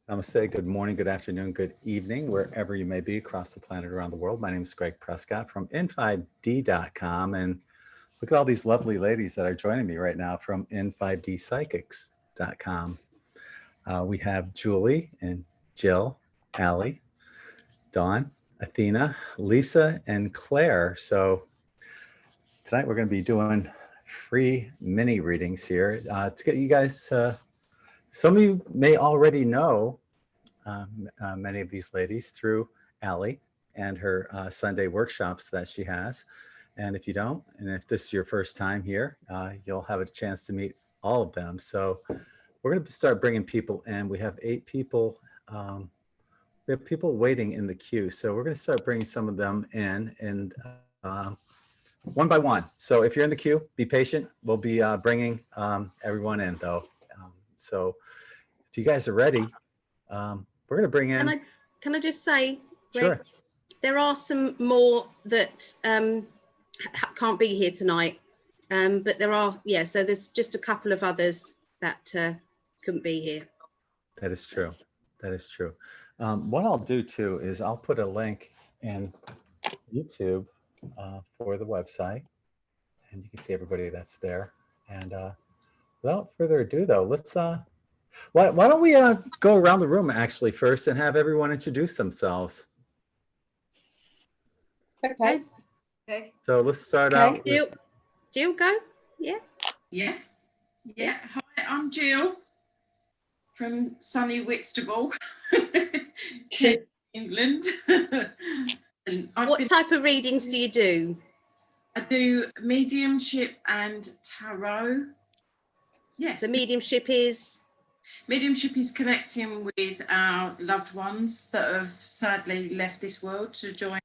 Namaste, good morning, good afternoon, good evening, wherever you may be across the planet, around the world. My name is Greg Prescott from In5D.com, and look at all these lovely ladies that are joining me right now from In5DPsychics.com. We have Julie and Jill, Allie, Dawn, Athena, Lisa, and Claire. So tonight we're going to be doing free mini readings here to get you guys. Some of you may already know many of these ladies through Allie and her Sunday workshops that she has. And if you don't, and if this is your first time here, you'll have a chance to meet all of them. So we're going to start bringing people in. We have 8 people. We have people waiting in the queue. So we're going to start bringing some of them in and one by one. So if you're in the queue, be patient. We'll be bringing everyone in though. So if you guys are ready, we're going to bring in. Can I just say, Greg, sure. There are some more that can't be here tonight, but there are, so there's just a couple of others that couldn't be here. That is true. That is true. What I'll do too is I'll put a link in YouTube for the website, and you can see everybody that's there. And without further ado, though, let's why don't we go around the room actually first and have everyone introduce themselves. Okay. So let's start out. Jill, go. Yeah. Hi, I'm Jill from sunny Whitstable, England. And what type of readings do you do? I do mediumship and tarot. Yes. The mediumship is? Mediumship is connecting with our loved ones that have sadly left this world to join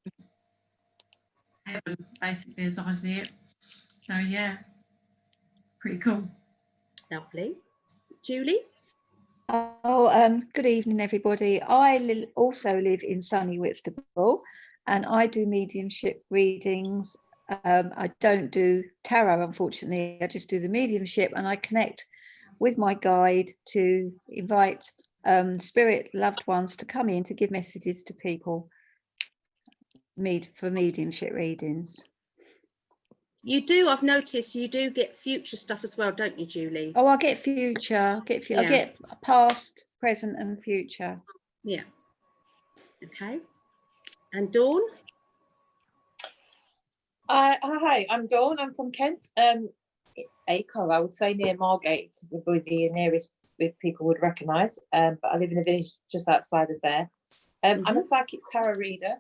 heaven, basically, as I see it. So yeah, pretty cool. Lovely. Julie? Good evening, everybody. I also live in sunny Whitstable, and I do mediumship readings. I don't do tarot, unfortunately. I just do the mediumship, and I connect with my guide to invite spirit loved ones to come in to give messages to people for mediumship readings. You do, I've noticed you do get future stuff as well, don't you, Julie? Oh, I get future, I get past, present and future. Yeah. Okay. And Dawn? Hi, I'm Dawn. I'm from Kent. Acre, I would say, near Margate would be the nearest people would recognise. But I live in a village just outside of there. I'm a psychic tarot reader,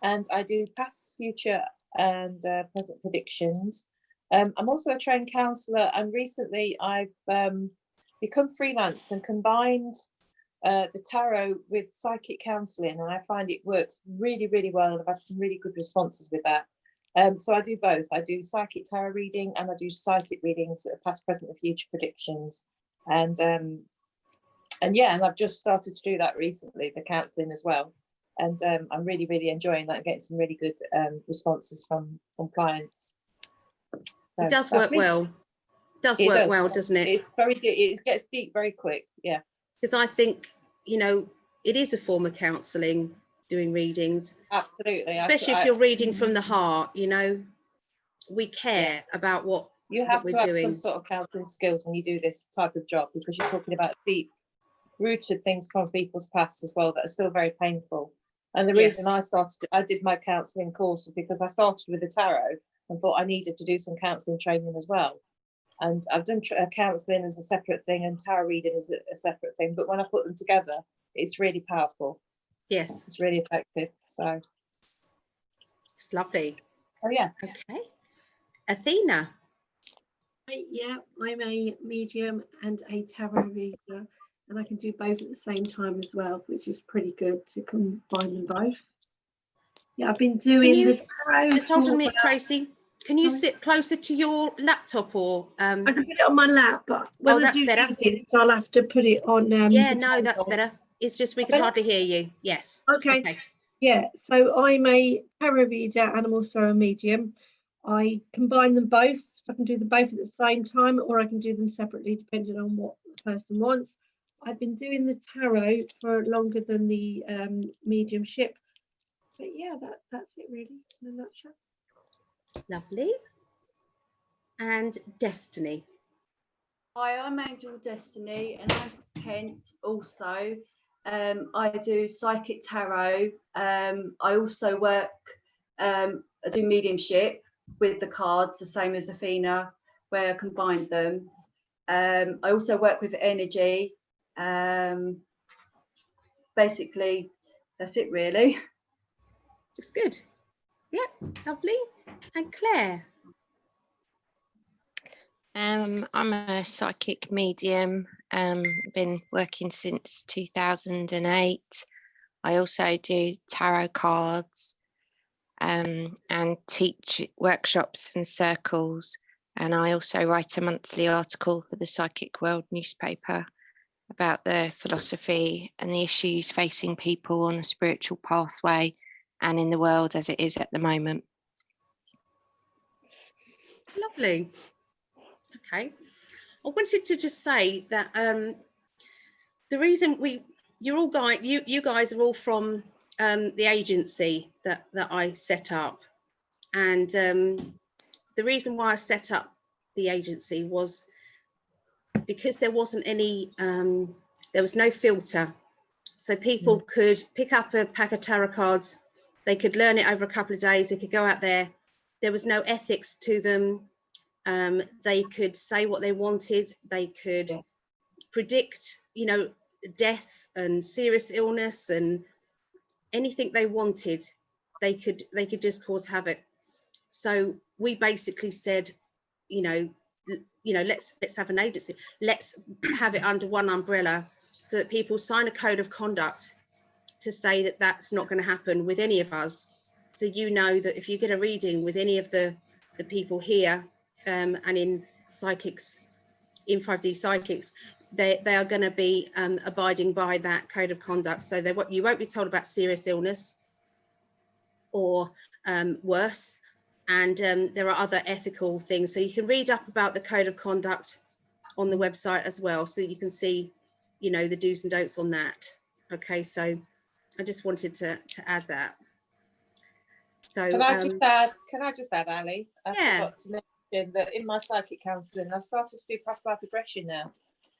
and I do past, future and present predictions. I'm also a trained counsellor, and recently I've become freelance and combined the tarot with psychic counselling, and I find it works really, really well, and I've had some really good responses with that. So I do both. I do psychic tarot reading, and I do psychic readings, past, present and future predictions. And I've just started to do that recently, the counselling as well. And I'm really, really enjoying that and getting some really good responses from clients. So it does work well. It does work well, doesn't it? It's it gets deep very quick, yeah. Because I think, it is a form of counselling, doing readings. Absolutely. Especially if you're reading from the heart, we care about what you have what to we're have doing. some sort of counselling skills when you do this type of job, because you're talking about deep rooted things from people's past as well that are still very painful. And the reason I did my counselling course is because I started with the tarot and thought I needed to do some counselling training as well. And I've done counselling as a separate thing and tarot reading as a separate thing. But when I put them together, it's really powerful. Yes. It's really effective. So it's lovely. Oh, yeah. Okay. Athena. Yeah, I'm a medium and a tarot reader, and I can do both at the same time as well, which is pretty good to combine them both. Yeah, I've been doing the tarot. Just hold on a minute, Tracy. Can you sit closer to your laptop or? I can put it on my lap, but when that's better. So I'll have to put it on. Yeah, no, that's better. It's just we can hardly hear you. Yes. Okay. Yeah, so I'm a tarot reader and I'm also a medium. I combine them both. So I can do them both at the same time, or I can do them separately depending on what the person wants. I've been doing the tarot for longer than the mediumship. But yeah, that's it really in a nutshell. Lovely. And Destiny. Hi, I'm Angel Destiny, and I'm from Kent also. I do psychic tarot. I also work, I do mediumship with the cards, the same as Athena, where I combined them. I also work with energy. Basically, that's it really. It's good. Yeah, lovely. And Claire. I'm a psychic medium, been working since 2008. I also do tarot cards and teach workshops and circles. And I also write a monthly article for the Psychic World newspaper about the philosophy and the issues facing people on a spiritual pathway and in the world as it is at the moment. Lovely. Okay. I wanted to just say that the reason you guys are all from the agency that I set up, and the reason why I set up the agency was because there wasn't any there was no filter, so people could pick up a pack of tarot cards, they could learn it over a couple of days, they could go out there was no ethics to them. They could say what they wanted, they could predict, death and serious illness and anything they wanted. They could just cause havoc. So we basically said, let's have an agency, let's have it under one umbrella so that people sign a code of conduct to say that that's not going to happen with any of us. So that if you get a reading with any of the people here and in psychics, In5D psychics, they are going to be abiding by that code of conduct. So you won't be told about serious illness or worse. And there are other ethical things. So you can read up about the code of conduct on the website as well, so that you can see, the do's and don'ts on that. Okay, so I just wanted to add that. So Can I just add, Ali? I forgot to mention that in my psychic counselling, I've started to do past life regression now.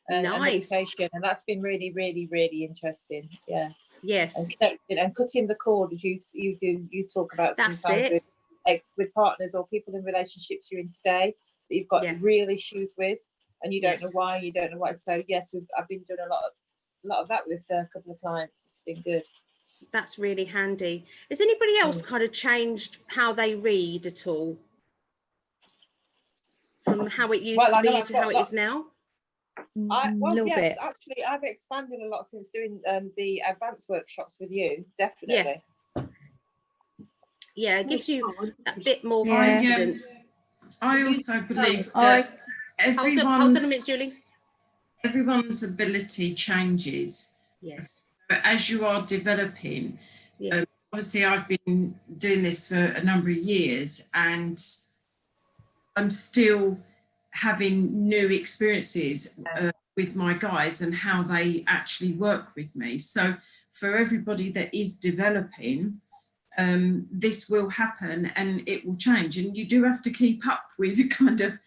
And meditation, and that's been really, really, really interesting. Yeah. Yes. And connecting and cutting the cord, as you talk about that's sometimes with partners or people in relationships you're in today that you've got real issues with, and you don't know why, you don't know why. So yes, I've been doing a lot of that with a couple of clients. It's been good. That's really handy. Has anybody else kind of changed how they read at all? From how it used to be to how it is now? Yes, actually, I've expanded a lot since doing the advanced workshops with you, definitely. Yeah, it gives you a bit more confidence. I also believe that hold on a minute, Julie. Everyone's ability changes. Yes. As you are developing, obviously I've been doing this for a number of years and I'm still having new experiences with my guys and how they actually work with me. So for everybody that is developing, this will happen and it will change, and you do have to keep up with kind of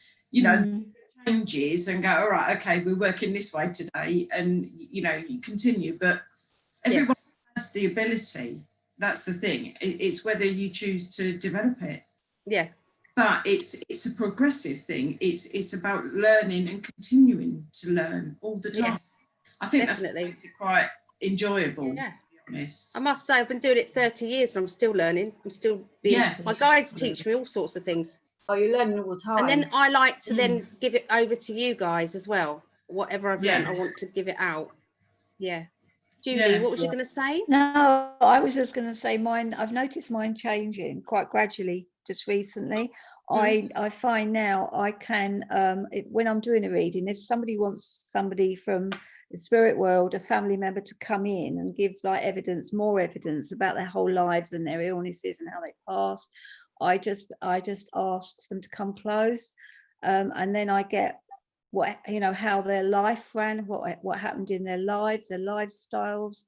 changes and go, all right, okay, we're working this way today, and you continue, but everyone has the ability. That's the thing. It's whether you choose to develop it. But it's a progressive thing. It's about learning and continuing to learn all the time. I think that's what makes it quite enjoyable. Honest. I must say, I've been doing it 30 years and I'm still learning. I'm still being, my guides teach me all sorts of things. Oh, you're learning all the time. And then I like to then give it over to you guys as well. Whatever I've learned, I want to give it out. Yeah. Julie, what was you going to say? No, I was just going to say I've noticed mine changing quite gradually just recently. I find now I can, when I'm doing a reading, if somebody wants somebody from the spirit world, a family member, to come in and give more evidence about their whole lives and their illnesses and how they passed, I just ask them to come close, and then I get what, you know, how their life ran, what happened in their lives, their lifestyles,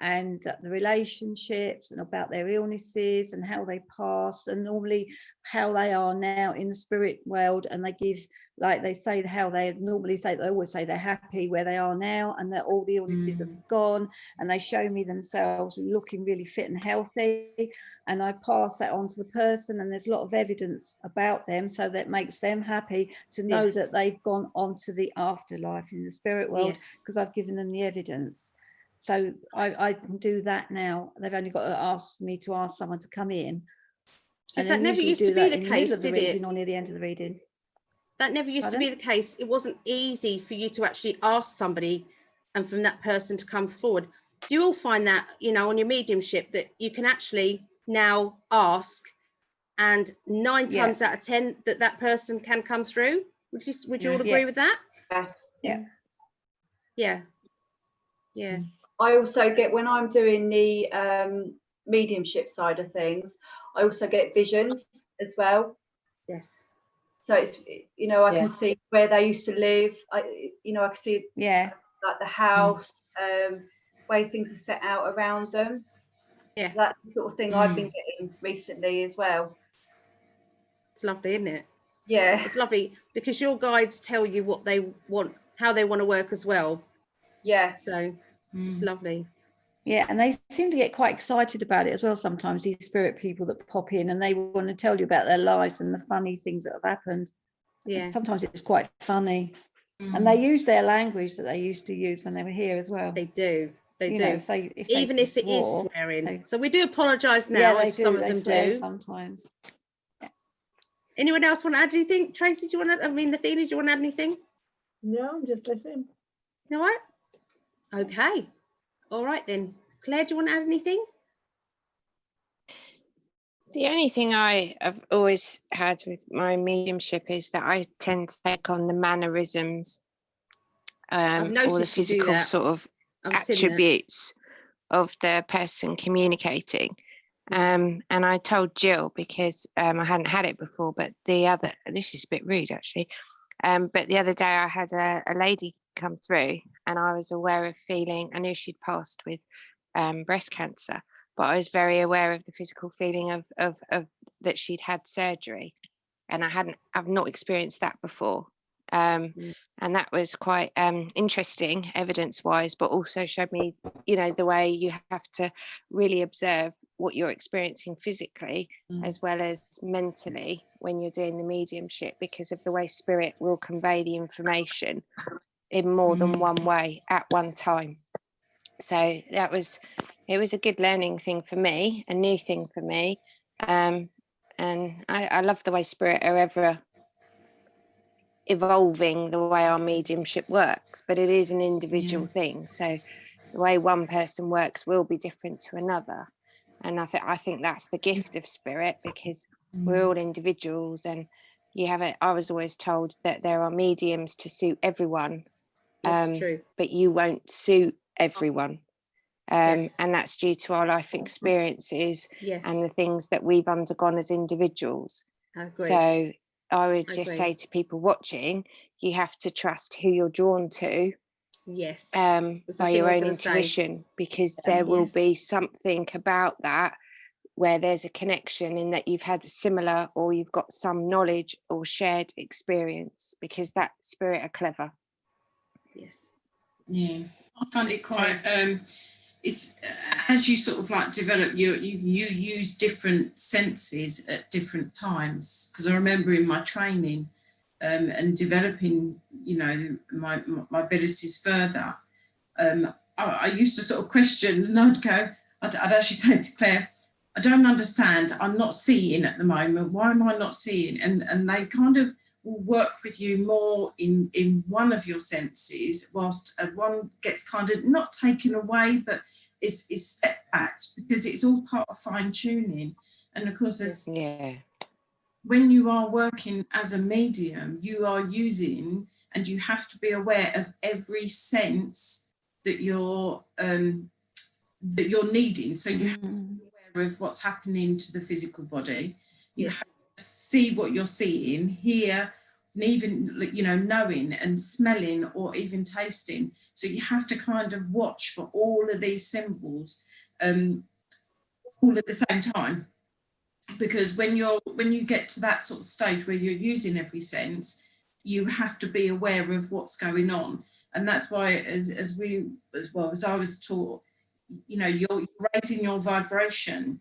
and the relationships, and about their illnesses and how they passed, and normally how they are now in the spirit world. And they give, like they say, how they normally say, they always say they're happy where they are now, and that all the illnesses have gone, and they show me themselves looking really fit and healthy, and I pass that on to the person, and there's a lot of evidence about them, so that makes them happy to know Yes. that they've gone on to the afterlife in the spirit world, Yes. because I've given them the evidence. So I can do that now. They've only got to ask me to ask someone to come in. Because And that I never usually used do to be that the in the middle case, of the did it? reading or near the end of the reading. That never used to be the case. It wasn't easy for you to actually ask somebody and from that person to come forward. Do you all find that, you know, on your mediumship, that you can actually now ask, and 9 times out of 10 that person can come through? Would you all agree with that? Yeah. Yeah. Yeah. I also get, when I'm doing the mediumship side of things, I also get visions as well. Yes. So it's, you know, I can Yes. see where they used to live. You know, I can see like the house, way things are set out around them. Yeah. So that's the sort of thing I've been getting recently as well. It's lovely, isn't it? Yeah. It's lovely because your guides tell you what they want, how they want to work as well. Yeah. So it's lovely. Yeah, and they seem to get quite excited about it as well sometimes, these spirit people that pop in, and they want to tell you about their lives and the funny things that have happened. Yeah. And sometimes it's quite funny. And they use their language that they used to use when they were here as well. They do. They You do. know, if they Even if it is swore, swearing. So we do apologise now if some of they them swear do. sometimes. Anyone else want to add anything? Tracy, do you want to, I mean, Athena, do you want to add anything? No, I'm just listening. No, what? Okay. All right then. Claire, do you want to add anything? The only thing I have always had with my mediumship is that I tend to take on the mannerisms, I've or the noticed you do physical that. sort of I've seen that. attributes of the person communicating. And I told Jill, because I hadn't had it before, but this is a bit rude actually, but the other day I had a lady come through, and I was aware of feeling, I knew she'd passed with breast cancer, but I was very aware of the physical feeling of that she'd had surgery, and I've not experienced that before. And that was quite interesting evidence wise, but also showed me, you know, the way you have to really observe what you're experiencing physically as well as mentally when you're doing the mediumship, because of the way spirit will convey the information in more than one way at one time. So it was a good learning thing for me, a new thing for me. And I love the way spirit are ever evolving the way our mediumship works, but it is an individual thing. So the way one person works will be different to another. And I think that's the gift of spirit, because we're all individuals, and I was always told that there are mediums to suit everyone. That's true. But you won't suit everyone. Yes. And that's due to our life experiences Yes. and the things that we've undergone as individuals. I agree. So I would I just agree. say to people watching, you have to trust who you're drawn to, Yes. by your own intuition, because there will be something about that where there's a connection in that you've had a similar, or you've got some knowledge or shared experience, because that spirit are clever. Yes. Yeah, I find it quite it's as you sort of like develop, you use different senses at different times, because I remember in my training and developing, you know, my abilities further, I used to sort of question, and I'd actually say to Claire, I don't understand, I'm not seeing at the moment, why am I not seeing? And they kind of will work with you more in one of your senses, whilst one gets kind of not taken away, but is stepped back, because it's all part of fine tuning. And of course, when you are working as a medium, you are using, and you have to be aware of every sense that you're needing. So you have to be aware of what's happening to the physical body. You have to see what you're seeing, hear and even, you know, knowing and smelling or even tasting. So you have to kind of watch for all of these symbols all at the same time, because when you get to that sort of stage where you're using every sense, you have to be aware of what's going on. And that's why, as I was taught, you know, you're raising your vibration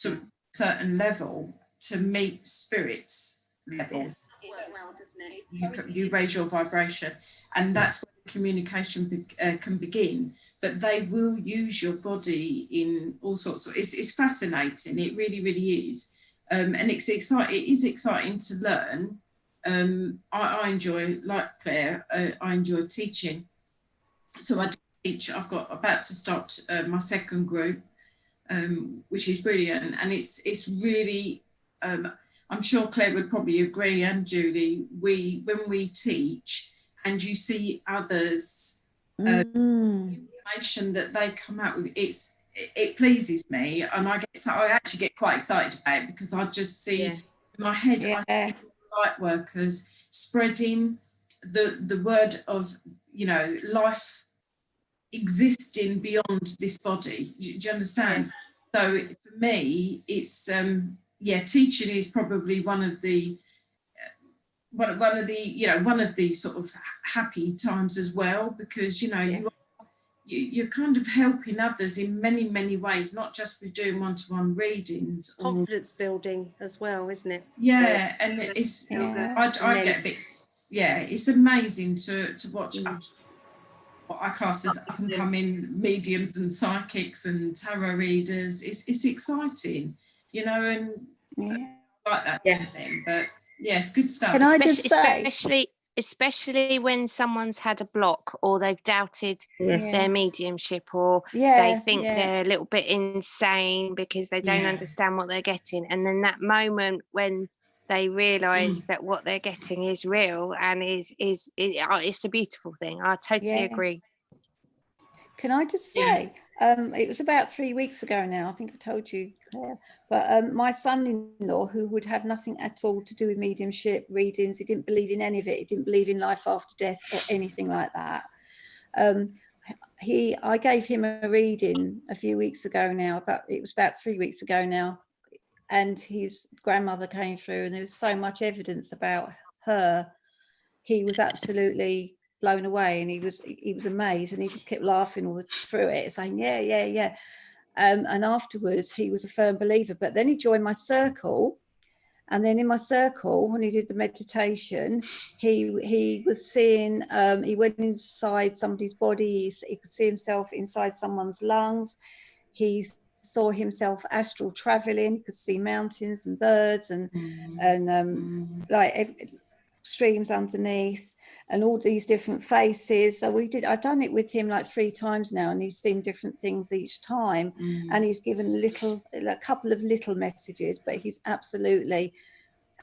to a certain level to meet spirit's level. Yes. Work well, doesn't it? You raise your vibration, and that's where the communication can begin. But they will use your body in all sorts of. It's fascinating. It really, really is, and it's exciting. It is exciting to learn. I enjoy, like Claire, I enjoy teaching. So I teach. I've got about to start my second group, which is brilliant, and it's really. I'm sure Claire would probably agree, and Julie. When we teach, and you see others, information that they come out with, it pleases me, and I actually get quite excited about it, because I just see in my head, I see light workers spreading the word of, you know, life existing beyond this body. Do you understand? So for me, it's teaching is probably one of the sort of happy times as well, because, you know, you're kind of helping others in many ways, not just with doing one-to-one readings. Confidence building as well, isn't it? Yeah, and it's I get a bit. Yeah, it's amazing to watch what I class as up and coming mediums and psychics and tarot readers. It's exciting, you know, and like that sort of thing. But yeah, it's good stuff. Can I just say, especially when someone's had a block, or they've doubted their mediumship, or they think they're a little bit insane because they don't understand what they're getting, and then that moment when they realise that what they're getting is real and it's a beautiful thing. I totally agree. Can I just say, it was about 3 weeks ago now, I think I told you, Claire, but my son-in-law, who would have nothing at all to do with mediumship, readings, he didn't believe in any of it, he didn't believe in life after death or anything like that. I gave him a reading a few weeks ago now, it was about 3 weeks ago now, and his grandmother came through, and there was so much evidence about her. He was absolutely blown away, and he was amazed, and he just kept laughing all through it, saying yeah. And afterwards he was a firm believer, but then he joined my circle, and then in my circle, when he did the meditation, he was seeing, he went inside somebody's body, he could see himself inside someone's lungs, he saw himself astral traveling, he could see mountains and birds and streams underneath, and all these different faces. So I've done it with him like 3 times now, and he's seen different things each time, and he's given a couple of little messages, but he's absolutely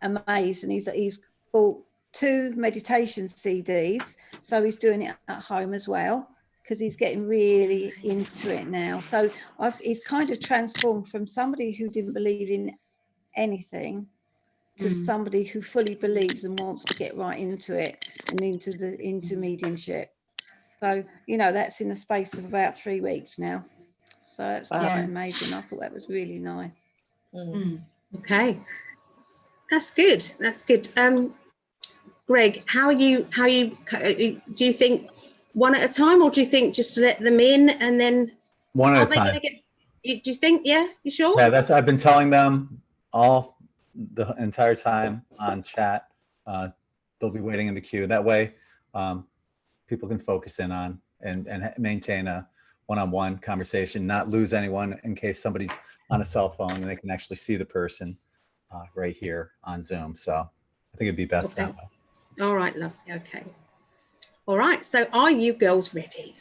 amazed. And he's bought 2 meditation CDs, so he's doing it at home as well, because he's getting really into it now. So he's kind of transformed from somebody who didn't believe in anything to somebody who fully believes and wants to get right into it and into mediumship. So, you know, that's in the space of about 3 weeks now. So it's quite amazing. I thought that was really nice. Okay, that's good. Greg, how do you think one at a time, or do you think just to let them in and then one at a time? Do you think? Yeah, you sure? Yeah, I've been telling them all the entire time on chat. They'll be waiting in the queue. That way people can focus in on and maintain a one-on-one conversation, not lose anyone in case somebody's on a cell phone, and they can actually see the person right here on Zoom. So I think it'd be best that way. All right, lovely. Okay. All right. So are you girls ready?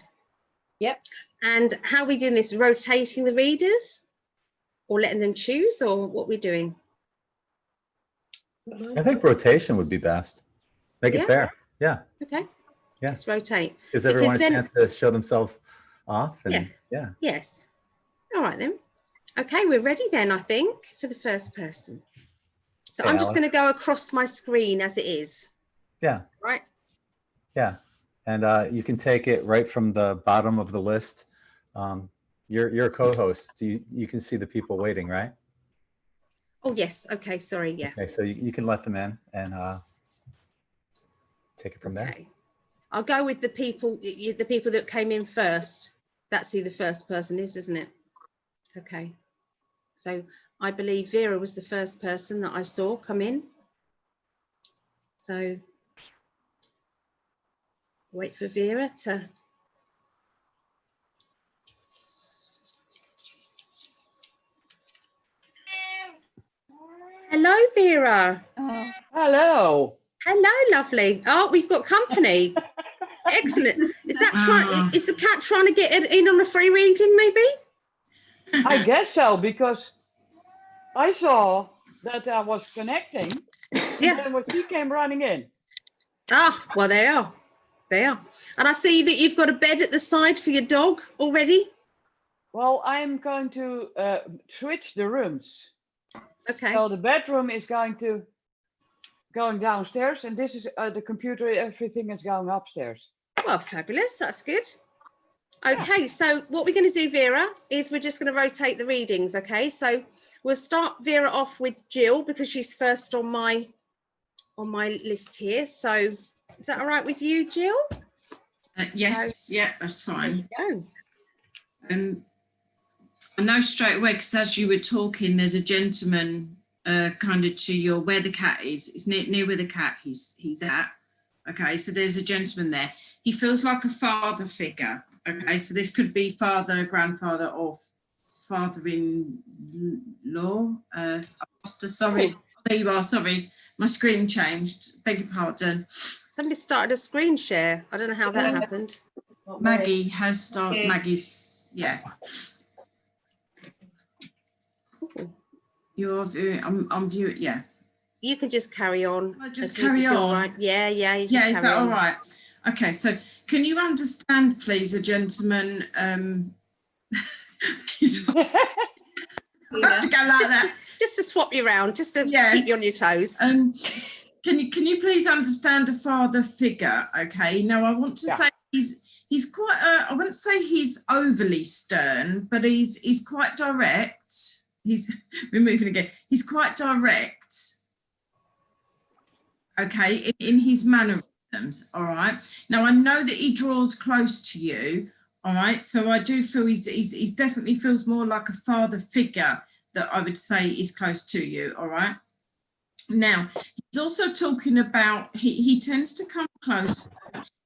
Yep. And how are we doing this? Rotating the readers, or letting them choose, or what we're doing? I think rotation would be best. Make it fair. Yeah. Okay. Yeah. Let's rotate. Gives everyone a chance to show themselves off. And Yes. All right then. Okay, we're ready then, I think, for the first person. So I'm just going to go across my screen as it is. Yeah. Right. Yeah. And you can take it right from the bottom of the list. You're a co-host. So you can see the people waiting, right? Oh, yes. Okay. Sorry. Yeah. Okay, so you can let them in and take it from there. Okay. I'll go with the people that came in first. That's who the first person is, isn't it? Okay. So I believe Vera was the first person that I saw come in. So wait for Vera to. Hello, Vera. Oh, Hello. Hello, lovely. Oh, we've got company. Excellent. Is the cat trying to get in on a free reading, maybe? I guess so, because I saw that I was connecting, Yeah. and when she came running in. Ah, well, they are. They are. And I see that you've got a bed at the side for your dog already. Well, I'm going to switch the rooms. Okay. So the bedroom is going downstairs, and this is the computer. Everything is going upstairs. Well, fabulous. That's good. Okay, so what we're going to do, Vera, is we're just going to rotate the readings. Okay, so we'll start Vera off with Jill because she's first on my list here. So is that all right with you, Jill? Yes, yeah, that's fine. There you go. I know straight away, because as you were talking, there's a gentleman kind of to your where the cat is. It's near where the cat he's at. Okay, so there's a gentleman there. He feels like a father figure. Okay, so this could be father, grandfather, or father-in-law. Sorry, there you are. Sorry, my screen changed. Beg your pardon. Somebody started a screen share. I don't know how that happened. Maggie has started. Maggie's, yeah. You're viewing. I'm viewing. Yeah. You can just carry on. Just carry on. Right. Yeah. Is that all right? Okay. So, can you understand, please, a gentleman? Have to go like that. Just to swap you around, just to keep you on your toes. Can you please understand a father figure? Okay. Now, I want to say he's quite. I wouldn't say he's overly stern, but he's quite direct. We're moving again. He's quite direct. Okay, in his mannerisms. All right. Now I know that he draws close to you. All right. So I do feel he's definitely feels more like a father figure that I would say is close to you. All right. Now he's also talking about he tends to come close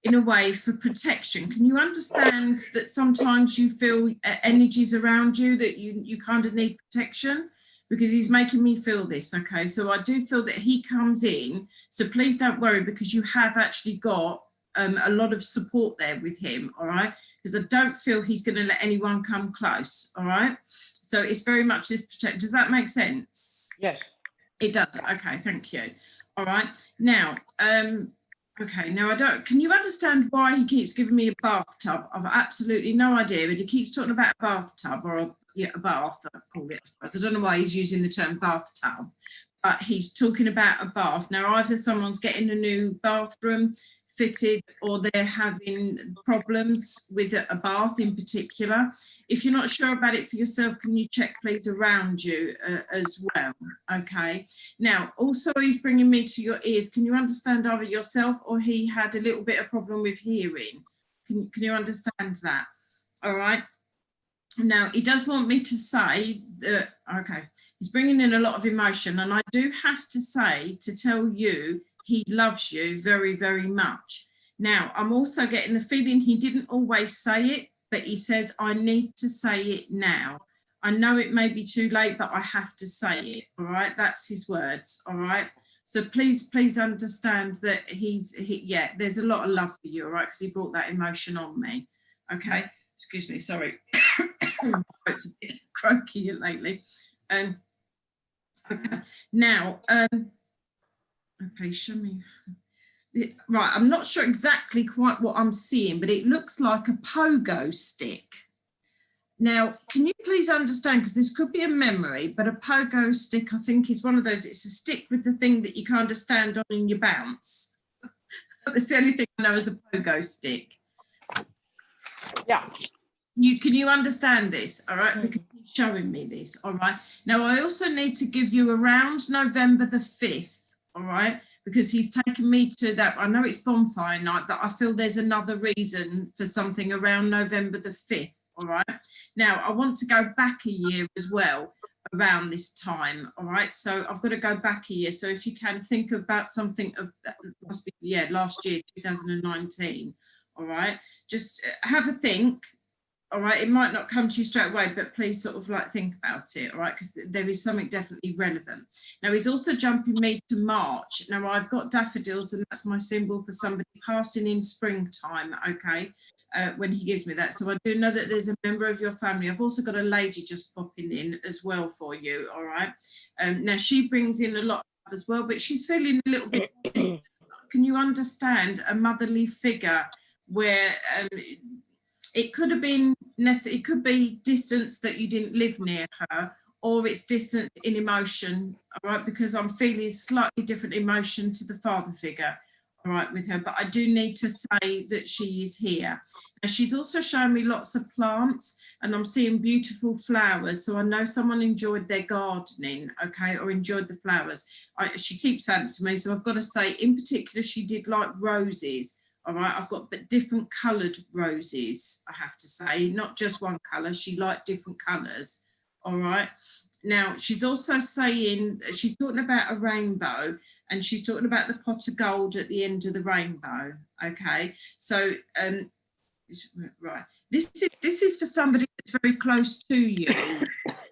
in a way for protection. Can you understand that sometimes you feel energies around you that you kind of need protection? Because he's making me feel this. Okay, so I do feel that he comes in, so please don't worry, because you have actually got a lot of support there with him. All right, because I don't feel he's going to let anyone come close. All right, so it's very much this protect. Does that make sense? Yes, it does. Okay, thank you. All right, now okay, now can you understand why he keeps giving me a bathtub? I've absolutely no idea, but he keeps talking about a bathtub or a bath, I call it, I suppose. I don't know why he's using the term bathtub, but he's talking about a bath. Now, either someone's getting a new bathroom fitted or they're having problems with a bath in particular. If you're not sure about it for yourself, can you check please around you as well? Okay. Now, also he's bringing me to your ears. Can you understand either yourself or he had a little bit of problem with hearing? Can you understand that? All right. Now, he does want me to say that, okay, he's bringing in a lot of emotion, and I do have to say, to tell you, he loves you very, very much. Now, I'm also getting the feeling he didn't always say it, but he says, I need to say it now. I know it may be too late, but I have to say it, all right? That's his words, all right? So please understand that there's a lot of love for you, all right? Because he brought that emotion on me, okay? Excuse me, sorry. It's a bit croaky lately. Okay. Now, okay, show me. Right, I'm not sure exactly quite what I'm seeing, but it looks like a pogo stick. Now, can you please understand, because this could be a memory, but a pogo stick, I think, is one of those, it's a stick with the thing that you kind of stand on and you bounce. That's the only thing I know is a pogo stick. Yeah. Can you understand this? All right, because he's showing me this. All right. Now I also need to give you around November the 5th. All right, because he's taken me to that. I know it's bonfire night, but I feel there's another reason for something around November the 5th. All right. Now I want to go back a year as well around this time. All right. So I've got to go back a year. So if you can think about something of must be last year, 2019. All right. Just have a think. All right, it might not come to you straight away, but please sort of like think about it, all right, because there is something definitely relevant. Now, he's also jumping me to March. Now, I've got daffodils, and that's my symbol for somebody passing in springtime, okay, when he gives me that. So I do know that there's a member of your family. I've also got a lady just popping in as well for you, all right. Now, she brings in a lot as well, but she's feeling a little bit distant. Can you understand a motherly figure where it could have been necessary, it could be distance that you didn't live near her, or it's distance in emotion, all right, because I'm feeling slightly different emotion to the father figure, all right, with her, but I do need to say that she is here. Now, she's also showing me lots of plants, and I'm seeing beautiful flowers, so I know someone enjoyed their gardening, okay, or enjoyed the flowers. She keeps saying it to me, so I've got to say, in particular, she did like roses. All right, I've got different coloured roses, I have to say, not just one colour. She liked different colours. All right. Now, she's also saying, she's talking about a rainbow, and she's talking about the pot of gold at the end of the rainbow. Okay. So, right. This is for somebody that's very close to you.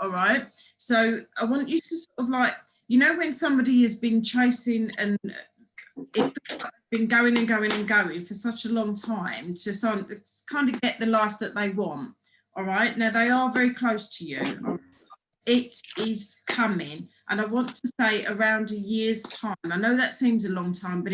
All right. So I want you to sort of like, you know, when somebody has been chasing and it's been going and going and going for such a long time to kind of get the life that they want. All right. Now they are very close to you. It is coming. And I want to say around a year's time. I know that seems a long time, but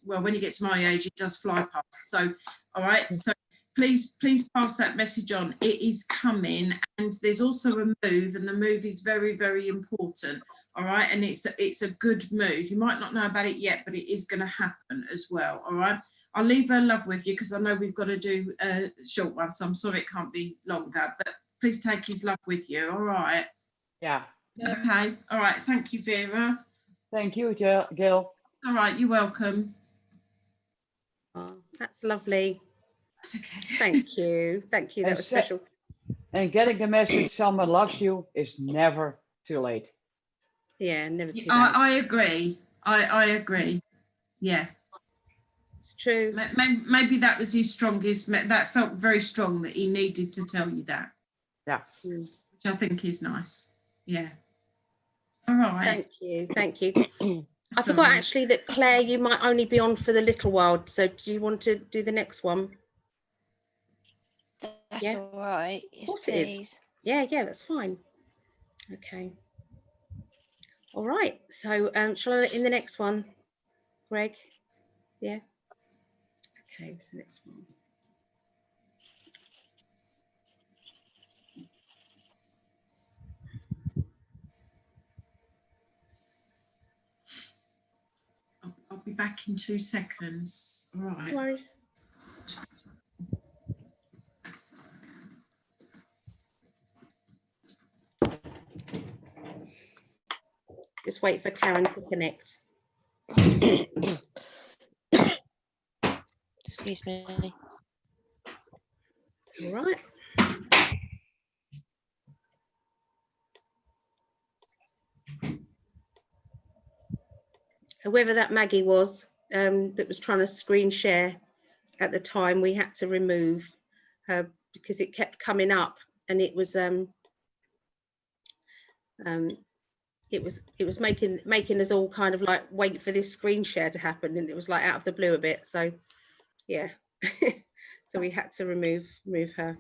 well, when you get to my age, it does fly past. So, all right. So please pass that message on. It is coming. And there's also a move, and the move is very, very important. All right, and it's a good move. You might not know about it yet, but it is going to happen as well. All right, I'll leave her love with you because I know we've got to do a short one, so I'm sorry it can't be longer. But please take his love with you. All right. Yeah. Okay. All right. Thank you, Vera. Thank you, Gil. All right. You're welcome. Oh, that's lovely. That's okay. Thank you. Thank you. That was special. And getting a message someone loves you is never too late. Yeah, never too late. I agree. I agree. Yeah. It's true. Maybe that was his strongest. That felt very strong that he needed to tell you that. Yeah. Mm. Which I think is nice. Yeah. All right. Thank you. Thank you. I forgot actually that Claire, you might only be on for the little while. So do you want to do the next one? That's Yeah. all right. Yes, Of course please. it is. Yeah, that's fine. Okay. All right. So shall I let in the next one, Greg? Yeah. Okay, it's the next one. I'll be back in 2 seconds. All right. No worries. Just wait for Karen to connect. Excuse me. It's all right. Whoever that Maggie was that was trying to screen share at the time, we had to remove her because it kept coming up, and it was making us all kind of like wait for this screen share to happen, and it was like out of the blue a bit. So yeah, so we had to remove her.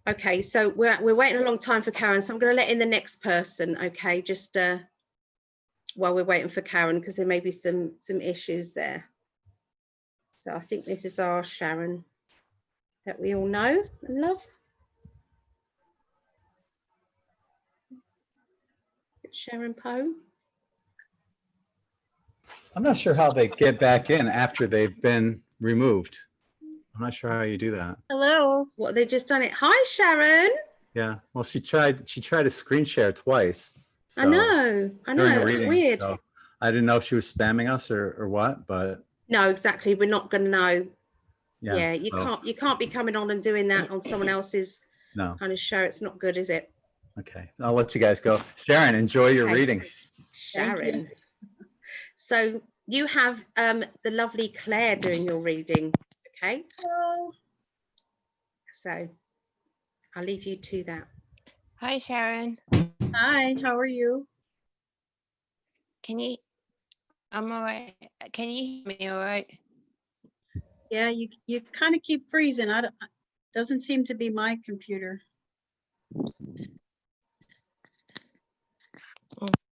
Okay, so we're waiting a long time for Karen, so I'm going to let in the next person. Okay, just while we're waiting for Karen, because there may be some issues there. So I think this is our Sharon that we all know and love. Sharon Poe. I'm not sure how they get back in after they've been removed. I'm not sure how you do that. Hello. What, they just done it? Hi, Sharon. Yeah. Well, she tried to screen share twice. I know. During a It's reading. weird. So I didn't know if she was spamming us or what, but No, exactly. We're not going to know. yeah. You so, can't be coming on and doing that on someone else's No. kind of show. It's not good, is it? Okay. I'll let you guys go. Sharon, enjoy your Okay. reading. Sharon. So you have the lovely Claire doing your reading. Okay. Hello. So I'll leave you to that. Hi, Sharon. Hi, how are you? I'm all right. Can you hear me all right? Yeah, you kind of keep freezing. Doesn't seem to be my computer.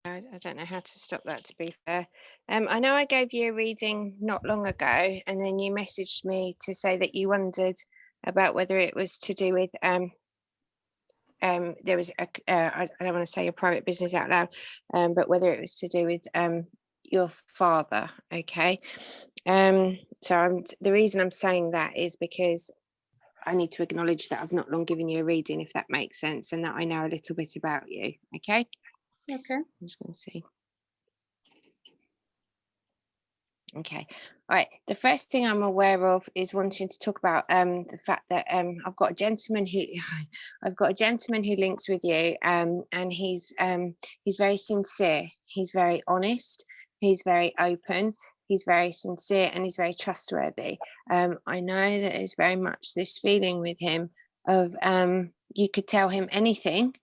I don't know how to stop that, to be fair. I know I gave you a reading not long ago, and then you messaged me to say that you wondered about whether it was to do with there was a I don't want to say your private business out loud, but whether it was to do with your father. Okay. So the reason I'm saying that is because I need to acknowledge that I've not long given you a reading, if that makes sense, and that I know a little bit about you. Okay. Okay. I'm just going to see. Okay. All right. The first thing I'm aware of is wanting to talk about the fact that I've got a gentleman who links with you, and he's very sincere. He's very honest. He's very open. He's very sincere, and he's very trustworthy. I know that there's very much this feeling with him of you could tell him anything,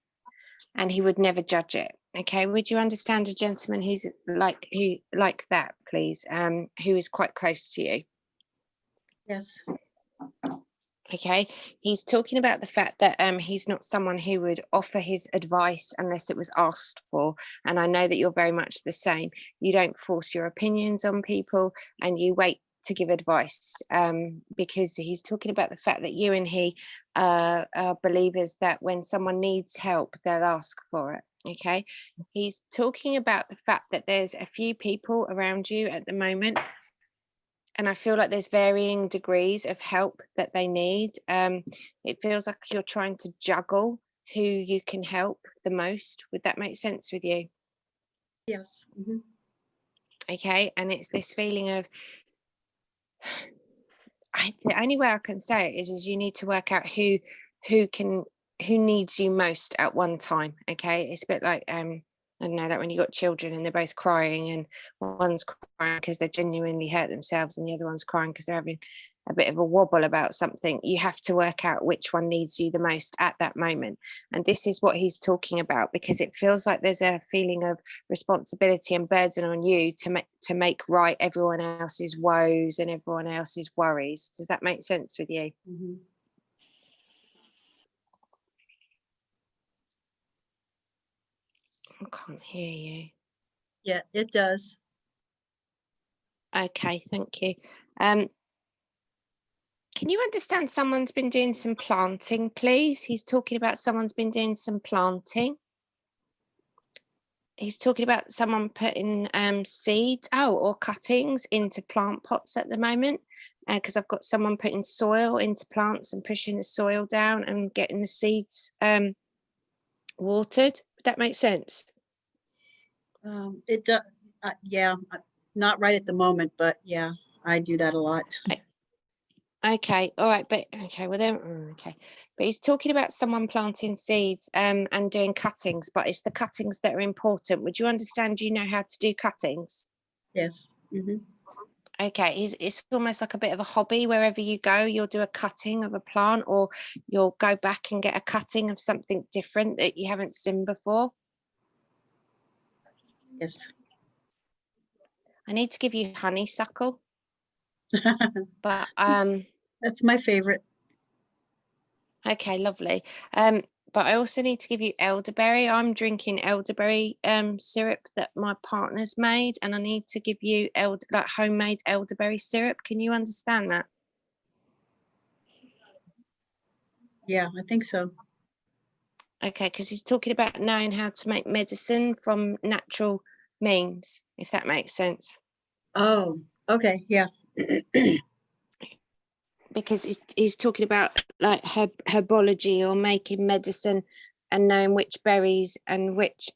and he would never judge it. Okay, would you understand a gentleman who's like that, please? Who is quite close to you? Yes. Okay, he's talking about the fact that he's not someone who would offer his advice unless it was asked for. And I know that you're very much the same. You don't force your opinions on people, and you wait to give advice, because he's talking about the fact that you and he are believers that when someone needs help, they'll ask for it. Okay, he's talking about the fact that there's a few people around you at the moment, and I feel like there's varying degrees of help that they need. It feels like you're trying to juggle who you can help the most. Would that make sense with you? Yes. Okay, and it's this feeling of the only way I can say it is you need to work out who needs you most at one time. Okay, it's a bit like I don't know, that when you got children and they're both crying, and one's crying because they genuinely hurt themselves and the other one's crying because they're having a bit of a wobble about something. You have to work out which one needs you the most at that moment. And this is what he's talking about, because it feels like there's a feeling of responsibility and burden on you to make right everyone else's woes and everyone else's worries. Does that make sense with you? I can't hear you. Yeah, it does. Okay, thank you. Can you understand someone's been doing some planting, please? He's talking about someone's been doing some planting. He's talking about someone putting seeds, or cuttings into plant pots at the moment, because I've got someone putting soil into plants and pushing the soil down and getting the seeds watered. Would that make sense? It does. Yeah, not right at the moment, but yeah, I do that a lot. Okay, all right, but okay, well then, okay, but he's talking about someone planting seeds and doing cuttings, but it's the cuttings that are important. Would you understand? You know how to do cuttings? Yes. Okay, it's almost like a bit of a hobby. Wherever you go, you'll do a cutting of a plant, or you'll go back and get a cutting of something different that you haven't seen before. Yes. I need to give you honeysuckle, but That's my favorite. okay, lovely. But I also need to give you elderberry. I'm drinking elderberry syrup that my partner's made, and I need to give you like homemade elderberry syrup. Can you understand that? Yeah, I think so. Okay, because he's talking about knowing how to make medicine from natural means, if that makes sense. Oh, okay, yeah. Because he's talking about like herbology or making medicine and knowing which berries and which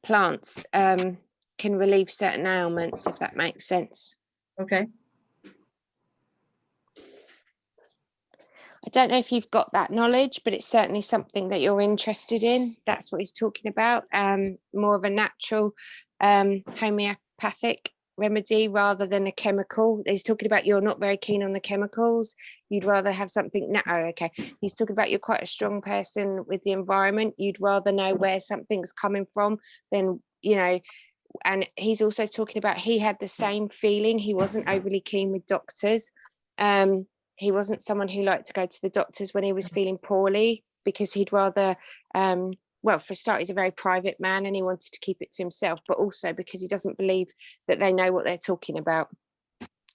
plants can relieve certain ailments, if that makes sense. Okay. I don't know if you've got that knowledge, but it's certainly something that you're interested in. That's what he's talking about. More of a natural homeopathic remedy rather than a chemical. He's talking about you're not very keen on the chemicals. You'd rather have something. No, okay. He's talking about you're quite a strong person with the environment. You'd rather know where something's coming from than, you know. And he's also talking about he had the same feeling. He wasn't overly keen with doctors. He wasn't someone who liked to go to the doctors when he was feeling poorly, because he'd rather, well, for a start, he's a very private man and he wanted to keep it to himself, but also because he doesn't believe that they know what they're talking about.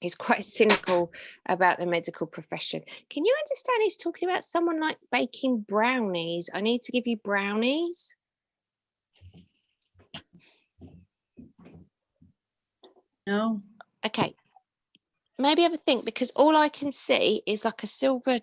He's quite cynical about the medical profession. Can you understand he's talking about someone like baking brownies? I need to give you brownies. No. Okay. Maybe have a think, because all I can see is like a silver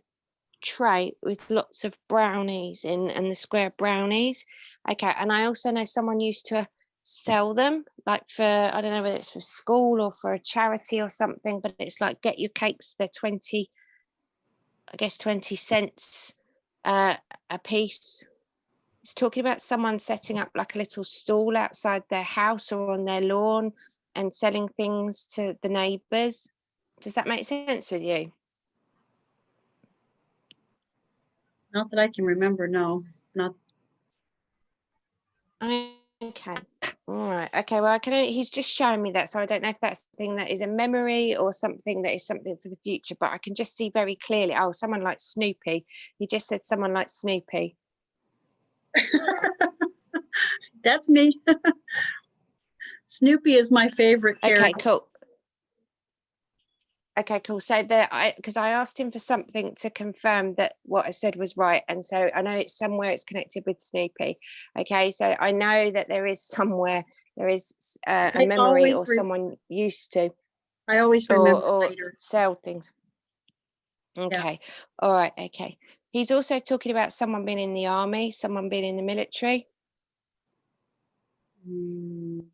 tray with lots of brownies in, and the square brownies. Okay, and I also know someone used to sell them, like for, I don't know whether it's for school or for a charity or something, but it's like get your cakes, they're 20, I guess 20 cents a piece. It's talking about someone setting up like a little stall outside their house or on their lawn and selling things to the neighbours. Does that make sense with you? Not that I can remember, no. Not. Okay. All right. Okay. Well, I can only, he's just showing me that, so I don't know if that's something that is a memory or something that is something for the future. But I can just see very clearly. Oh, someone like Snoopy. He just said someone like Snoopy. That's me. Snoopy is my favorite character. Okay. Cool. Okay, cool. So because I asked him for something to confirm that what I said was right, and so I know it's somewhere it's connected with Snoopy. Okay, so I know that there is somewhere there is a memory or someone used to. I always remember or later. sell things. Okay, all right. Okay. He's also talking about someone being in the army, someone being in the military. He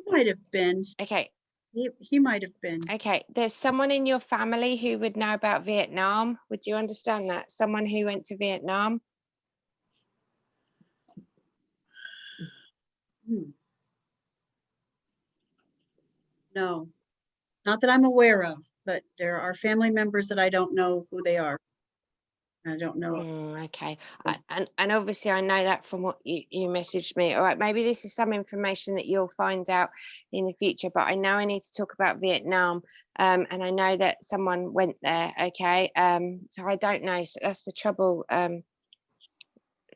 might have been. Okay. He might have been. Okay, there's someone in your family who would know about Vietnam. Would you understand that? Someone who went to Vietnam? No, not that I'm aware of, but there are family members that I don't know who they are. I don't know. Okay, and obviously I know that from what you messaged me. All right, maybe this is some information that you'll find out in the future, but I know I need to talk about Vietnam, and I know that someone went there. Okay, so I don't know. So that's the trouble.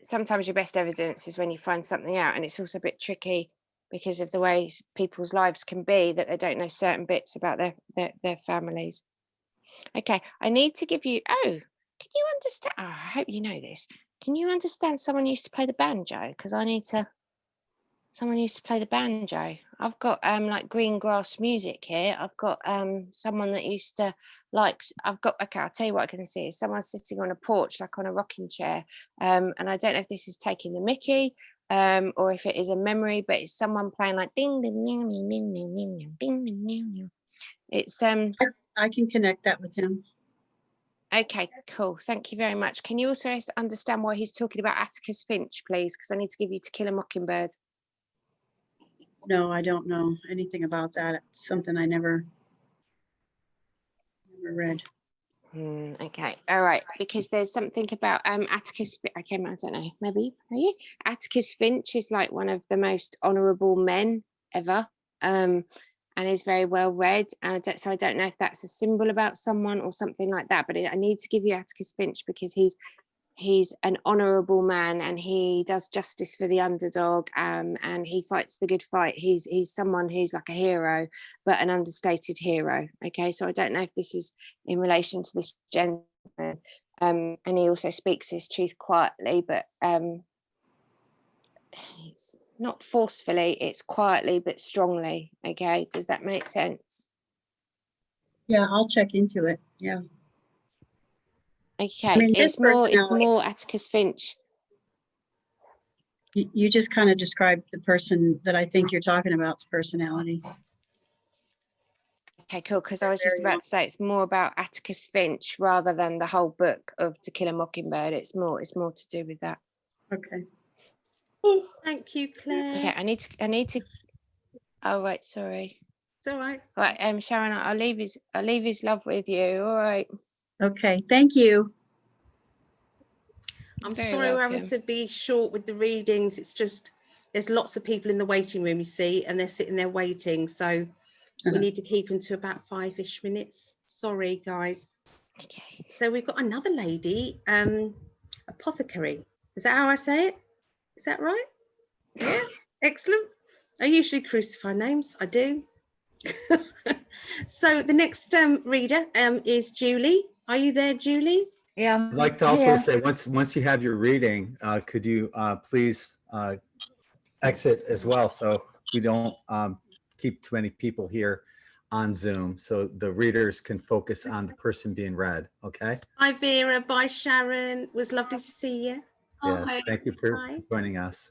Sometimes your best evidence is when you find something out, and it's also a bit tricky because of the way people's lives can be, that they don't know certain bits about their families. Okay, I need to give you, can you understand? Oh, I hope you know this. Can you understand someone used to play the banjo? Because someone used to play the banjo. I've got like green grass music here. I've got someone that used to okay, I'll tell you what I can see is someone sitting on a porch, like on a rocking chair. And I don't know if this is taking the mickey or if it is a memory, but it's someone playing like ding ding ding ding ding ding ding ding ding ding. It's I can connect that with him. Okay, cool. Thank you very much. Can you also understand why he's talking about Atticus Finch, please? Because I need to give you To Kill a Mockingbird. No, I don't know anything about that. It's something I never read. Okay, all right. Because there's something about Atticus. Okay, I don't know. Maybe are you? Atticus Finch is like one of the most honourable men ever. And is very well read. So I don't know if that's a symbol about someone or something like that, but I need to give you Atticus Finch because he's an honourable man and he does justice for the underdog, and he fights the good fight. He's someone who's like a hero, but an understated hero. Okay, so I don't know if this is in relation to this gentleman, and he also speaks his truth quietly, but not forcefully, it's quietly but strongly. Okay, does that make sense? Yeah, I'll check into it. Yeah. Okay, mean, this it's more personality- Atticus Finch. You just kind of described the person that I think you're talking about's personality. Okay, cool. Because I was just Very about to say it's more about Atticus Finch rather than the whole book of To Kill a Mockingbird. It's more to do with that. Okay. Thank you, Claire. Okay, I need to. Oh right, sorry. It's all right. Right, Sharon, I'll leave his love with you. All right. Okay. Thank you. I'm Very sorry we're having welcome. to be short with the readings. It's just there's lots of people in the waiting room, you see, and they're sitting there waiting. So we need to keep them to about 5-ish minutes. Sorry, guys. Okay. So we've got another lady, apothecary. Is that how I say it? Is that right? Yeah, excellent. I usually crucify names. I do. So the next reader is Julie. Are you there, Julie? Yeah. I'd like to also say, once you have your reading, could you please exit as well, so we don't keep too many people here on Zoom, so the readers can focus on the person being read. Okay. Hi, Vera. Bye, Sharon. It was lovely to see you. Yeah. Hi. Thank you for Hi. joining us.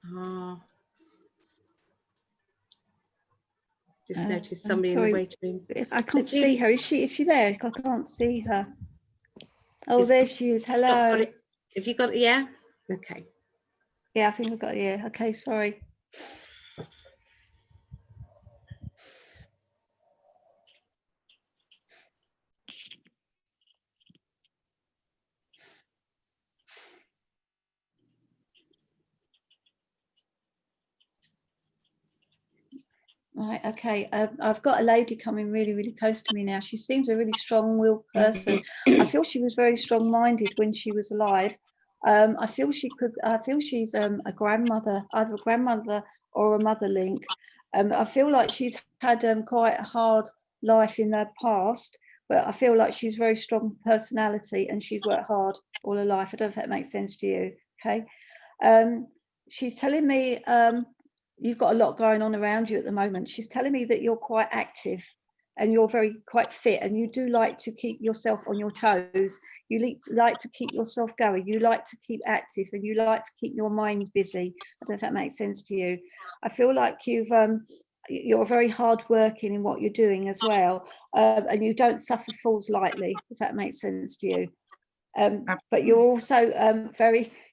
Oh. Just Uh, noticed somebody in sorry. the waiting room. If I can't Julie- see her, is she there? I can't see her. Oh, Is- there she is. Not got Hello. it. Have you got it? Yeah. Okay. Yeah, I think I've got it. Yeah. Okay, sorry. Right, okay. I've got a lady coming really close to me now. She seems a really strong-willed person. I feel she was very strong-minded when she was alive. I feel she's a grandmother, either a grandmother or a mother link. I feel like she's had quite a hard life in her past, but I feel like she's very strong personality and she's worked hard all her life. I don't know if that makes sense to you. Okay. She's telling me you've got a lot going on around you at the moment. She's telling me that you're quite active and you're quite fit, and you do like to keep yourself on your toes. You like to keep yourself going. You like to keep active, and you like to keep your mind busy. I don't know if that makes sense to you. I feel like you're very hardworking in what you're doing as well, and you don't suffer fools lightly, if that makes sense to you. But you're also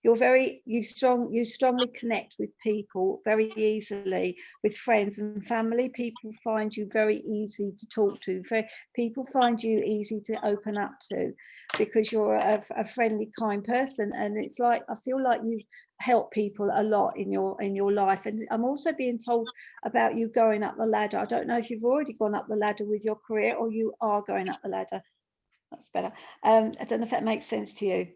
you strongly connect with people very easily, with friends and family. People find you very easy to talk to. People find you easy to open up to, because you're a friendly, kind person. And it's like, I feel like you've helped people a lot in your life. And I'm also being told about you going up the ladder. I don't know if you've already gone up the ladder with your career, or you are going up the ladder. That's better. I don't know if that makes sense to you,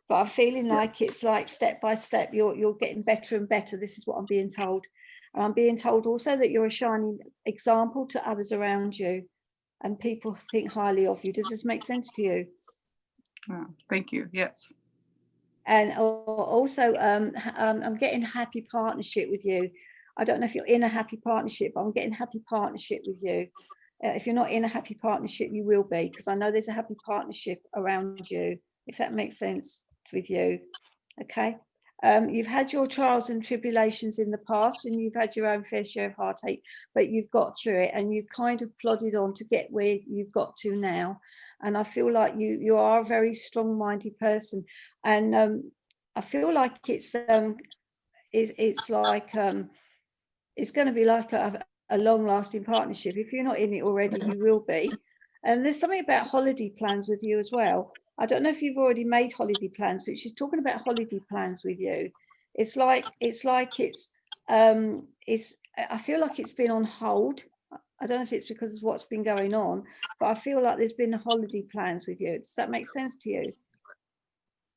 but I'm feeling like it's like step by step you're getting better and better. This is what I'm being told. And I'm being told also that you're a shining example to others around you, and people think highly of you. Does this make sense to you? Oh, thank you. Yes. And also I'm getting happy partnership with you. I don't know if you're in a happy partnership, but I'm getting happy partnership with you. If you're not in a happy partnership, you will be, because I know there's a happy partnership around you, if that makes sense with you. Okay. You've had your trials and tribulations in the past, and you've had your own fair share of heartache, but you've got through it, and you've kind of plodded on to get where you've got to now. And I feel like you are a very strong-minded person, and I feel like it's going to be like a long-lasting partnership. If you're not in it already, you will be. And there's something about holiday plans with you as well. I don't know if you've already made holiday plans, but she's talking about holiday plans with you. I feel like it's been on hold. I don't know if it's because of what's been going on, but I feel like there's been holiday plans with you. Does that make sense to you?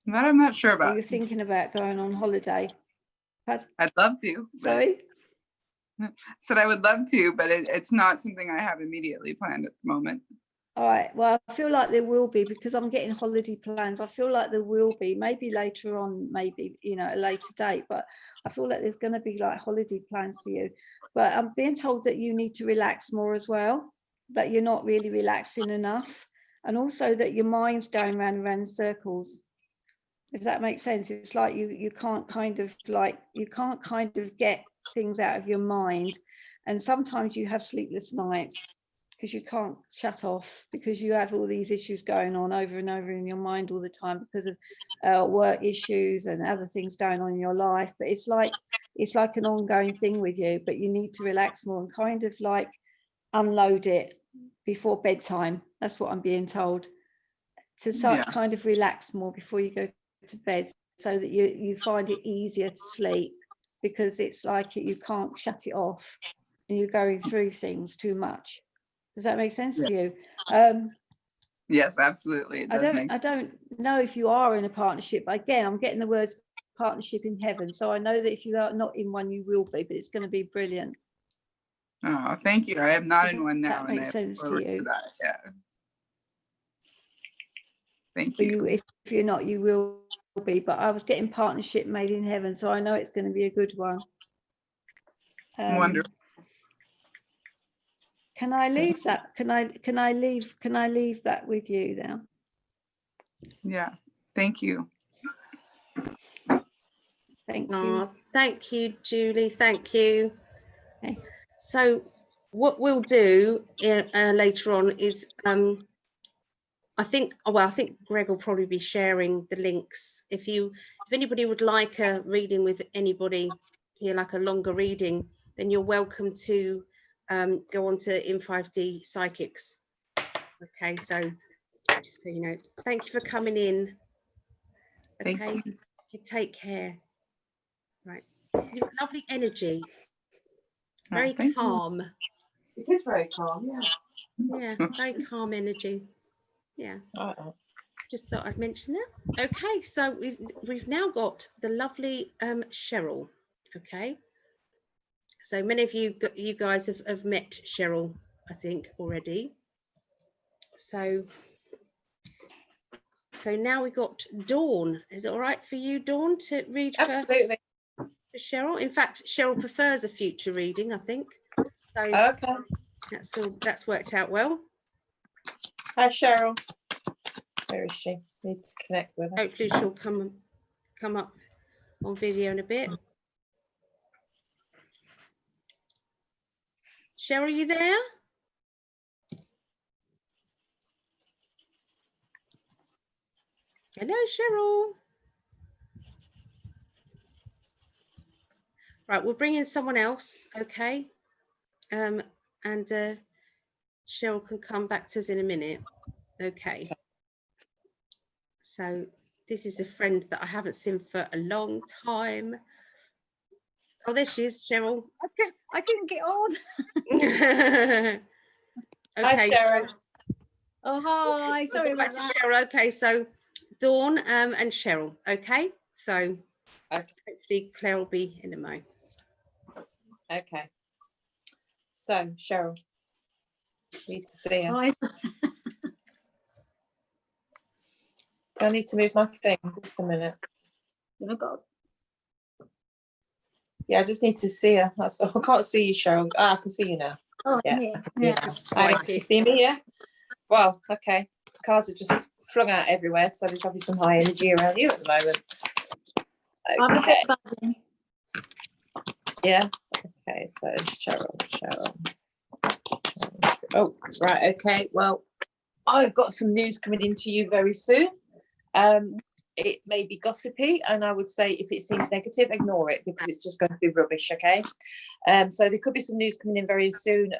That I'm not sure Or about. you're thinking about going on holiday? I'd love to. Sorry? Said I would love to, but it's not something I have immediately planned at the moment. All right. Well, I feel like there will be, because I'm getting holiday plans. I feel like there will be, maybe later on, maybe, you know, a later date, but I feel like there's going to be like holiday plans for you. But I'm being told that you need to relax more as well, that you're not really relaxing enough. And also that your mind's going round and round in circles. If that makes sense, it's like you can't kind of get things out of your mind. And sometimes you have sleepless nights because you can't shut off, because you have all these issues going on over and over in your mind all the time because of work issues and other things going on in your life. But it's like an ongoing thing with you, but you need to relax more and kind of like unload it before bedtime. That's what I'm being told, to start kind of relax more before you go to bed, so that you find it easier to sleep, because it's like you can't shut it off and you're going through things too much. Does that make sense to you? Yes, absolutely. I don't know if you are in a partnership, but again, I'm getting the words partnership in heaven, so I know that if you are not in one, you will be, but it's going to be brilliant. Oh, thank you. I am not in one now. That makes sense to you. Yeah. Thank But you. if you're not, you will be. But I was getting partnership made in heaven, so I know it's going to be a good one. Wonderful. Can I leave that? Can I leave that with you now? Yeah. Thank you. Thank you. Thank you, Julie. Thank you. Okay. So what we'll do later on is I think Greg will probably be sharing the links. If anybody would like a reading with anybody here, like a longer reading, then you're welcome to go on to In5D Psychics. Okay, so just so you know, thank you for coming in. Okay, Thank you. You take care. Right, you've got lovely energy. Very calm. It is very calm, yeah. Yeah, very calm energy. Yeah. Just thought I'd mention that. Okay, so we've now got the lovely Cheryl. Okay, so many of you guys have met Cheryl, I think, already. So now we've got Dawn. Is it all right for you, Dawn, to read Absolutely. for Cheryl? In fact, Cheryl prefers a future reading, I think. So okay, that's worked out well. Hi, Cheryl. Where is she? Need to connect with her. Hopefully she'll come up on video in a bit. Cheryl, are you there? Hello, Cheryl. Right, we'll bring in someone else, okay? And Cheryl can come back to us in a minute. Okay. So this is a friend that I haven't seen for a long time. Oh, there she is, Cheryl. I couldn't get on. Okay. Hi, Cheryl. Oh, hi. Sorry about Back to that. Cheryl. Okay, so Dawn and Cheryl. Okay, so hopefully Claire will be in a moment. Okay. So, Cheryl, need to see her. Hi. Do I need to move my thing? Just a minute. Oh, God. Yeah, I just need to see her. That's all. I can't see you, Cheryl. I can see you now. Oh, yeah. Yeah. Hi, can you see me? Yeah. Well, okay. Cars are just flung out everywhere, so there's probably some high energy around you at the moment. I'm a bit buzzing. Yeah. Okay. So Cheryl. Oh, right. Okay. Well, I've got some news coming into you very soon. It may be gossipy, and I would say if it seems negative, ignore it, because it's just going to be rubbish. Okay. So there could be some news coming in very soon.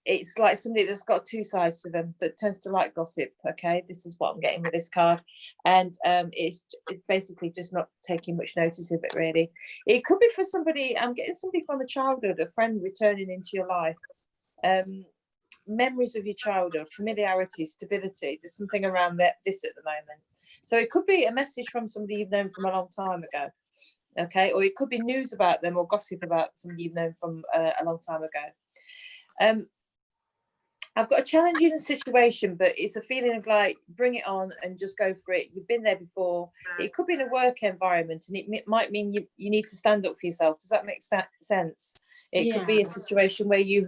It's like somebody that's got two sides to them, that tends to like gossip. Okay, this is what I'm getting with this card, and it's basically just not taking much notice of it, really. It could be for somebody. I'm getting somebody from a childhood, a friend returning into your life. Memories of your childhood, familiarity, stability. There's something around this at the moment. So it could be a message from somebody you've known from a long time ago. Okay, or it could be news about them or gossip about somebody you've known from a long time ago. I've got a challenging situation, but it's a feeling of like, bring it on and just go for it. You've been there before. It could be in a work environment, and it might mean you need to stand up for yourself. Does that make sense? It could be a situation where you,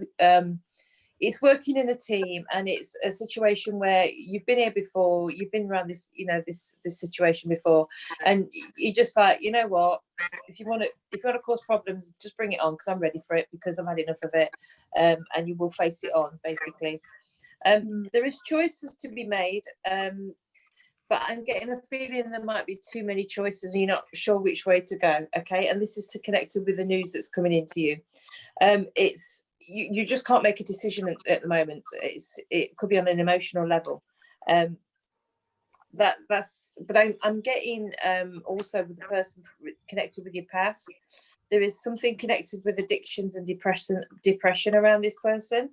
it's working in a team, and it's a situation where you've been here before, you've been around this, you know, this situation before, and you're just like, you know what, if you want to cause problems, just bring it on, because I'm ready for it, because I've had enough of it, and you will face it on, basically. There is choices to be made, but I'm getting a feeling there might be too many choices and you're not sure which way to go. Okay, and this is to connect with the news that's coming into you. It's you just can't make a decision at the moment. It could be on an emotional level. But I'm getting also with the person connected with your past. There is something connected with addictions and depression around this person.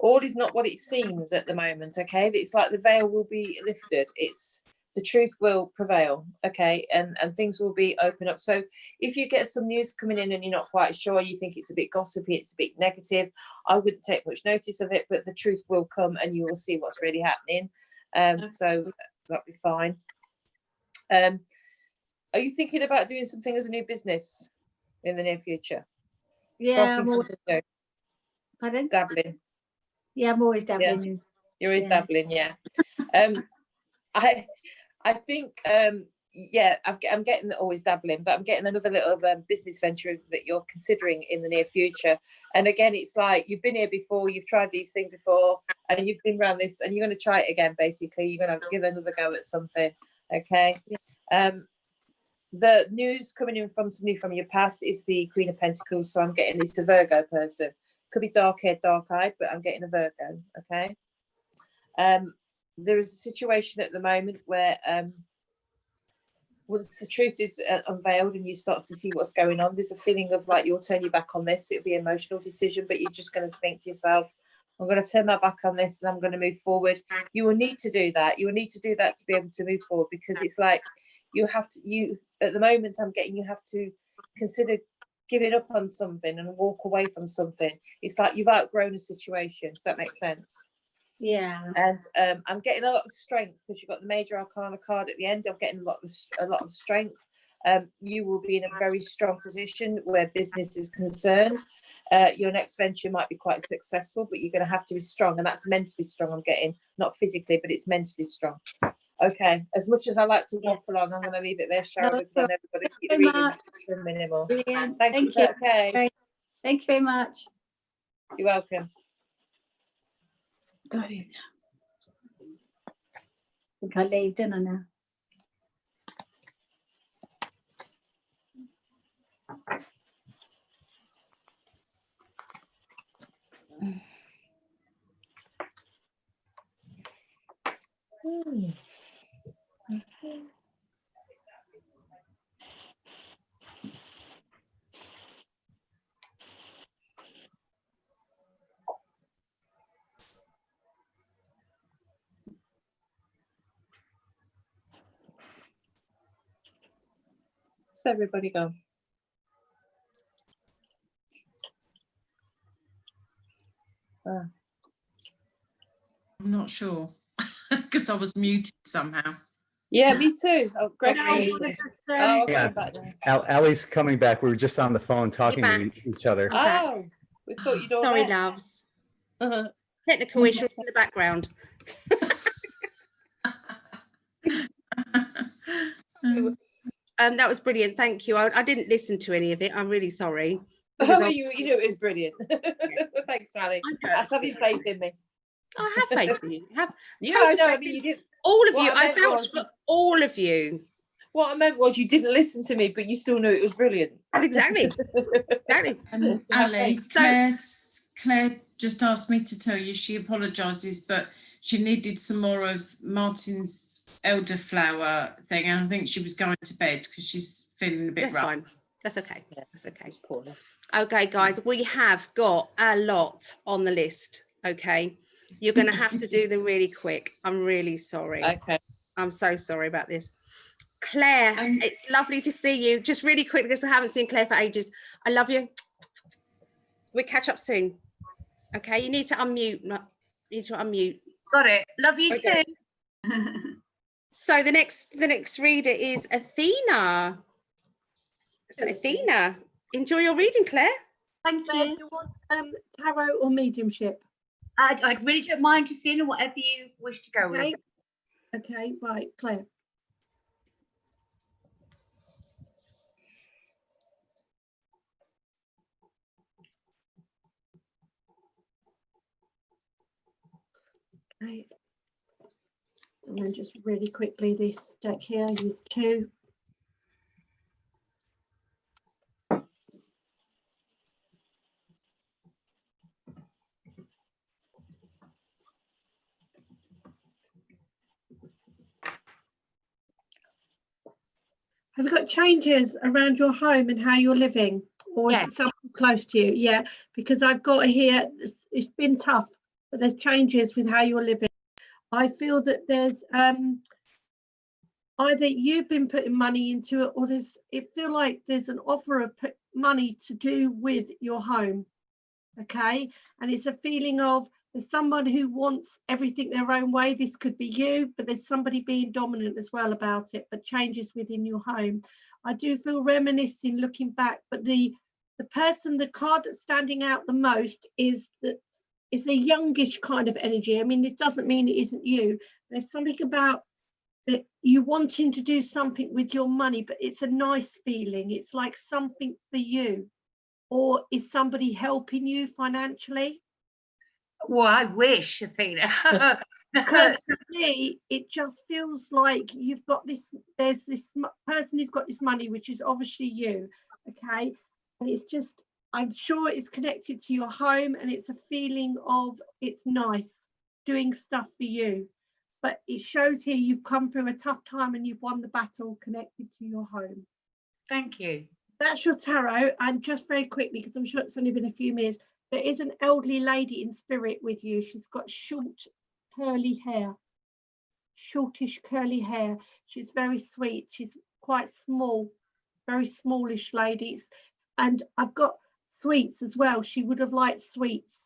All is not what it seems at the moment. Okay, it's like the veil will be lifted. It's the truth will prevail. Okay, and things will be open up. So if you get some news coming in and you're not quite sure, you think it's a bit gossipy, it's a bit negative, I wouldn't take much notice of it, but the truth will come and you will see what's really happening. So that'll be fine. Are you thinking about doing something as a new business in the near future? Yeah, Starting something new? Pardon? Dabbling. Yeah, I'm always dabbling. Yeah. You're always dabbling, yeah. I think yeah, I'm getting always dabbling, but I'm getting another little business venture that you're considering in the near future. And again, it's like you've been here before, you've tried these things before, and you've been around this, and you're going to try it again. Basically, you're going to give another go at something. Okay. The news coming in from somebody from your past is the Queen of Pentacles, so I'm getting it's a Virgo person. Could be dark-haired, dark-eyed, but I'm getting a Virgo. Okay. There is a situation at the moment where once the truth is unveiled and you start to see what's going on, there's a feeling of like you'll turn your back on this. It'll be an emotional decision, but you're just going to think to yourself, I'm going to turn my back on this and I'm going to move forward. You will need to do that. You will need to do that to be able to move forward, because it's like you have to, at the moment I'm getting, you have to consider giving up on something and walk away from something. It's like you've outgrown a situation. Does that make sense? Yeah. And I'm getting a lot of strength, because you've got the Major Arcana card at the end. I'm getting a lot of strength. You will be in a very strong position where business is concerned. Your next venture might be quite successful, but you're going to have to be strong, and that's mentally strong. I'm getting, not physically, but it's mentally strong. Okay, as much as I like to waffle on, I'm going to leave it there, Cheryl, because I know we've got to keep the readings minimal. Thank you. Okay. Thank you very much. You're welcome. Got it. I think I leave dinner now. So everybody go. I'm not sure because I was muted somehow. Yeah, me too. Oh, Greg. Yeah, Allie's coming back. We were just on the phone talking to each other. Oh, we thought you'd all Sorry, met. loves. Technical issues in the background. That was brilliant. Thank you. I didn't listen to any of it. I'm really sorry. Oh, you know it was brilliant. Thanks, Sally. That's having faith in me. I have faith in you. Yeah, I know. I mean, you did. All of you. I vouch for all of you. What I meant was you didn't listen to me, but you still knew it was brilliant. Exactly. Exactly. Ali, Claire just asked me to tell you she apologises, but she needed some more of Martin's elderflower thing, and I think she was going to bed because she's feeling a bit rough. That's fine. That's okay. That's okay. Okay, guys, we have got a lot on the list. Okay, you're going to have to do them really quick. I'm really sorry. Okay. I'm so sorry about this. Claire, it's lovely to see you. Just really quick, because I haven't seen Claire for ages. I love you. We'll catch up soon. Okay, you need to unmute. You need to unmute. Got it. Love you Okay. too. So the next reader is Athena. So Athena, enjoy your reading, Claire. Thank Claire, you. do you want tarot or mediumship? I really don't mind, Christina, whatever you wish to go Okay. with. Okay, right, Claire. Okay. And then just really quickly, this deck here, use 2. Have you got changes around your home and how you're living? Or is it something close to you? Yeah, because I've got here, it's been tough, but there's changes with how you're living. I feel that there's either you've been putting money into it, or it feel like there's an offer of money to do with your home. Okay, and it's a feeling of there's someone who wants everything their own way. This could be you, but there's somebody being dominant as well about it, but changes within your home. I do feel reminiscing looking back, but the card that's standing out the most is that it's a youngish kind of energy. I mean, this doesn't mean it isn't you. There's something about that you wanting to do something with your money, but it's a nice feeling. It's like something for you. Or is somebody helping you financially? Well, I wish, Athena. Because for me, it just feels like you've got this, there's this person who's got this money, which is obviously you, okay? And it's just, I'm sure it's connected to your home, and it's a feeling of it's nice doing stuff for you. But it shows here you've come through a tough time and you've won the battle connected to your home. Thank you. That's your tarot. And just very quickly, because I'm sure it's only been a few minutes, there is an elderly lady in spirit with you. She's got short curly hair, shortish curly hair. She's very sweet. She's quite small, very smallish ladies. And I've got sweets as well. She would have liked sweets,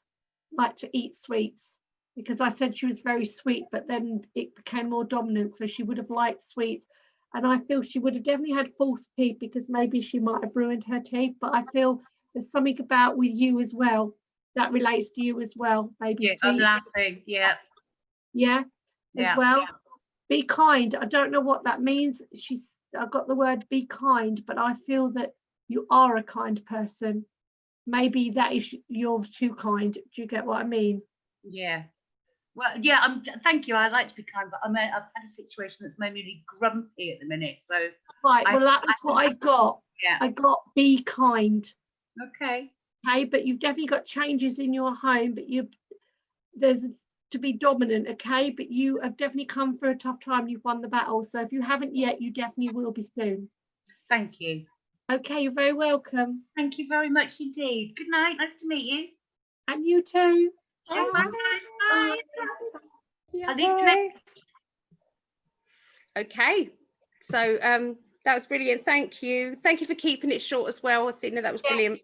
like to eat sweets, because I said she was very sweet, but then it became more dominant, so she would have liked sweets. And I feel she would have definitely had false teeth, because maybe she might have ruined her teeth. But I feel there's something about with you as well that relates to you as well. Maybe yeah, sweet. I'm laughing. Yeah. Yeah, Yeah. as well. Be kind. I don't know what that means. I've got the word be kind, but I feel that you are a kind person. Maybe that is you're too kind. Do you get what I mean? Yeah. Well, yeah, thank you. I like to be kind, but I've had a situation that's made me really grumpy at the minute. So right, well, that was what I got. Yeah. I got be kind. Okay. Okay, but you've definitely got changes in your home, but there's to be dominant, okay? But you have definitely come through a tough time. You've won the battle. So if you haven't yet, you definitely will be soon. Thank you. Okay, you're very welcome. Thank you very much indeed. Good night. Nice to meet you. And you too. Bye. Bye. Bye. Okay, so that was brilliant. Thank you for keeping it short as well, Athena. That was brilliant.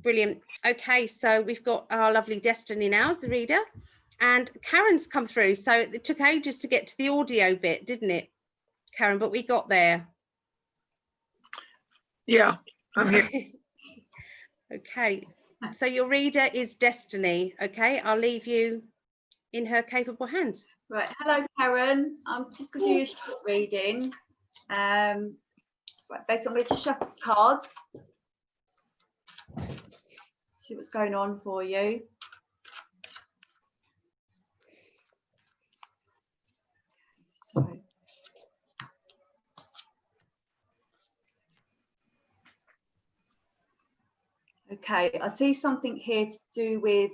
Brilliant. Okay, so we've got our lovely Destiny now as the reader, and Karen's come through. So it took ages to get to the audio bit, didn't it, Karen? But we got there. Yeah, I'm here. Okay, so your reader is Destiny. Okay, I'll leave you in her capable hands. Right, hello Karen. I'm just going to do a short reading. Right, basically I'm going to just shuffle cards. See what's going on for you. So, okay, I see something here to do with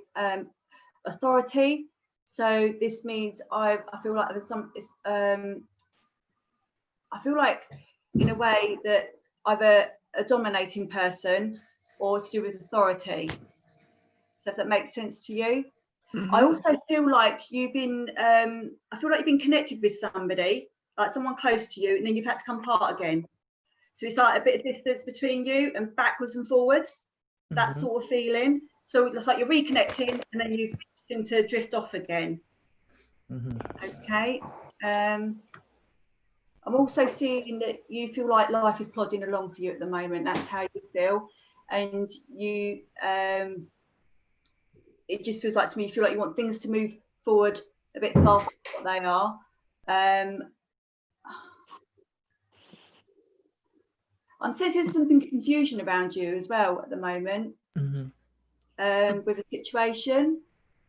authority. So this means I feel like there's some. I feel like in a way that either a dominating person or to do with authority. So if that makes sense to you. Mm-hmm. I also feel like you've been. I feel like you've been connected with somebody, like someone close to you, and then you've had to come apart again. So it's like a bit of distance between you and backwards and forwards. That sort of feeling. So it's like you're reconnecting and then you seem to drift off again. Okay. I'm also seeing that you feel like life is plodding along for you at the moment. That's how you feel, and you it just feels like to me you feel like you want things to move forward a bit faster than what they are. I'm sensing some confusion around you as well at the moment, with a situation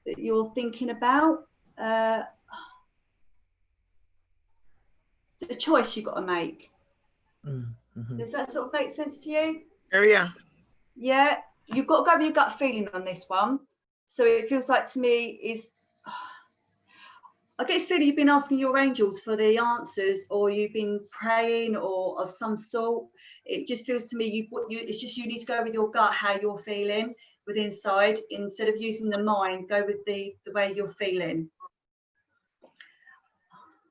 that you're thinking about. A choice you've got to make. Does that sort of make sense to you? Oh yeah. Yeah, you've got to go with your gut feeling on this one. So it feels like to me is, I get this feeling you've been asking your angels for the answers, or you've been praying, or of some sort. It just feels to me it's just you need to go with your gut, how you're feeling with inside, instead of using the mind. Go with the way you're feeling.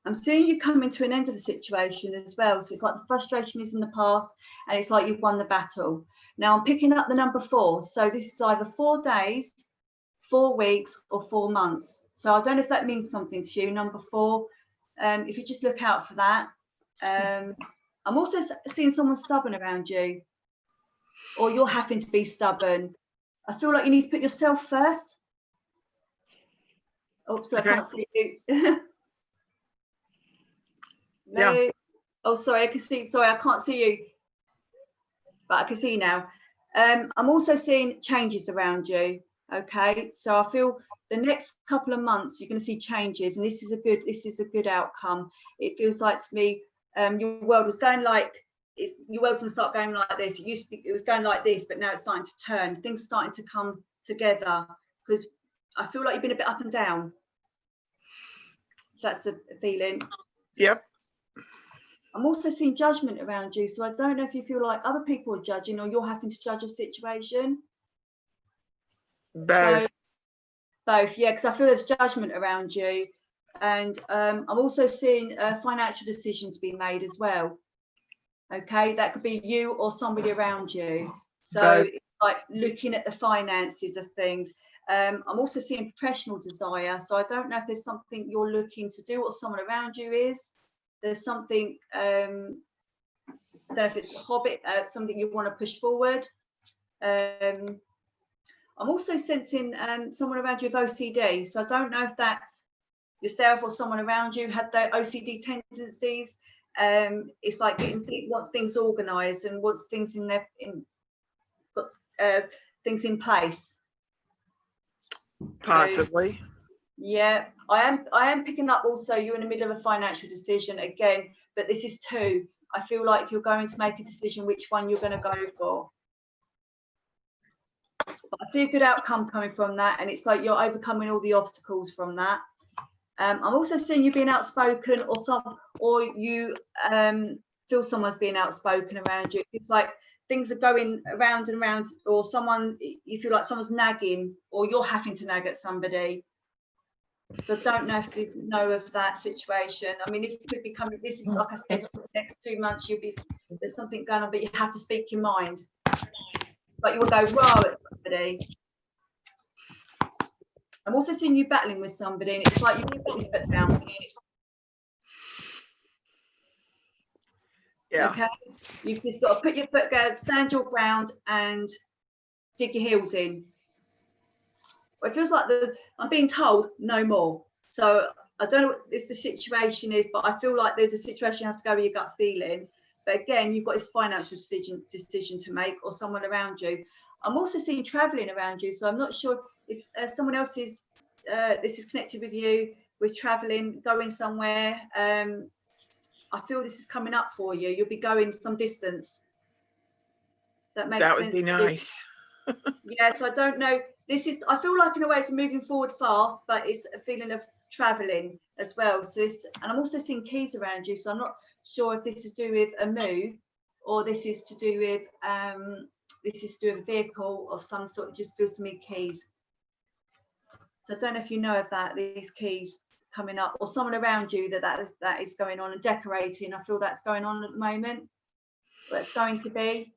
I'm seeing you coming to an end of a situation as well. So it's like the frustration is in the past, and it's like you've won the battle. Now I'm picking up the number 4. So this is either 4 days, 4 weeks, or 4 months. So I don't know if that means something to you, number 4. If you just look out for that. I'm also seeing someone stubborn around you, or you're having to be stubborn. I feel like you need to put yourself first. Oh, so okay. I can't see you. No. Yeah. Oh, sorry, I can see. Sorry, I can't see you, but I can see you now. I'm also seeing changes around you. Okay, so I feel the next couple of months you're going to see changes, and this is a good outcome. It feels like to me, your world was going like your world's going to start going like this. It was going like this, but now it's starting to turn. Things are starting to come together, because I feel like you've been a bit up and down. That's a feeling. Yep. I'm also seeing judgment around you, so I don't know if you feel like other people are judging, or you're having to judge a situation. Both. So, both, yeah, because I feel there's judgment around you, and I'm also seeing financial decisions being made as well. Okay, that could be you or somebody around you. So it's like looking at the finances of things. I'm also seeing professional desire, so I don't know if there's something you're looking to do or someone around you is. There's something, I don't know if it's a hobby, something you want to push forward. I'm also sensing someone around you with OCD. So I don't know if that's yourself or someone around you had the OCD tendencies. It's like wants things organised and wants things things in place. Possibly. So, yeah, I am picking up also you're in the middle of a financial decision again, but this is 2. I feel like you're going to make a decision which one you're going to go for. But I see a good outcome coming from that, and it's like you're overcoming all the obstacles from that. I'm also seeing you being outspoken, or you feel someone's being outspoken around you. It's like things are going around and around, or you feel like someone's nagging, or you're having to nag at somebody. So I don't know if you know of that situation. I mean, this could be coming. This is like I said, the next 2 months there's something going on, but you have to speak your mind. Like you will go raw at somebody. I'm also seeing you battling with somebody, and it's like you put your foot down. Yeah. Okay. You've just got to put your foot down, stand your ground, and dig your heels in. It feels like I'm being told no more. So I don't know what the situation is, but I feel like there's a situation you have to go with your gut feeling. But again, you've got this financial decision to make, or someone around you. I'm also seeing traveling around you, so I'm not sure if someone else is this is connected with you, with traveling, going somewhere. I feel this is coming up for you. You'll be going some distance. That makes sense. That would be nice. Yeah, so I don't know. I feel like in a way it's moving forward fast, but it's a feeling of traveling as well. So and I'm also seeing keys around you, so I'm not sure if this is to do with a move, or this is to do with a vehicle of some sort. It just feels to me keys. So I don't know if you know of that, these keys coming up, or someone around you that is going on, and decorating. I feel that's going on at the moment. Or it's going to be.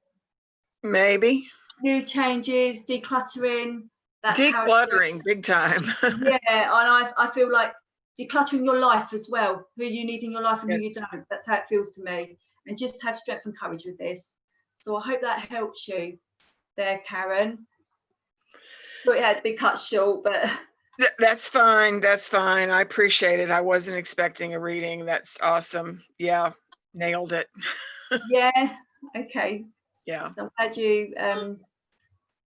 Maybe. New changes, decluttering. that character. Decluttering, big time. Yeah, and I feel like decluttering your life as well, who you need in your life and who you Yes. don't. That's how it feels to me. And just have strength and courage with this. So I hope that helps you there, Karen. But it had to be cut short, but That's fine. That's fine. I appreciate it. I wasn't expecting a reading. That's awesome. Yeah, nailed it. yeah, okay. Yeah. So I'm glad you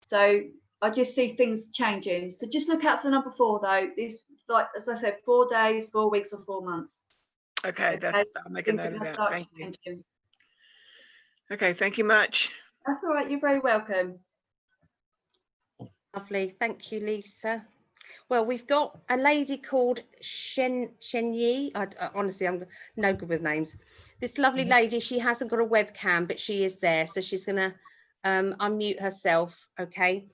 so I just see things changing. So just look out for the number 4 though. It's like, as I said, 4 days, 4 weeks, or 4 months. Okay, that's, I'll make a Things are note of gonna that. start Thank you. changing. Okay, thank you much. That's all right, you're very welcome. Lovely, thank you, Lisa. Well, we've got a lady called Shen Yi. Honestly, I'm no good with names. This lovely lady, she hasn't got a webcam, but she is there, so she's gonna unmute herself. Okay.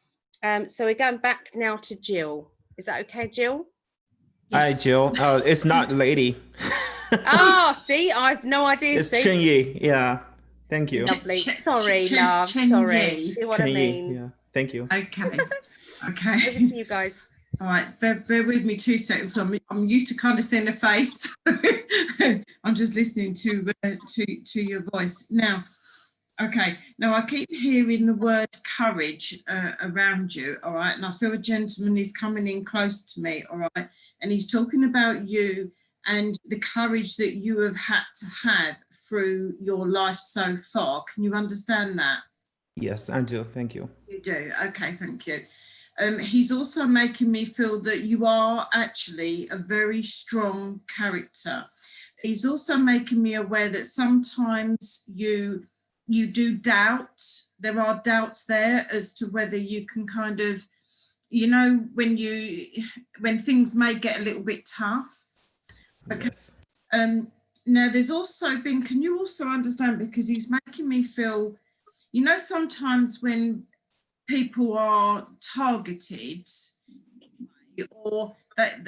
So we're going back now to Jill. Is that okay, Jill? Hi, Jill. Oh, it's not lady. Oh, see, I've no idea. It's See? Chen Yi. Yeah. Thank you. Lovely. Sorry, love. Sorry. See what I Chen Yi, mean? yeah. Thank you. Okay. Okay. Over to you guys. All right, bear with me 2 seconds. I'm used to kind of seeing a face. I'm just listening to your voice now. Okay, now I keep hearing the word courage around you. All right, and I feel a gentleman is coming in close to me. All right, and he's talking about you and the courage that you have had to have through your life so far. Can you understand that? Yes, I do. Thank you. You do. Okay, thank you. He's also making me feel that you are actually a very strong character. He's also making me aware that sometimes you do doubt. There are doubts there as to whether you can kind of, you know, when things may get a little bit tough. Okay. Yes. Now there's also been, can you also understand, because he's making me feel, you know, sometimes when people are targeted, or that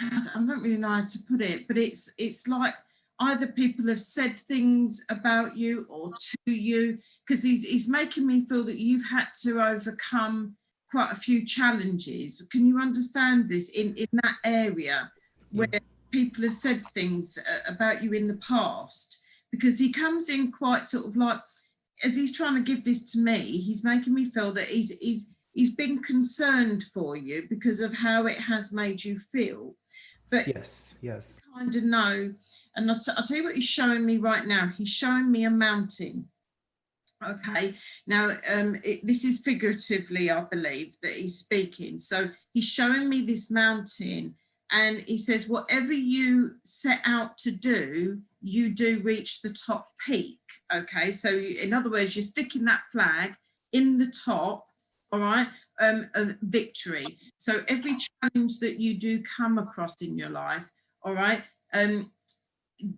I don't really know how to put it, but it's like either people have said things about you or to you, because he's making me feel that you've had to overcome quite a few challenges. Can you understand this in that area where people have said things about you in the past? Because he comes in quite sort of like, as he's trying to give this to me, he's making me feel that he's been concerned for you because of how it has made you feel. But yes, kind of know, and I'll tell you what he's showing me right now. He's showing me a mountain. Okay, now this is figuratively, I believe, that he's speaking. So he's showing me this mountain, and he says, whatever you set out to do, you do reach the top peak. Okay, so in other words, you're sticking that flag in the top, all right, of victory. So every challenge that you do come across in your life, all right,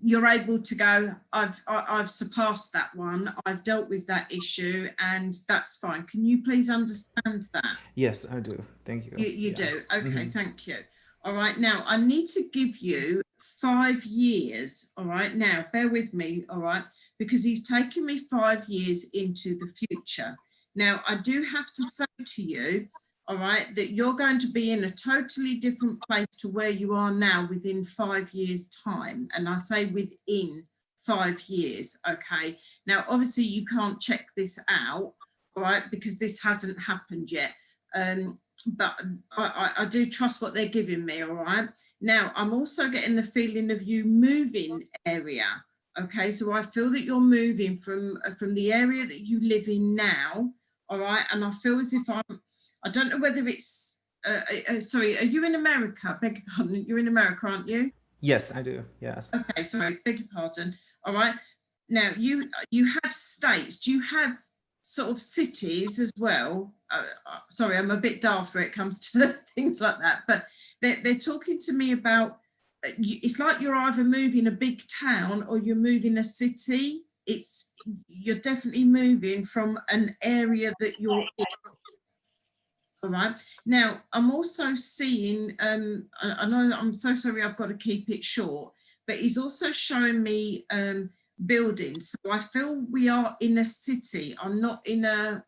you're able to go, I've surpassed that one, I've dealt with that issue, and that's fine. Can you please understand that? Yes, I do. Thank you. You do. Okay, thank you. All right, now I need to give you 5 years. All right, now bear with me. All right, because he's taken me 5 years into the future. Now I do have to say to you, all right, that you're going to be in a totally different place to where you are now within 5 years' time. And I say within 5 years. Okay, now obviously you can't check this out, all right, because this hasn't happened yet. But I do trust what they're giving me, all right? Now, I'm also getting the feeling of you moving area, okay? So I feel that you're moving from the area that you live in now, all right? And I feel as if I don't know whether it's, sorry, are you in America? Beg your pardon, you're in America, aren't you? Yes, I do, yes. Okay, sorry, beg your pardon, all right? Now, you have states. Do you have sort of cities as well? Sorry, I'm a bit daft when it comes to things like that, but they're talking to me about, it's like you're either moving a big town or you're moving a city. You're definitely moving from an area that you're in. All right. Now, I'm also seeing, I know I'm so sorry, I've got to keep it short, but he's also showing me buildings. So I feel we are in a city. I'm not in a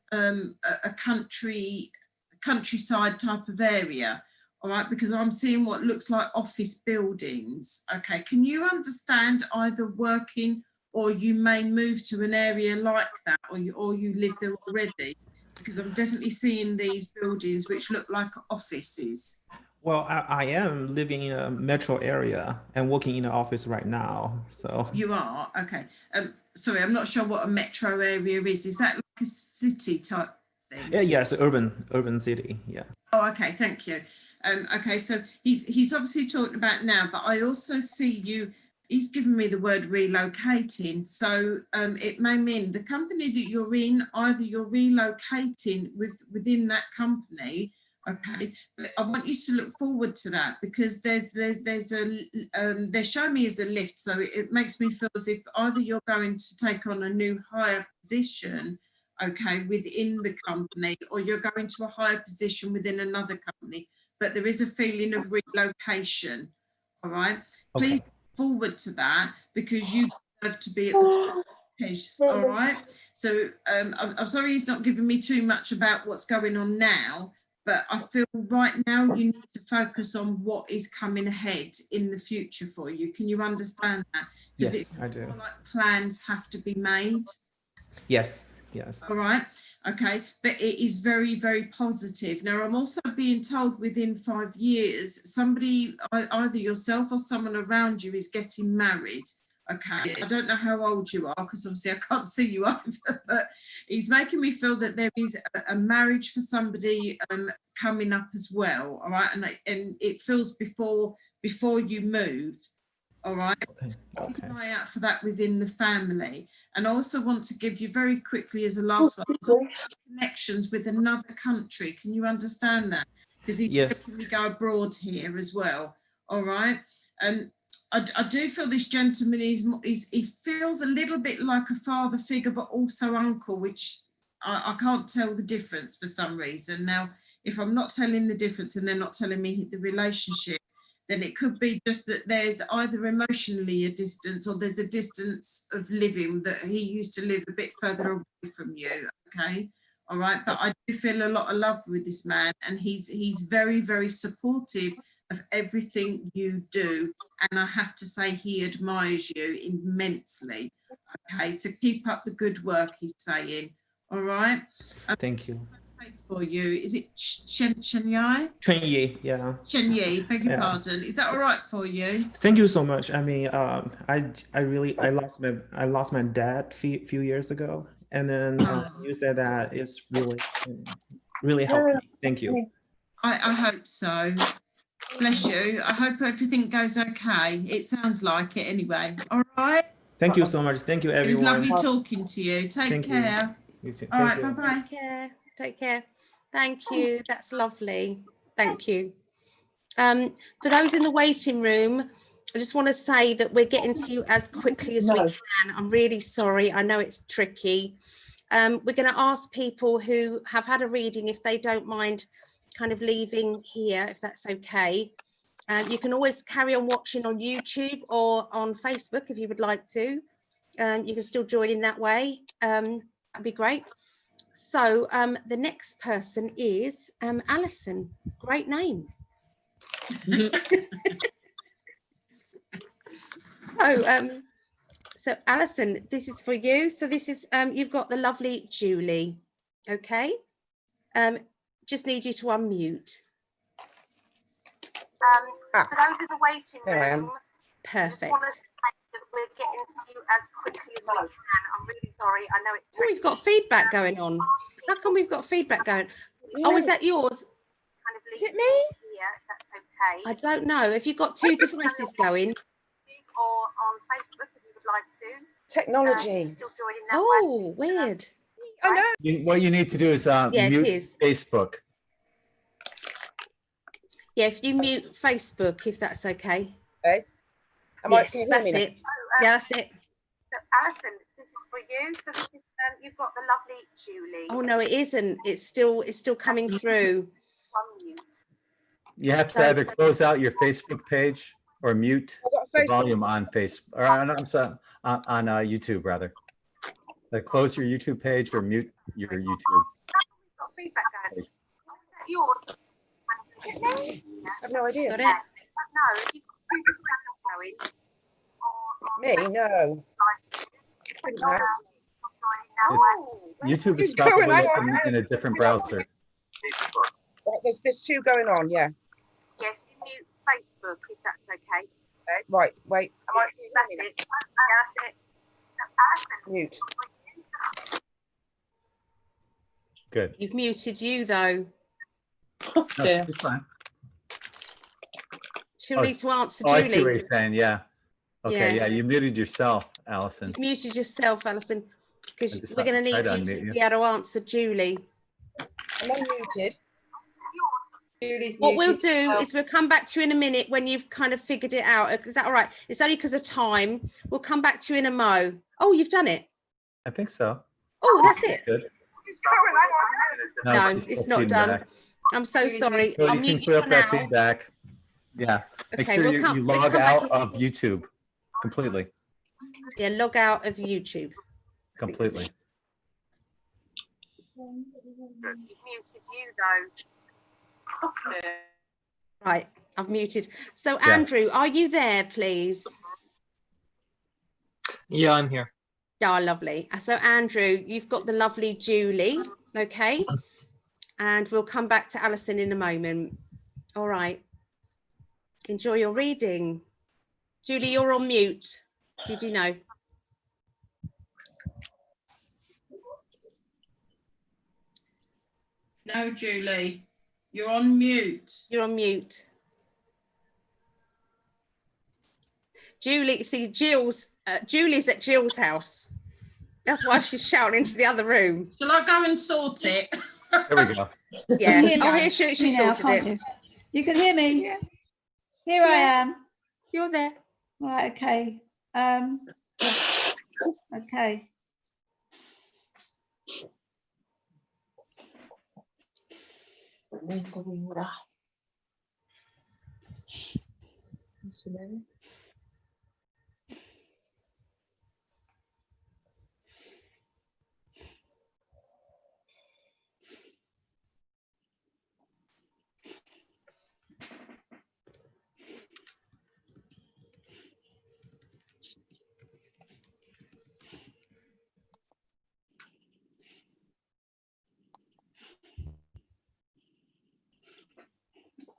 countryside type of area. All right, because I'm seeing what looks like office buildings. Okay, can you understand either working or you may move to an area like that, or you live there already? Because I'm definitely seeing these buildings which look like offices. Well, I am living in a metro area and working in an office right now. So You are? Okay. Sorry, I'm not sure what a metro area is. Is that like a city type thing? yeah, it's an urban city. Yeah. Oh, okay, thank you. Okay, so he's obviously talking about now, but I also see you, he's given me the word relocating. So it may mean the company that you're in, either you're relocating within that company, okay, but I want you to look forward to that, because there's they're showing me as a lift, so it makes me feel as if either you're going to take on a new higher position, okay, within the company, or you're going to a higher position within another company, but there is a feeling of relocation. All right, please look forward to that, because you deserve to be at the top of the pitch. All right, so I'm sorry he's not giving me too much about what's going on now, but I feel right now you need to focus on what is coming ahead in the future for you. Can you understand that? Yes, I do. Like plans have to be made. Yes. All right. Okay. But it is very, very positive. Now, I'm also being told within 5 years, somebody, either yourself or someone around you, is getting married. Okay. I don't know how old you are, because obviously I can't see you either, but he's making me feel that there is a marriage for somebody coming up as well. All right. And it feels before you move. All right. So keep an eye out for that within the family. And I also want to give you very quickly as a last one, connections with another country. Can you understand that? Because he's making me go abroad here as well. All right. And I do feel this gentleman he feels a little bit like a father figure, but also uncle, which I can't tell the difference for some reason. Now, if I'm not telling the difference and they're not telling me the relationship, then it could be just that there's either emotionally a distance, or there's a distance of living, that he used to live a bit further away from you. Okay. All right. But I do feel a lot of love with this man, and he's very, very supportive of everything you do. And I have to say, he admires you immensely. Okay. So keep up the good work, he's saying. All right. Thank you. For you, is it Shenyai? Chenye, yeah. Chenye, beg your pardon. Is that all right for you? Thank you so much. I mean, I lost my dad few years ago, and then you said that it's really helped me. Thank you. I hope so. Bless you. I hope everything goes okay. It sounds like it anyway. All right. Thank you so much. Thank you, everyone. It was lovely talking to you. Take care. You too. All right. Bye bye. Take care. Take care. Thank you. That's lovely. Thank you. For those in the waiting room, I just want to say that we're getting to you as quickly as we can. I'm really sorry. I know it's tricky. We're going to ask people who have had a reading if they don't mind kind of leaving here, if that's okay. You can always carry on watching on YouTube or on Facebook if you would like to. You can still join in that way. That'd be great. So the next person is Alison. Great name. So Alison, this is for you. So this is you've got the lovely Julie. Okay. Just need you to unmute. For those in the waiting room, there I am. Perfect. We're getting to you as quickly as we can. I'm really sorry. I know it's. Oh, we've got feedback going on. How come we've got feedback going? Oh, is that yours? Is it me? Yeah, that's okay. I don't know. If you've got two devices going. Or on Facebook, if you would like to. Technology. Still joining that oh, way. Weird. I know. What you need to do is mute Facebook. Yeah, if you mute Facebook, if that's okay. Okay. Yes, that's it. Yeah, that's it. So, Alison, this is for you. So this is, you've got the lovely Julie. Oh no, it isn't. It's still coming through. You have to either close out your Facebook page or mute the volume on Facebook, or I'm sorry, on YouTube rather. Close your YouTube page or mute your YouTube. I've no idea. Got it? Me? No. Couldn't have. YouTube is It's going, probably hang open on. in a different browser. Right, there's two going on, yeah. Yes, you mute Facebook if that's okay. Right, wait. That's it. Yeah, that's it. Mute. Good. You've muted you though. No, she's fine. Too Oh, late to answer, Oh, I see what Julie. you're saying. Yeah. Okay. Yeah. Yeah. You muted yourself, Allison. You've muted yourself, Alison, I because just we're going to tried need to you unmute to you. be able to answer Julie. I'm unmuted. Julie's What we'll muted do herself. is we'll come back to you in a minute when you've kind of figured it out. Is that all right? It's only because of time. We'll come back to you in a mo. Oh, you've done it. I think so. Oh, that's it. Good. No, she's it's still not feeding done. back. I'm so sorry. So I'll you can mute you clear for up that now. feedback. Yeah. Make Okay, sure we'll you come log back out in. of YouTube completely. Yeah, log out of YouTube. Completely. You've muted you though. Right, I've muted. So Yeah. Andrew, are you there, please? Yeah, I'm here. Oh, lovely. So Andrew, you've got the lovely Julie, okay? And we'll come back to Alison in a moment. All right. Enjoy your reading. Julie, you're on mute. Did you know? No, Julie, you're on mute. You're on mute. Julie, see, Julie's at Jill's house. That's why she's shouting into the other room. Shall I go and sort it? There we go. Yeah. You can hear Oh, me. here she Me now, sorted can't it. you? You can hear me. Yeah. Here I Yeah. am. You're there. Right. Okay. Okay.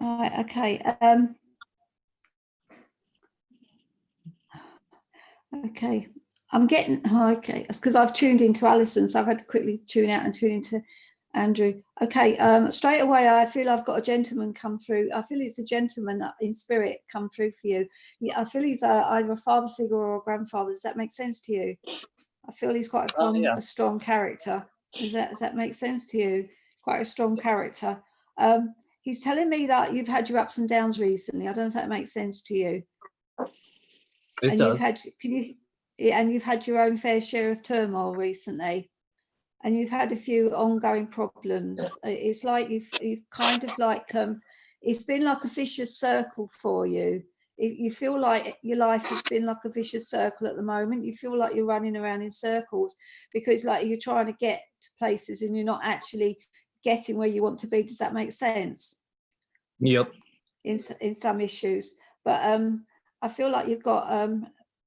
All right. Okay. Okay. I'm getting okay. It's because I've tuned into Alison, so I've had to quickly tune out and tune into Andrew. Okay. Straight away, I feel I've got a gentleman come through. I feel it's a gentleman in spirit come through for you. Yeah, I feel he's either a father figure or a grandfather. Does that make sense to you? I feel he's quite a strong character. Does that make sense to you? Quite a strong character. He's telling me that you've had your ups and downs recently. I don't know if that makes sense to you. It does. You've had your own fair share of turmoil recently, and you've had a few ongoing problems. It's like you've kind of like it's been like a vicious circle for you. You feel like your life has been like a vicious circle at the moment. You feel like you're running around in circles because like you're trying to get to places and you're not actually getting where you want to be. Does that make sense? Yep. In some issues, but I feel like you've got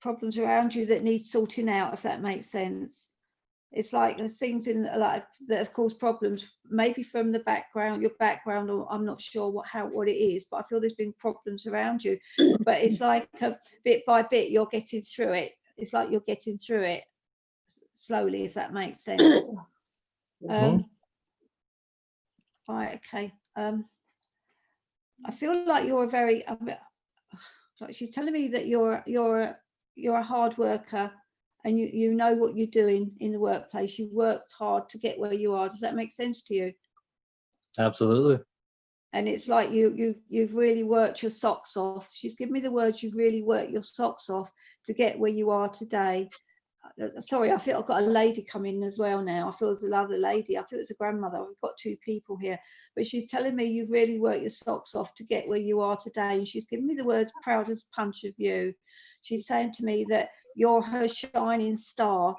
problems around you that need sorting out, if that makes sense. It's like the things in life that have caused problems, maybe from the background, your background, or I'm not sure what it is, but I feel there's been problems around you. But it's like bit by bit, you're getting through it. It's like you're getting through it slowly, if that makes sense. Right, okay. I feel like you're a very. Like she's telling me that you're a hard worker, and you know what you're doing in the workplace. You worked hard to get where you are. Does that make sense to you? Absolutely. And it's like you've really worked your socks off. She's given me the words, you've really worked your socks off to get where you are today. Sorry, I feel I've got a lady coming as well now. I feel there's another lady. I feel it's a grandmother. We've got two people here. But she's telling me you've really worked your socks off to get where you are today. And she's given me the words, proud as punch of you. She's saying to me that you're her shining star,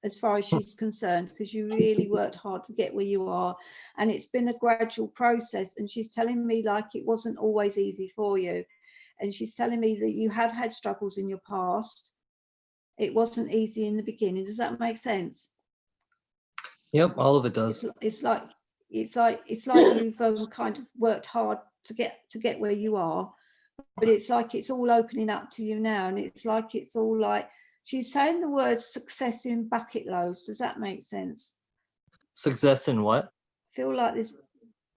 as far as she's concerned, because you really worked hard to get where you are, and it's been a gradual process. And she's telling me like it wasn't always easy for you, and she's telling me that you have had struggles in your past. It wasn't easy in the beginning. Does that make sense? Yep, all of it does. It's like you've kind of worked hard to get where you are, but it's like it's all opening up to you now, and it's like it's all like she's saying the word success in bucket loads. Does that make sense? Success in what? Feel like this.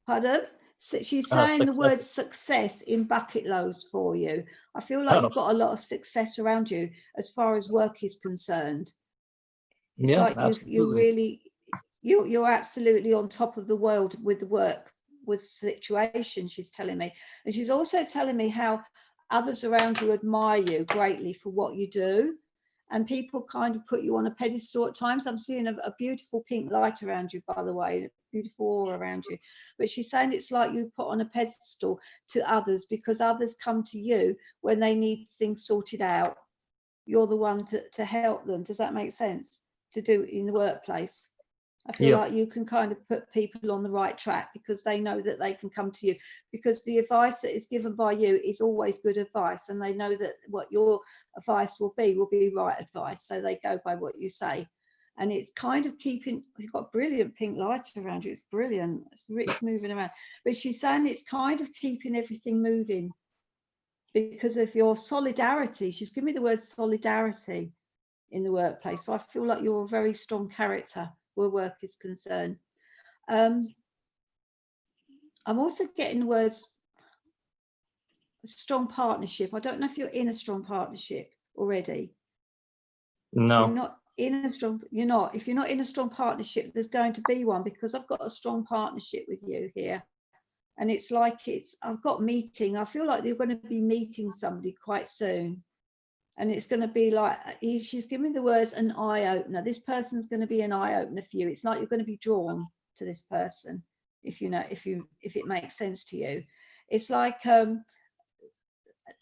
Pardon? So she's saying the word success in bucket loads for you. I feel like you've got a lot of success around you as far as work is concerned. It's like you're absolutely on top of the world with the work, with situation, she's telling me. And she's also telling me how others around you admire you greatly for what you do. And people kind of put you on a pedestal at times. I'm seeing a beautiful pink light around you, by the way, a beautiful aura around you. But she's saying it's like you put on a pedestal to others, because others come to you when they need things sorted out. You're the one to help them. Does that make sense? To do in the workplace. I feel like you can kind of put people on the right track because they know that they can come to you, because the advice that is given by you is always good advice, and they know that what your advice will be right advice. So they go by what you say, and it's kind of keeping, you've got brilliant pink light around you. It's brilliant. It's moving around, but she's saying it's kind of keeping everything moving because of your solidarity. She's given me the word solidarity in the workplace. So I feel like you're a very strong character where work is concerned. I'm also getting the words strong partnership. I don't know if you're in a strong partnership already. No. You're not in a strong, you're not. If you're not in a strong partnership, there's going to be one, because I've got a strong partnership with you here. And it's like I've got meeting. I feel like you're going to be meeting somebody quite soon. And it's going to be like, she's giving me the words an eye opener. This person's going to be an eye opener for you. It's like you're going to be drawn to this person, if it makes sense to you. It's like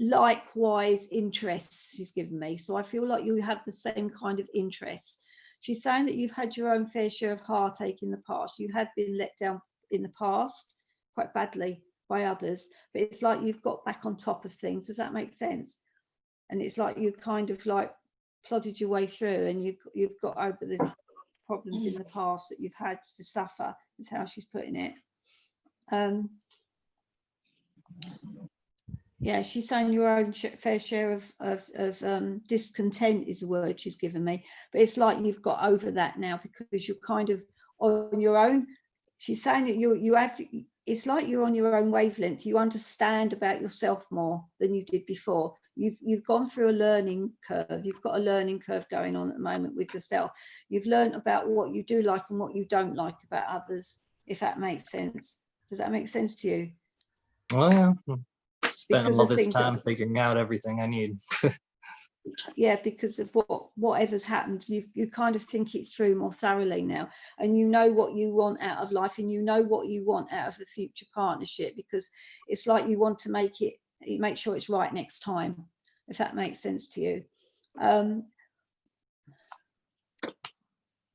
likewise interests she's given me. So I feel like you have the same kind of interests. She's saying that you've had your own fair share of heartache in the past. You have been let down in the past quite badly by others, but it's like you've got back on top of things. Does that make sense? And it's like you kind of like plodded your way through, and you've got over the problems in the past that you've had to suffer, is how she's putting it. Yeah, she's saying your own fair share of discontent is a word she's given me, but it's like you've got over that now because you're kind of on your own. She's saying that it's like you're on your own wavelength. You understand about yourself more than you did before. You've gone through a learning curve. You've got a learning curve going on at the moment with yourself. You've learned about what you do like and what you don't like about others, if that makes sense. Does that make sense to you? Oh yeah. Spent all this time figuring out everything I need. Yeah, because of whatever's happened, you kind of think it through more thoroughly now, and you know what you want out of life, and you know what you want out of the future partnership, because it's like you want to make sure it's right next time, if that makes sense to you.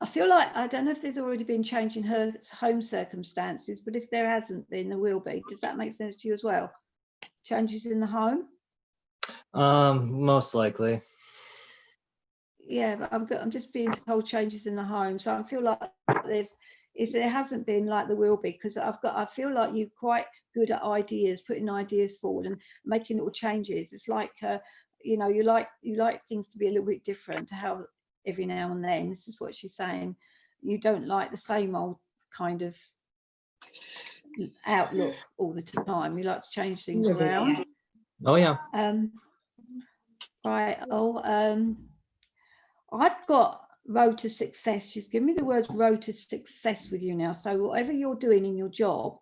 I feel like, I don't know if there's already been change in her home circumstances, but if there hasn't been, there will be. Does that make sense to you as well? Changes in the home? Most likely. Yeah, but I'm just being told changes in the home. So I feel like if there hasn't been, like there will be, because I feel like you're quite good at ideas, putting ideas forward and making little changes. It's like you like things to be a little bit different to how every now and then. This is what she's saying. You don't like the same old kind of outlook all the time. You like to change things around. Oh yeah. Right. I've got road to success. She's given me the words road to success with you now. So whatever you're doing in your job,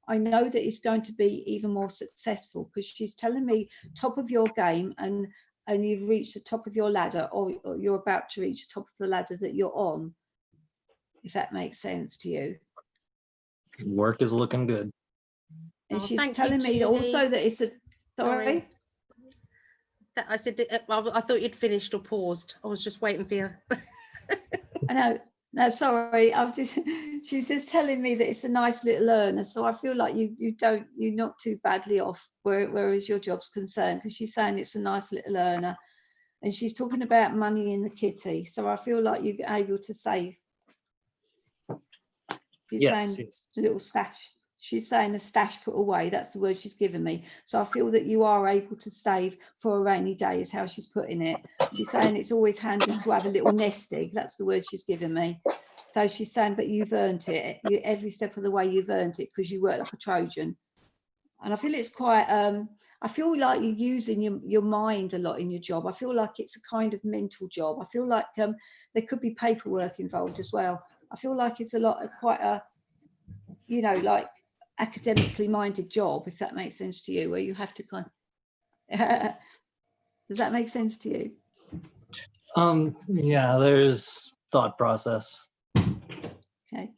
I know that it's going to be even more successful, because she's telling me top of your game, and you've reached the top of your ladder, or you're about to reach the top of the ladder that you're on, if that makes sense to you. Work is looking good. And she's telling me also that it's a sorry. I said, I thought you'd finished or paused. I was just waiting for you. I know. No, sorry. I'm just. She's just telling me that it's a nice little earner. So I feel like you're not too badly off, whereas your job's concerned, because she's saying it's a nice little earner, and she's talking about money in the kitty. So I feel like you're able to save. She's Yes, saying yes. a little stash. She's saying a stash put away. That's the word she's given me. So I feel that you are able to save for a rainy day, is how she's putting it. She's saying it's always handy to have a little nest egg. That's the word she's given me. So she's saying, but you've earned it. Every step of the way you've earned it, because you work like a Trojan. And I feel it's quite, I feel like you're using your mind a lot in your job. I feel like it's a kind of mental job. I feel like there could be paperwork involved as well. I feel like it's quite a, like academically minded job, if that makes sense to you, where you have to kind of, does that make sense to you? Yeah, there's thought process. Okay.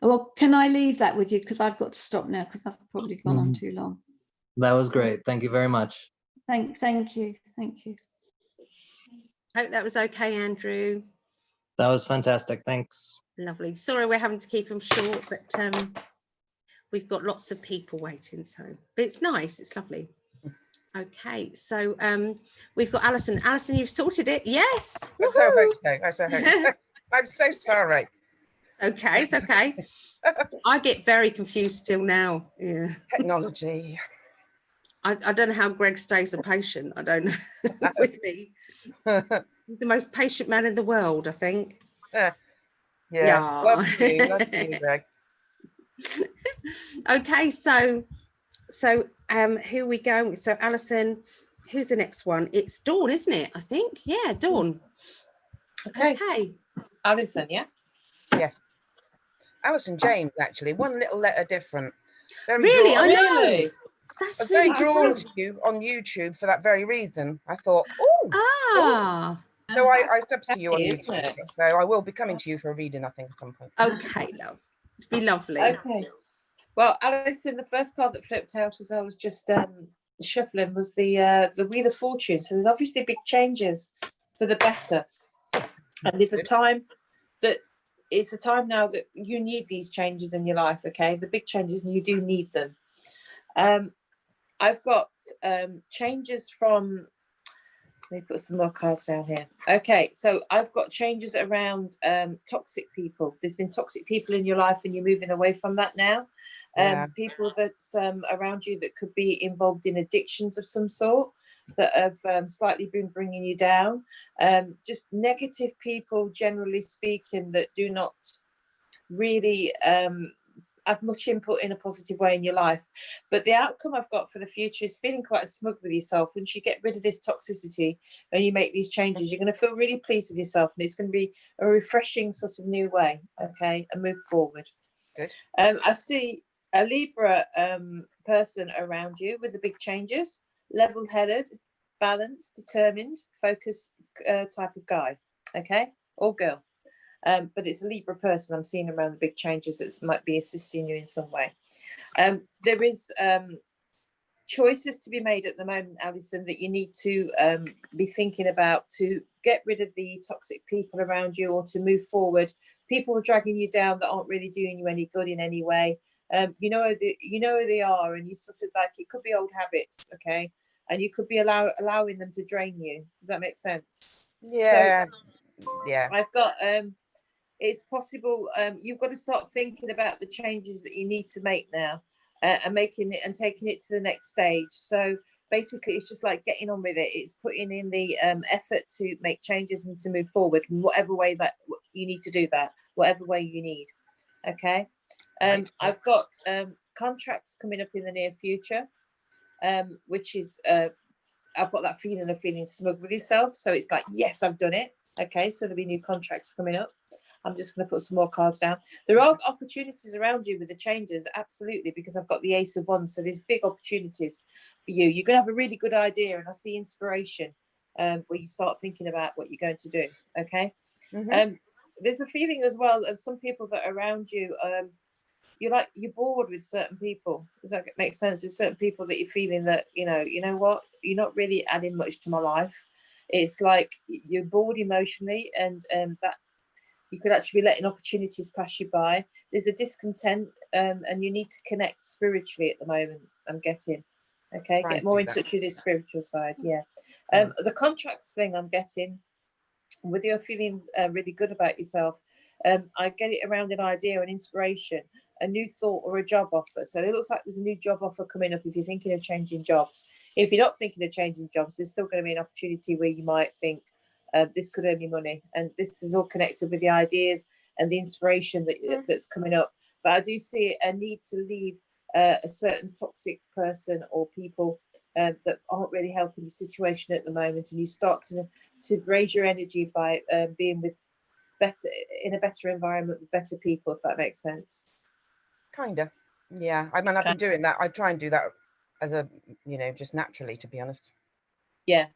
Well, can I leave that with you? Because I've got to stop now, because I've probably gone on too long. That was great. Thank you very much. Thank you. Thank you. Hope that was okay, Andrew. That was fantastic. Thanks. Lovely. Sorry, we're having to keep them short, but we've got lots of people waiting. So, but it's nice. It's lovely. Okay, so we've got Alison. Alison, you've sorted it. Yes. I so hope so. I so hope so. I'm so sorry. Okay, it's okay. I get very confused still now. Yeah. Technology. I don't know how Greg stays a patient. I don't know. With me. He's the most patient man in the world, I think. Yeah. Love you, Greg. Okay, so who are we going with? So Alison, who's the next one? It's Dawn, isn't it? I think. Yeah, Dawn. Okay. Alison, yeah? Yes. Alison James, actually. One little letter different. Really? I know. That's really very drawn different. to you on YouTube for that very reason. I thought, oh. So I stepped to you on YouTube. So I will be coming to you for a reading, I think, at some point. Okay, love. It'd be lovely. Okay. Well, Alison, the first card that flipped out as I was just shuffling was the Wheel of Fortune. So there's obviously big changes for the better. And it's a time now that you need these changes in your life, okay? The big changes, and you do need them. I've got changes from, let me put some more cards down here. Okay, so I've got changes around toxic people. There's been toxic people in your life and you're moving away from that now. People that's around you that could be involved in addictions of some sort that have slightly been bringing you down. Just negative people, generally speaking, that do not really have much input in a positive way in your life. But the outcome I've got for the future is feeling quite smug with yourself. Once you get rid of this toxicity and you make these changes, you're going to feel really pleased with yourself, and it's going to be a refreshing sort of new way, okay, and move forward. Good. I see a Libra person around you with the big changes, level-headed, balanced, determined, focused type of guy, okay, or girl. But it's a Libra person I'm seeing around the big changes that might be assisting you in some way. There is choices to be made at the moment, Alison, that you need to be thinking about to get rid of the toxic people around you, or to move forward. People are dragging you down that aren't really doing you any good in any way. You know who they are, and you sort of like, it could be old habits, okay, and you could be allowing them to drain you. Does that make sense? Yeah. So, yeah. I've got it's possible you've got to start thinking about the changes that you need to make now, and making it and taking it to the next stage. So basically it's just like getting on with it. It's putting in the effort to make changes and to move forward in whatever way that you need to do that, whatever way you need, okay. I've got contracts coming up in the near future, which is I've got that feeling of feeling smug with yourself. So it's like, yes, I've done it. Okay, so there'll be new contracts coming up. I'm just going to put some more cards down. There are opportunities around you with the changes, absolutely, because I've got the Ace of Wands. So there's big opportunities for you. You're going to have a really good idea, and I see inspiration where you start thinking about what you're going to do. Okay. There's a feeling as well of some people that are around you. You're bored with certain people. Does that make sense? There's certain people that you're feeling that, you know what, you're not really adding much to my life. It's like you're bored emotionally, and that You could actually be letting opportunities pass you by. There's a discontent, and you need to connect spiritually at the moment, I'm getting. Okay, Try get and more do in that. touch with your spiritual side. Yeah. Mm. The contracts thing I'm getting, with your feeling really good about yourself, I get it around an idea, an inspiration, a new thought, or a job offer. So it looks like there's a new job offer coming up if you're thinking of changing jobs. If you're not thinking of changing jobs, there's still going to be an opportunity where you might think this could earn me money. And this is all connected with the ideas and the inspiration that's coming up. But I do see a need to leave a certain toxic person or people that aren't really helping the situation at the moment, and you start to raise your energy by being in a better environment with better people, if that makes sense. Kinda, yeah. I mean, I've been doing that. I try and do that as a, just naturally, to be honest. Yeah,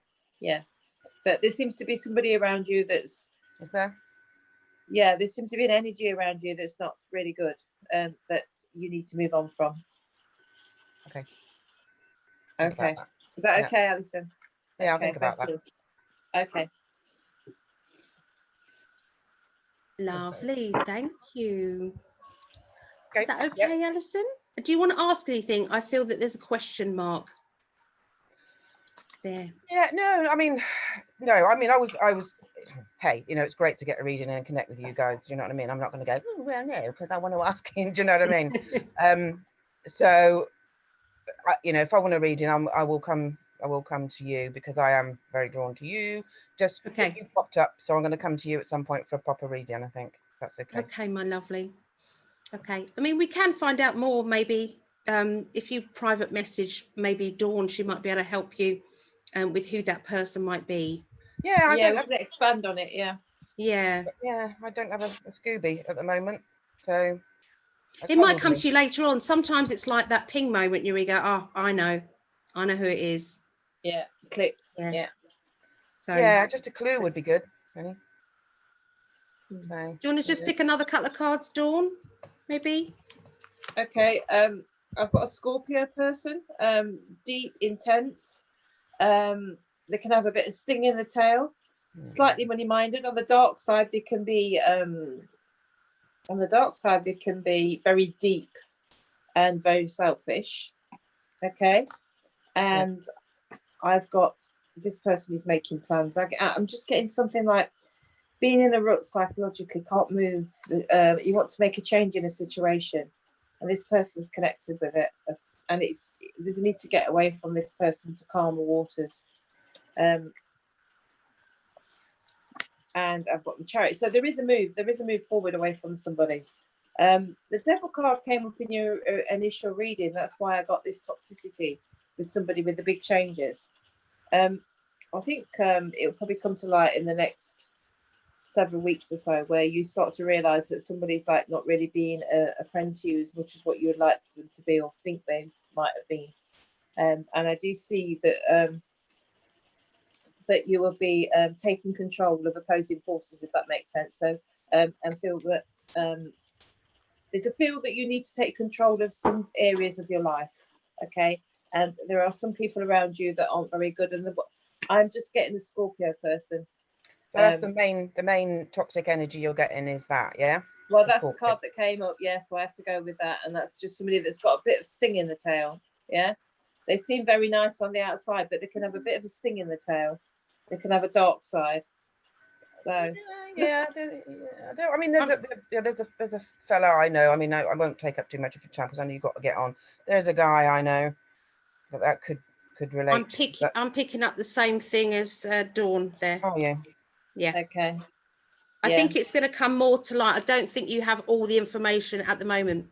yeah. But there seems to be somebody around you that's. Is there? Yeah, there seems to be an energy around you that's not really good, that you need to move on from. Okay. Okay. Is that Yeah. okay, Alison? Yeah, I'll Okay, think about thank that. you. Okay. Lovely, thank you. Okay. Is that okay, Alison? Do you want to ask anything? I feel that there's a question mark there. Yeah, no, I mean, no, I mean, I was, hey, it's great to get a reading and connect with you guys. Do you know what I mean? I'm not going to go, oh, well, no, because I want to ask you. Do you know what I mean? So, if I want a reading, I will come to you, because I am very drawn to you. Just okay. You popped up, so I'm going to come to you at some point for a proper reading. I think that's okay. Okay, my lovely. Okay, I mean, we can find out more maybe if you private message maybe Dawn, she might be able to help you with who that person might be. Yeah, we can expand on it. Yeah. Yeah. Yeah, I don't have a Scooby at the moment, so it might come to you later on. Sometimes it's like that ping moment where you go, oh, I know who it is. Yeah, clicks. Yeah. So yeah, just a clue would be good. Really. So, do you want to just pick another couple of cards, Dawn? Maybe. Okay. I've got a Scorpio person. Deep, intense. They can have a bit of sting in the tail. Slightly money-minded. On the dark side, they can be. On the dark side, they can be very deep and very selfish. Okay. And I've got this person is making plans. I'm just getting something like being in a rut psychologically, can't move. You want to make a change in a situation, and this person's connected with it, and there's a need to get away from this person to calmer waters. And I've got the Chariot. So there is a move forward away from somebody. The Devil card came up in your initial reading. That's why I got this toxicity with somebody with the big changes. I think it will probably come to light in the next several weeks or so, where you start to realize that somebody's like not really being a friend to you as much as what you would like them to be or think they might have been. And I do see that that you will be taking control of opposing forces, if that makes sense. So and feel that there's a feel that you need to take control of some areas of your life. Okay. And there are some people around you that aren't very good. And I'm just getting a Scorpio person. So that's the main toxic energy you're getting is that, yeah? Well, that's the card that came up, yeah, so I have to go with that. And that's just somebody that's got a bit of sting in the tail, yeah? They seem very nice on the outside, but they can have a bit of a sting in the tail. They can have a dark side. So yeah, I mean, there's a fella I know. I mean, I won't take up too much of your time because I know you've got to get on. There's a guy I know that could relate. I'm picking up the same thing as Dawn there. Oh yeah. Yeah. Okay. I think it's going to come more to light. I don't think you have all the information at the moment.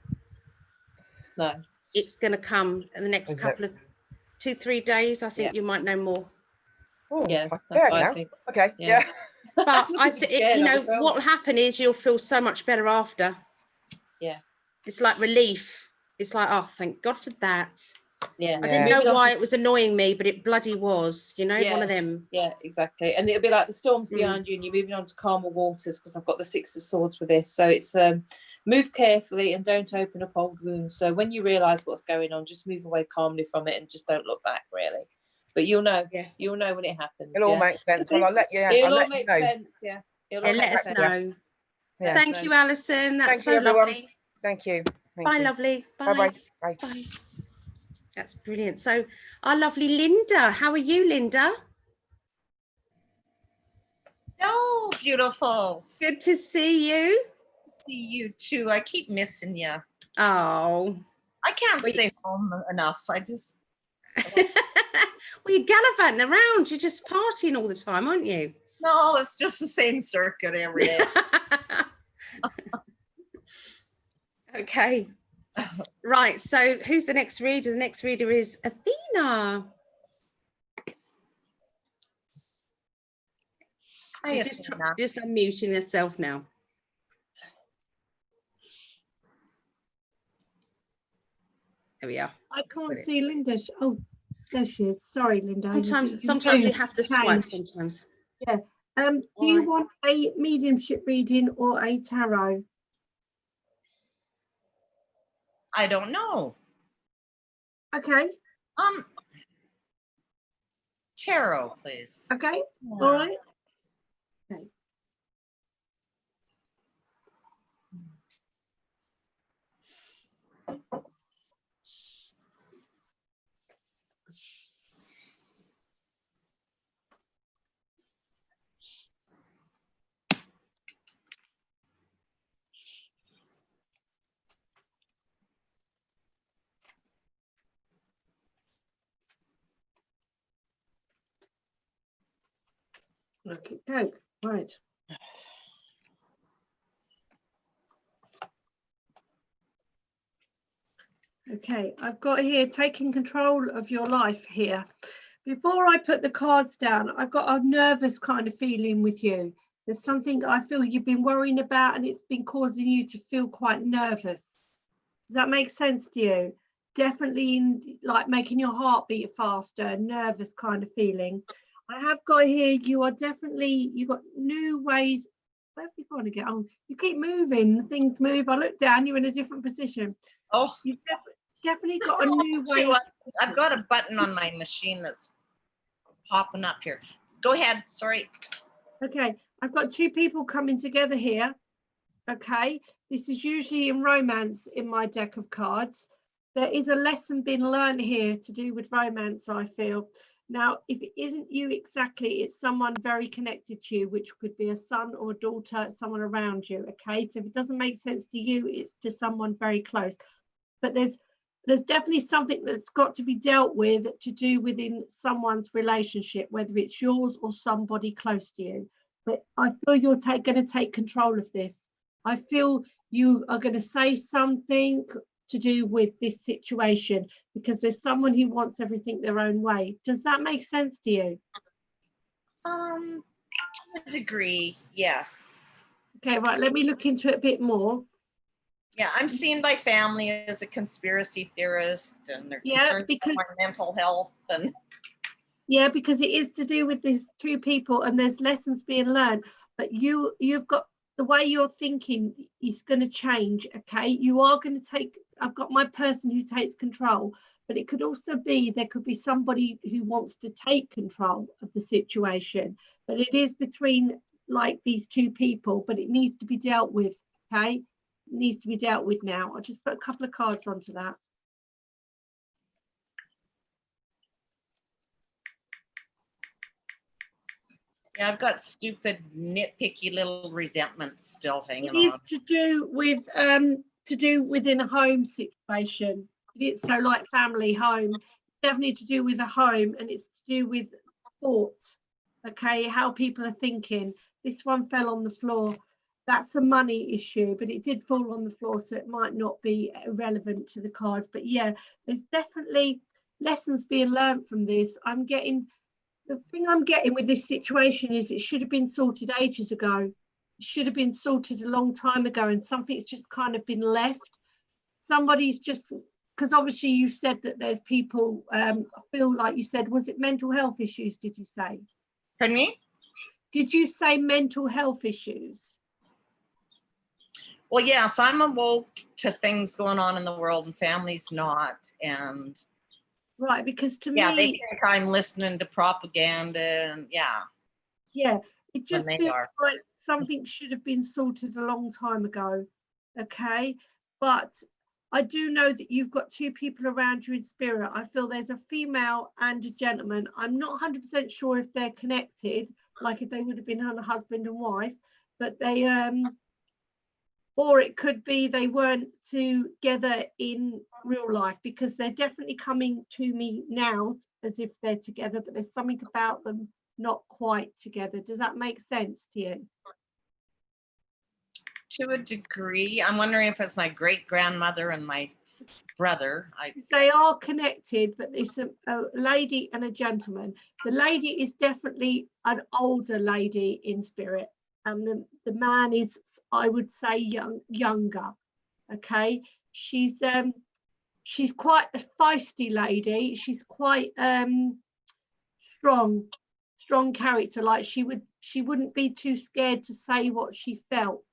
No. It's going to come in the next couple of 2-3 days. I think you might know more. Oh, yeah. I think. Okay. Yeah. But I think what will happen is you'll feel so much better after. Yeah. It's like relief. It's like, oh, thank God for that. Yeah. I didn't know why it was annoying me, but it bloody was, one of them. Yeah, exactly. And it'll be like the storm's behind you and you're moving on to calmer waters, because I've got the Six of Swords with this. So it's move carefully and don't open up old wounds. So when you realise what's going on, just move away calmly from it and just don't look back, really. But you'll know when it happens. It'll all make sense. Well, I'll let you. It'll all make sense. Yeah. Let us know. Yeah. Thank you, Alison. That's Thank so you, everyone. lovely. Thank you. Thank Bye, you. lovely. Bye. Bye-bye. Bye. Bye. That's brilliant. So our lovely Linda, how are you, Linda? Oh, beautiful. Good to see you. See you too. I keep missing you. Oh. I can't Well, stay home enough. I just. Well, you're gallivanting around. You're just partying all the time, aren't you? No, it's just the same circuit every day. Okay. Right. So who's the next reader? The next reader is Athena. Hi, She's just unmuting herself now. There we are. I can't see Linda. Oh, there she is. Sorry, Linda. Sometimes you have to swipe sometimes. Yeah. Do you want a mediumship reading or a tarot? I don't know. Okay. Tarot, please. Okay. Yeah. All right. Okay. Okay, go. Right. Okay, I've got here taking control of your life here. Before I put the cards down, I've got a nervous kind of feeling with you. There's something I feel you've been worrying about and it's been causing you to feel quite nervous. Does that make sense to you? Definitely in, like making your heart beat faster, nervous kind of feeling. I have got here, you are definitely, you've got new ways. Where have you got to get on? You keep moving, things move. I look down, you're in a different position. Oh, You've definitely got a new way. I've got a button on my machine that's popping up here. Go ahead. Sorry. Okay, I've got two people coming together here. Okay, this is usually in romance in my deck of cards. There is a lesson being learned here to do with romance, I feel. Now, if it isn't you exactly, it's someone very connected to you, which could be a son or a daughter, someone around you. Okay, so if it doesn't make sense to you, it's to someone very close. But there's definitely something that's got to be dealt with to do within someone's relationship, whether it's yours or somebody close to you. But I feel you're going to take control of this. I feel you are going to say something to do with this situation because there's someone who wants everything their own way. Does that make sense to you? To a degree, yes. Okay, right, let me look into it a bit more. Yeah, I'm seen by family as a conspiracy theorist and they're concerned about my mental health and yeah, because it is to do with these two people and there's lessons being learned, but you've got the way you're thinking is going to change. Okay, you are going to take, I've got my person who takes control, but it could also be there could be somebody who wants to take control of the situation, but it is between like these two people, but it needs to be dealt with. Okay, it needs to be dealt with now. I'll just put a couple of cards onto that. yeah, I've got stupid nitpicky little resentments still hanging on. It is to do within a home situation. It's so like family, home, definitely to do with a home, and it's to do with thoughts. Okay, how people are thinking. This one fell on the floor. That's a money issue, but it did fall on the floor, so it might not be relevant to the cards. But yeah, there's definitely lessons being learned from this. I'm getting, the thing I'm getting with this situation is it should have been sorted ages ago. It should have been sorted a long time ago, and something's just kind of been left. Somebody's just, because obviously you said that there's people, I feel like you said, was it mental health issues, did you say? Pardon me? Did you say mental health issues? Well, yes, I'm awoke to things going on in the world and family's not. And right, because to me, they think I'm listening to propaganda and yeah. Yeah, it just feels like something should have been sorted a long time ago. Okay, but I do know that you've got two people around you in spirit. I feel there's a female and a gentleman. I'm not 100% sure if they're connected, like if they would have been a husband and wife, but they or it could be they weren't together in real life, because they're definitely coming to me now as if they're together, but there's something about them not quite together. Does that make sense to you? To a degree. I'm wondering if it's my great grandmother and my brother. They are connected, but it's a lady and a gentleman. The lady is definitely an older lady in spirit, and the man is, I would say, younger. Okay, she's quite a feisty lady. She's quite strong character. Like she wouldn't be too scared to say what she felt.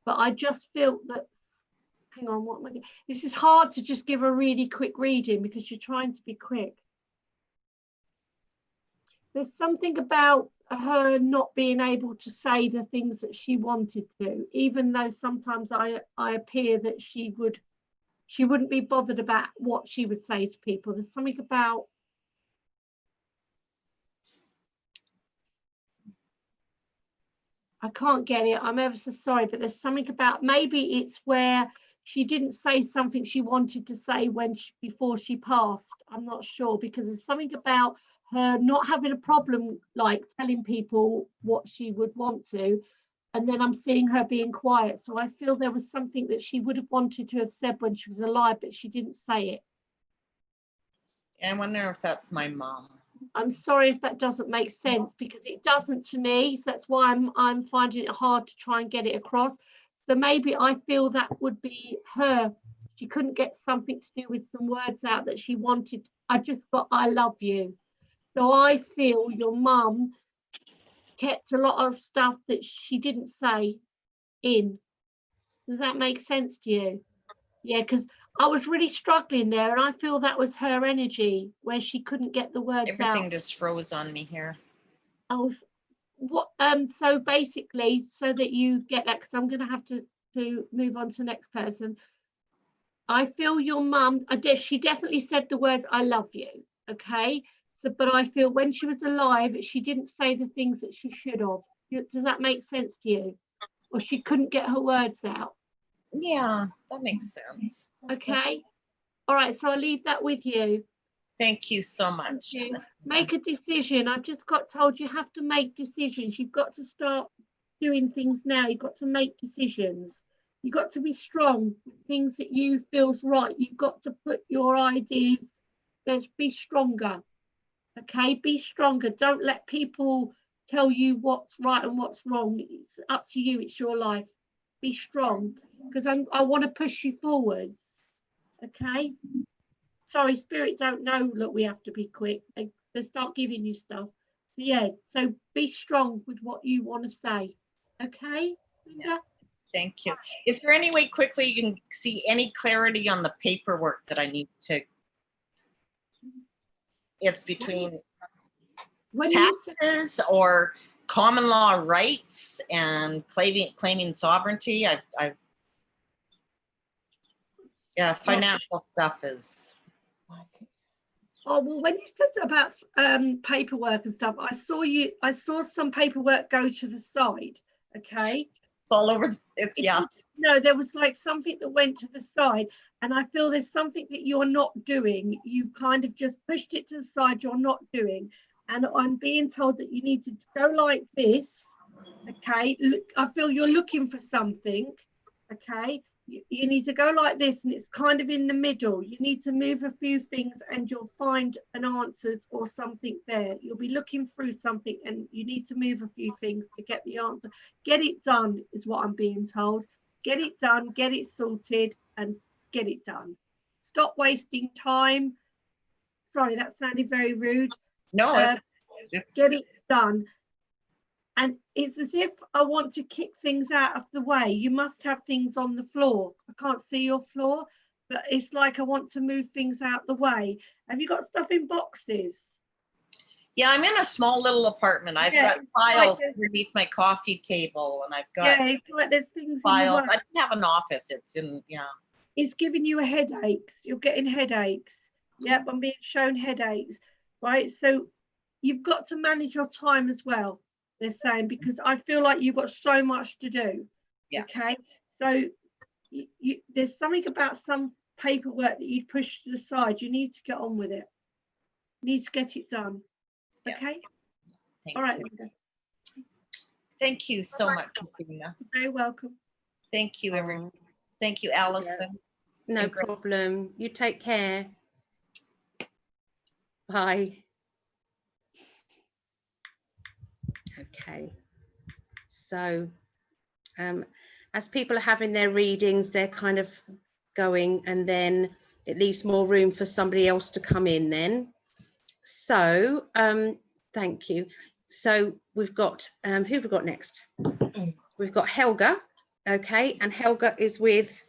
But I just feel that, hang on, what am I doing? This is hard to just give a really quick reading because you're trying to be quick. There's something about her not being able to say the things that she wanted to, even though sometimes I appear that she wouldn't be bothered about what she would say to people. There's something about, I can't get it, I'm ever so sorry, but there's something about, maybe it's where she didn't say something she wanted to say before she passed. I'm not sure, because there's something about her not having a problem like telling people what she would want to, and then I'm seeing her being quiet. So I feel there was something that she would have wanted to have said when she was alive, but she didn't say it. I wonder if that's my mom. I'm sorry if that doesn't make sense, because it doesn't to me. So that's why I'm finding it hard to try and get it across. So maybe I feel that would be her. She couldn't get something to do with some words out that she wanted. I just got, I love you. So I feel your mum kept a lot of stuff that she didn't say in. Does that make sense to you? Yeah, because I was really struggling there, and I feel that was her energy where she couldn't get the words out. Everything just froze on me here. Oh, what? So basically, so that you get that, because I'm going to have to move on to the next person. I feel your mum, she definitely said the words "I love you." Okay, so but I feel when she was alive, she didn't say the things that she should have. Does that make sense to you? Or she couldn't get her words out? Yeah, that makes sense. Okay. All right, so I'll leave that with you. Thank you so much. Thank you. Make a decision. I've just got told you have to make decisions. You've got to start doing things now. You've got to make decisions. You've got to be strong with things that you feel's right. You've got to put your ideas, let's be stronger. Okay, be stronger. Don't let people tell you what's right and what's wrong. It's up to you. It's your life. Be strong, because I want to push you forwards. Okay. Sorry, spirit don't know. Look, we have to be quick. They start giving you stuff. So yeah, so be strong with what you want to say. Okay, Linda? Yeah. Thank you. Is there any way quickly you can see any clarity on the paperwork that I need to? It's between taxes or common law rights and claiming sovereignty. Yeah, financial stuff is. Oh, well, when you said about paperwork and stuff, I saw some paperwork go to the side. Okay. It's all over. Yeah. No, there was like something that went to the side, and I feel there's something that you're not doing. You've kind of just pushed it to the side. You're not doing, and I'm being told that you need to go like this. Okay. Look, I feel you're looking for something. Okay. You need to go like this, and it's kind of in the middle. You need to move a few things and you'll find an answers or something there. You'll be looking through something and you need to move a few things to get the answer. Get it done is what I'm being told. Get it done, get it sorted, and get it done. Stop wasting time. Sorry, that sounded very rude. No, it's... Get it done. And it's as if I want to kick things out of the way. You must have things on the floor. I can't see your floor, but it's like I want to move things out the way. Have you got stuff in boxes? Yeah, I'm in a small little apartment. I've Yeah, got it's like files there's- underneath my coffee table, and I've got Yeah, it's like there's things in your files. work. I don't have an office. It's in, yeah. It's giving you a headaches. You're getting headaches. Yep, I'm being shown headaches, right? So you've got to manage your time as well, they're saying, because I feel like you've got so much to do. Yeah. Okay, so there's something about some paperwork that you'd push to the side. You need to get on with it. You need to get it done. Yes. Okay. Thank All right. you. Then. Thank you so much, Katrina. You're very welcome. Thank you, everyone. Thank you, Alison. No And Grace. problem. You take care. Bye. Okay. So as people are having their readings, they're kind of going, and then it leaves more room for somebody else to come in then. So thank you. So we've got, who have we got next? We've got Helga. Okay, and Helga is with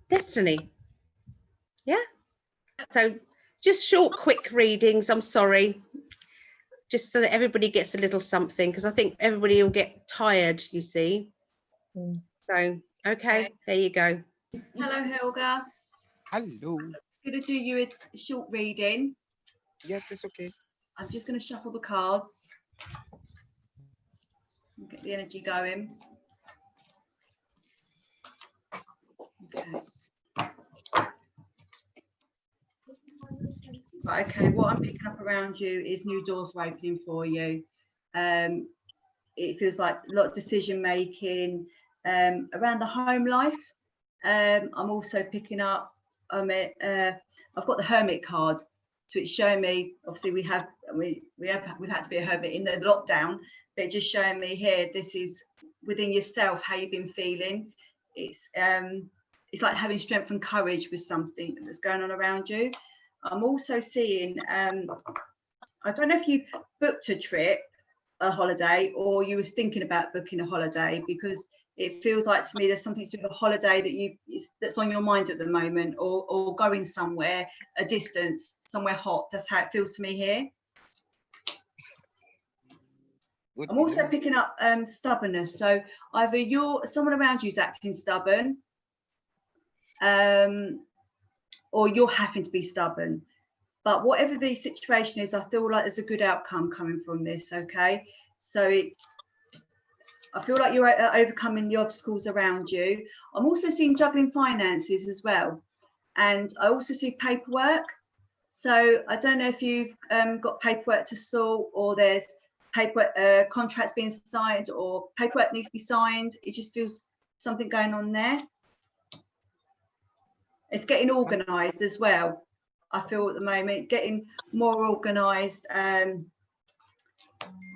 Destiny. Yeah. So just short, quick readings. I'm sorry. Just so that everybody gets a little something, because I think everybody will get tired, you see. So, okay, there you go. Hello, Helga. Hello. I'm going to do you a short reading. Yes, it's okay. I'm just going to shuffle the cards. Get the energy going. Okay. Right, okay, what I'm picking up around you is new doors are opening for you. It feels like a lot of decision making around the home life. I'm also picking up, I've got the Hermit card, so it's showing me, obviously we've had to be a hermit in the lockdown, but it's just showing me here, this is within yourself, how you've been feeling. It's like having strength and courage with something that's going on around you. I'm also seeing, I don't know if you booked a trip, a holiday, or you were thinking about booking a holiday, because it feels like to me there's something to do with a holiday that that's on your mind at the moment, or going somewhere, a distance, somewhere hot. That's how it feels to me here. I'm also picking up stubbornness. So either someone around you is acting stubborn, or you're having to be stubborn. But whatever the situation is, I feel like there's a good outcome coming from this, okay? So I feel like you're overcoming the obstacles around you. I'm also seeing juggling finances as well. And I also see paperwork. So I don't know if you've got paperwork to sort, or there's paperwork, contracts being signed, or paperwork needs to be signed. It just feels something going on there. It's getting organised as well. I feel at the moment, getting more organised, and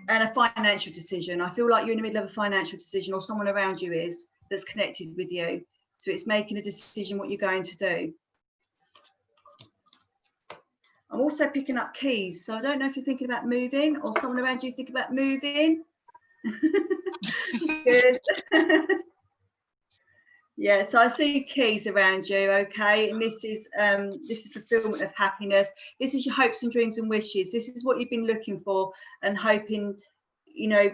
a financial decision. I feel like you're in the middle of a financial decision, or someone around you is, that's connected with you. So it's making a decision what you're going to do. I'm also picking up keys. So I don't know if you're thinking about moving, or someone around you is thinking about moving. Good. Yeah, so I see keys around you, okay, and this is fulfillment of happiness. This is your hopes and dreams and wishes. This is what you've been looking for and hoping, you know,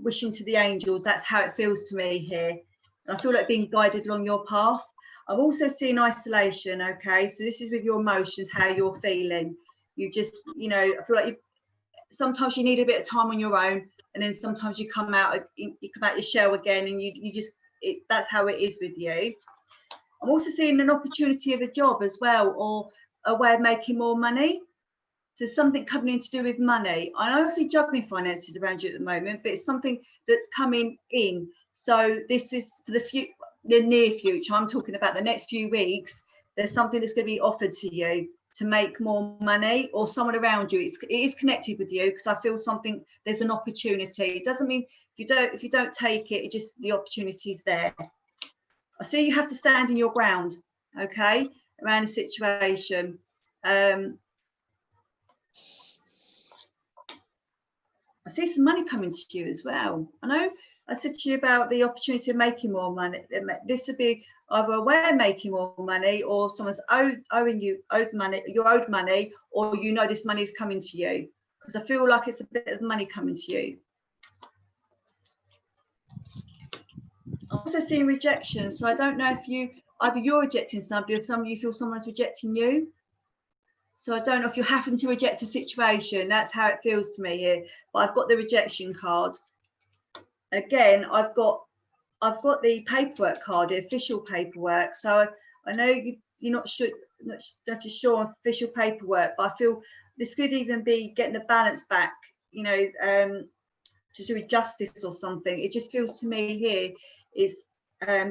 wishing to the angels. That's how it feels to me here. And I feel like being guided along your path. I'm also seeing isolation, okay, so this is with your emotions, how you're feeling. You just, you know, I feel like sometimes you need a bit of time on your own, and then sometimes you come out your shell again, and you just, that's how it is with you. I'm also seeing an opportunity of a job as well, or a way of making more money. So something coming in to do with money. I also see juggling finances around you at the moment, but it's something that's coming in. So this is for the near future. I'm talking about the next few weeks. There's something that's going to be offered to you to make more money, or someone around you. It is connected with you, because I feel something, there's an opportunity. It doesn't mean if you don't take it, just the opportunity is there. I see you have to stand in your ground, okay, around a situation. I see some money coming to you as well. I know I said to you about the opportunity of making more money. This would be either a way of making more money, or someone's owing you money, you're owed money, or you know this money is coming to you. Because I feel like it's a bit of money coming to you. I'm also seeing rejection, so I don't know if either you're rejecting somebody or some of you feel someone's rejecting you. So I don't know if you're having to reject a situation. That's how it feels to me here. But I've got the rejection card. Again, I've got the paperwork card, the official paperwork. So I know you're not sure, not if you're sure on official paperwork, but I feel this could even be getting the balance back, you know, to do with justice or something. It just feels to me here is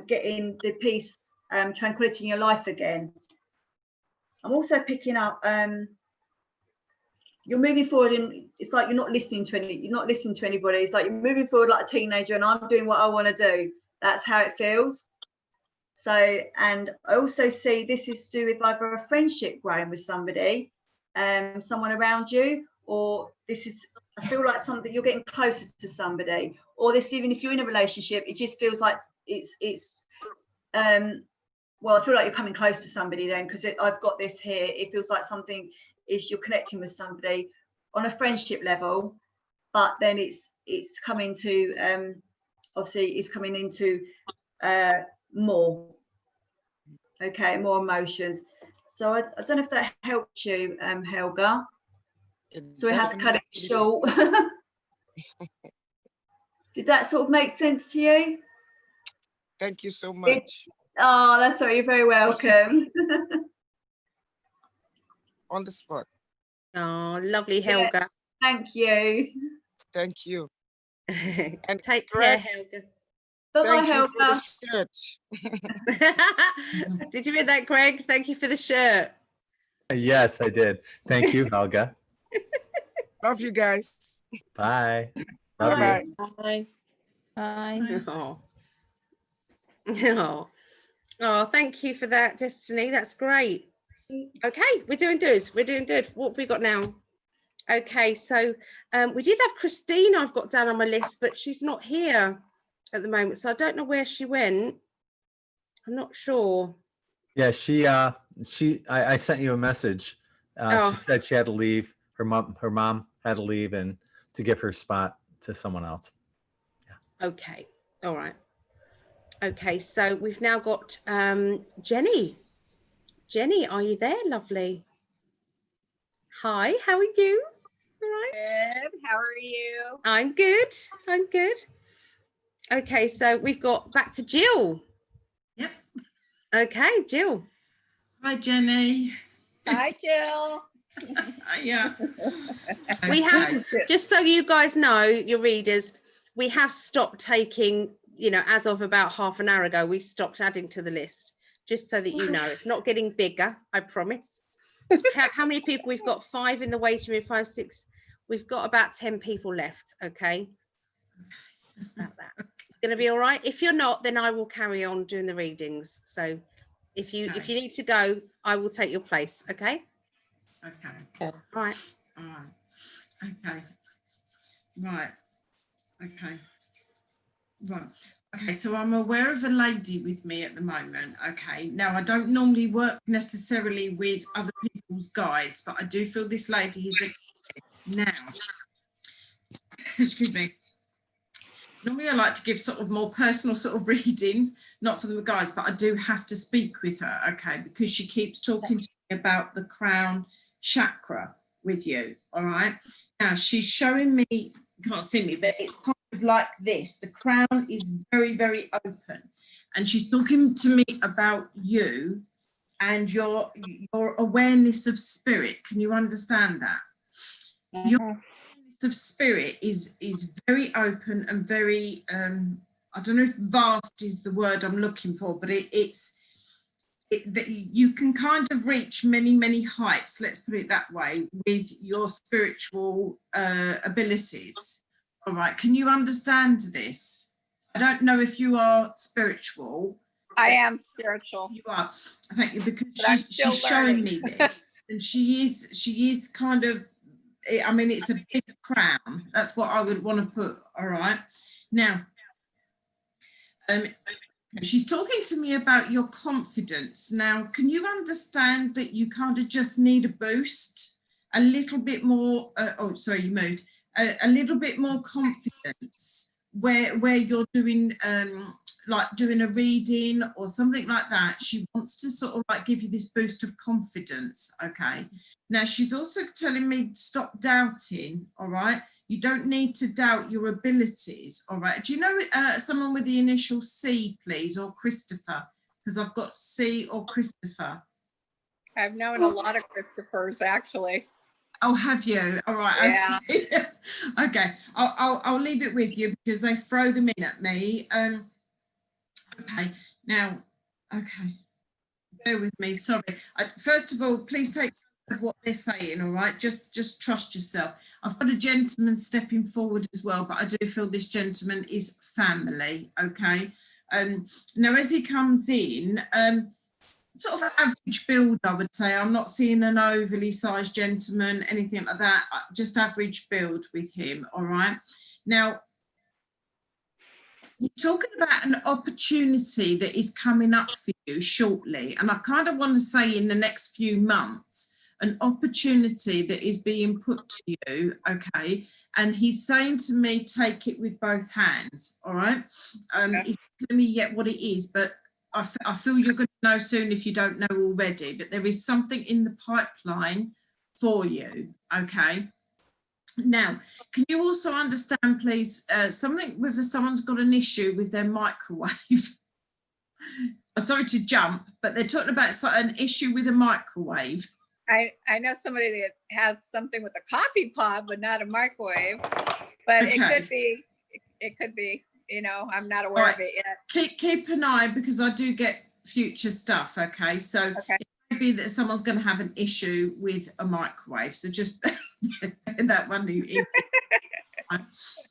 getting the peace, tranquility in your life again. I'm also picking up you're moving forward, and it's like you're not listening to anybody. It's like you're moving forward like a teenager, and I'm doing what I want to do. That's how it feels. So, and I also see this is to do with either a friendship growing with somebody, someone around you, or this is, I feel like something you're getting closer to somebody, or this, even if you're in a relationship, it just feels like it's well, I feel like you're coming close to somebody then, because I've got this here. It feels like something is, you're connecting with somebody on a friendship level, but then it's coming to obviously it's coming into more, okay, more emotions. So I don't know if that helped you, Helga. So we have to cut it short. Did that sort of make sense to you? Thank you so much. Oh, that's all right. You're very welcome. On the spot. Oh, lovely, Helga. Yeah, thank you. Thank you. And take care, Helga. Bye-bye, Thank you for Helga. the shirt. Did you hear that, Greg? Thank you for the shirt. Yes, I did. Thank you, Helga. Love you guys. Bye. Love Bye. you. Bye. Bye. Oh. Oh. Oh, thank you for that, Destiny. That's great. Okay, we're doing good. We're doing good. What have we got now? Okay, so we did have Christina, I've got down on my list, but she's not here at the moment, so I don't know where she went. I'm not sure. Yeah, I sent you a message. Oh. She said she had to leave. Her mom had to leave and to give her spot to someone else. Yeah. Okay. All right. Okay, so we've now got Jenny. Jenny, are you there, lovely? Hi, how are you? All right. Good. How are you? I'm good. I'm good. Okay, so we've got back to Jill. Yep. Okay, Jill. Hi, Jenny. Hi, Jill. Yeah. We have, just so you guys know, your readers, we have stopped taking, you know, as of about half an hour ago, we stopped adding to the list, just so that you know, it's not getting bigger, I promise. How many people? We've got 5 in the waiting room, 5, 6. We've got about 10 people left, okay? About that. Going to be all right? If you're not, then I will carry on doing the readings. So if you need to go, I will take your place, okay? Okay. All right. All right. Okay. Right. Okay. Right. Okay, so I'm aware of a lady with me at the moment. Okay. Now, I don't normally work necessarily with other people's guides, but I do feel this lady is a now. Excuse me. Normally, I like to give sort of more personal sort of readings, not for the guides, but I do have to speak with her, okay, because she keeps talking to me about the crown chakra with you, all right? Now, she's showing me, you can't see me, but it's kind of like this. The crown is very, very open. And she's talking to me about you and your awareness of spirit. Can you understand that? Your awareness of spirit is very open and very, I don't know if vast is the word I'm looking for, but you can kind of reach many, many heights, let's put it that way, with your spiritual abilities. All right, can you understand this? I don't know if you are spiritual. I am spiritual. You are. Thank you, because But she's showing me this, and she is kind of I mean, it's a big crown. That's what I would want to put. All right. Now, she's talking to me about your confidence. Now, can you understand that you kind of just need a boost, a little bit more? Oh, sorry, you moved. A little bit more confidence where you're doing like doing a reading or something like that. She wants to sort of like give you this boost of confidence. Okay. Now she's also telling me stop doubting. All right. You don't need to doubt your abilities. All right. Do you know someone with the initial C, please, or Christopher? Because I've got C or Christopher. I've known a lot of Christophers actually. Oh, have you? All right. Yeah. Okay. Okay. I'll leave it with you because they throw them in at me. Okay. Now, okay. Bear with me. Sorry. First of all, please take what they're saying. All right. Just trust yourself. I've got a gentleman stepping forward as well, but I do feel this gentleman is family. Okay. Now, as he comes in, sort of average build, I would say. I'm not seeing an overly sized gentleman, anything like that. Just average build with him. All right. Now, you're talking about an opportunity that is coming up for you shortly. And I kind of want to say in the next few months, an opportunity that is being put to you. Okay. And he's saying to me, take it with both hands. All right. He's telling me yet what it is, but I feel you're going to know soon if you don't know already, but there is something in the pipeline for you, okay? Now, can you also understand, please, something with someone's got an issue with their microwave? I'm sorry to jump, but they're talking about an issue with a microwave. I know somebody that has something with a coffee pot, but not a microwave, but Okay. it could be. You know, I'm not aware of it yet. Keep an eye because I do get future stuff. Okay, so it may be that someone's going to have an issue with a microwave. So just that one.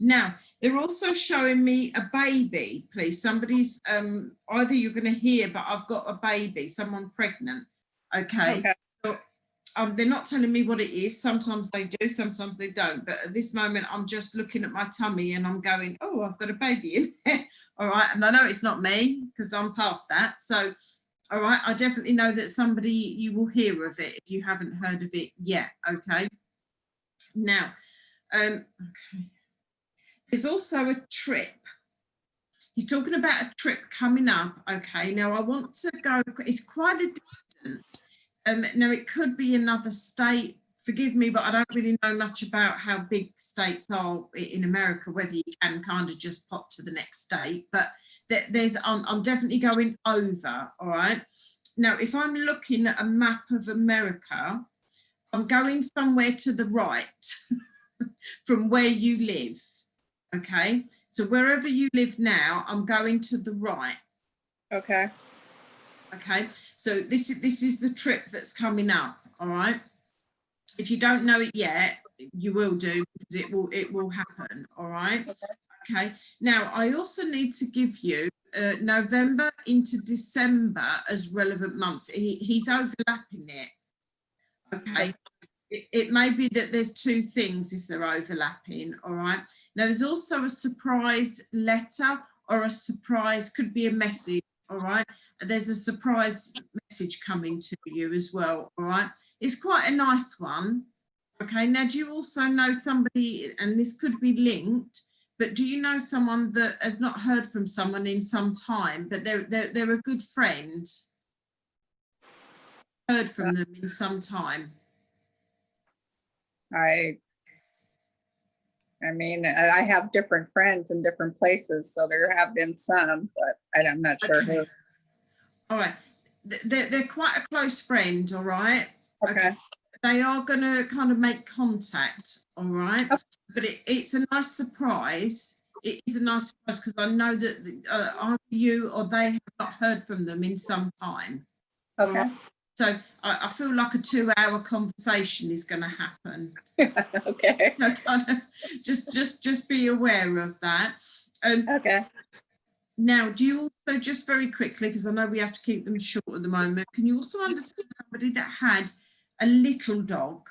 Now they're also showing me a baby. Please, somebody's either you're going to hear, but I've got a baby. Someone pregnant. Okay. So, they're not telling me what it is. Sometimes they do, sometimes they don't. But at this moment, I'm just looking at my tummy and I'm going, oh, I've got a baby in there. All right. And I know it's not me because I'm past that. So, all right. I definitely know that somebody, you will hear of it if you haven't heard of it yet. Okay. Now, okay. There's also a trip. He's talking about a trip coming up. Okay. Now, I want to go, it's quite a distance. Now, it could be another state. Forgive me, but I don't really know much about how big states are in America, whether you can kind of just pop to the next state. But I'm definitely going over, all right? Now, if I'm looking at a map of America, I'm going somewhere to the right from where you live, okay? So wherever you live now, I'm going to the right. Okay. Okay, so this is the trip that's coming up. All right. If you don't know it yet, you will do because it will happen. All right. Okay. Now I also need to give you November into December as relevant months. He's overlapping it. Okay. It may be that there's two things if they're overlapping. All right. Now there's also a surprise letter or a surprise, could be a message. All right. There's a surprise message coming to you as well. All right. It's quite a nice one. Okay. Now, do you also know somebody, and this could be linked, but do you know someone that has not heard from someone in some time, but they're a good friend? Heard from them in some time. I mean, I have different friends in different places, so there have been some, but I'm not sure who. All right. They're quite a close friend, all right? Okay. They are going to kind of make contact, all right? But it's a nice surprise. It is a nice surprise because I know that either you or they have not heard from them in some time. Okay. Right? So I feel like a 2-hour conversation is going to happen. Okay. So kind of just be aware of that. Okay. Now, do you also, just very quickly, because I know we have to keep them short at the moment, can you also understand somebody that had a little dog?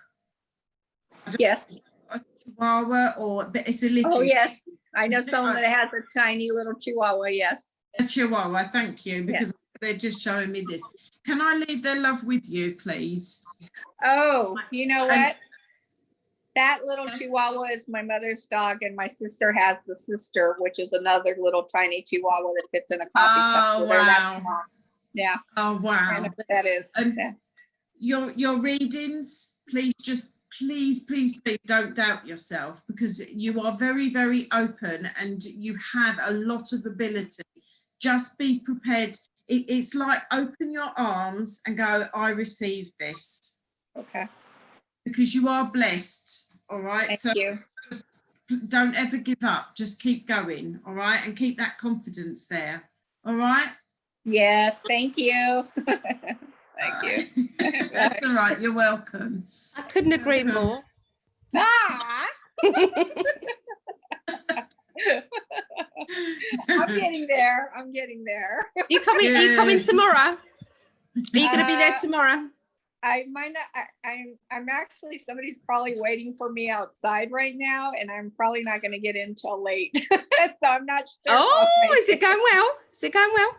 Yes. A Chihuahua, but it's a little. Oh, yes. I know someone that has a tiny little Chihuahua. Yes. A Chihuahua. Thank you, because they're just showing me this. Can I leave their love with you, please? Oh, you know what? That little Chihuahua is my mother's dog, and my sister has the sister, which is another little tiny Chihuahua that fits in a coffee cup. Oh, So that's wow. mom. Yeah. Oh, wow. I know what that is. Yeah. Your readings, please please don't doubt yourself, because you are very, very open and you have a lot of ability. Just be prepared. It's like open your arms and go, I receive this. Okay. Because you are blessed. All right. Thank you. Just don't ever give up. Just keep going. All right. And keep that confidence there. All right. Yes. Thank you. Thank you. That's all right. You're welcome. I couldn't agree more. I'm getting there. I'm getting there. You coming? Are you coming tomorrow? Are you going to be there tomorrow? I might not. I'm actually, somebody's probably waiting for me outside right now, and I'm probably not going to get in till late. So I'm not sure. Oh, is it going well? Is it going well?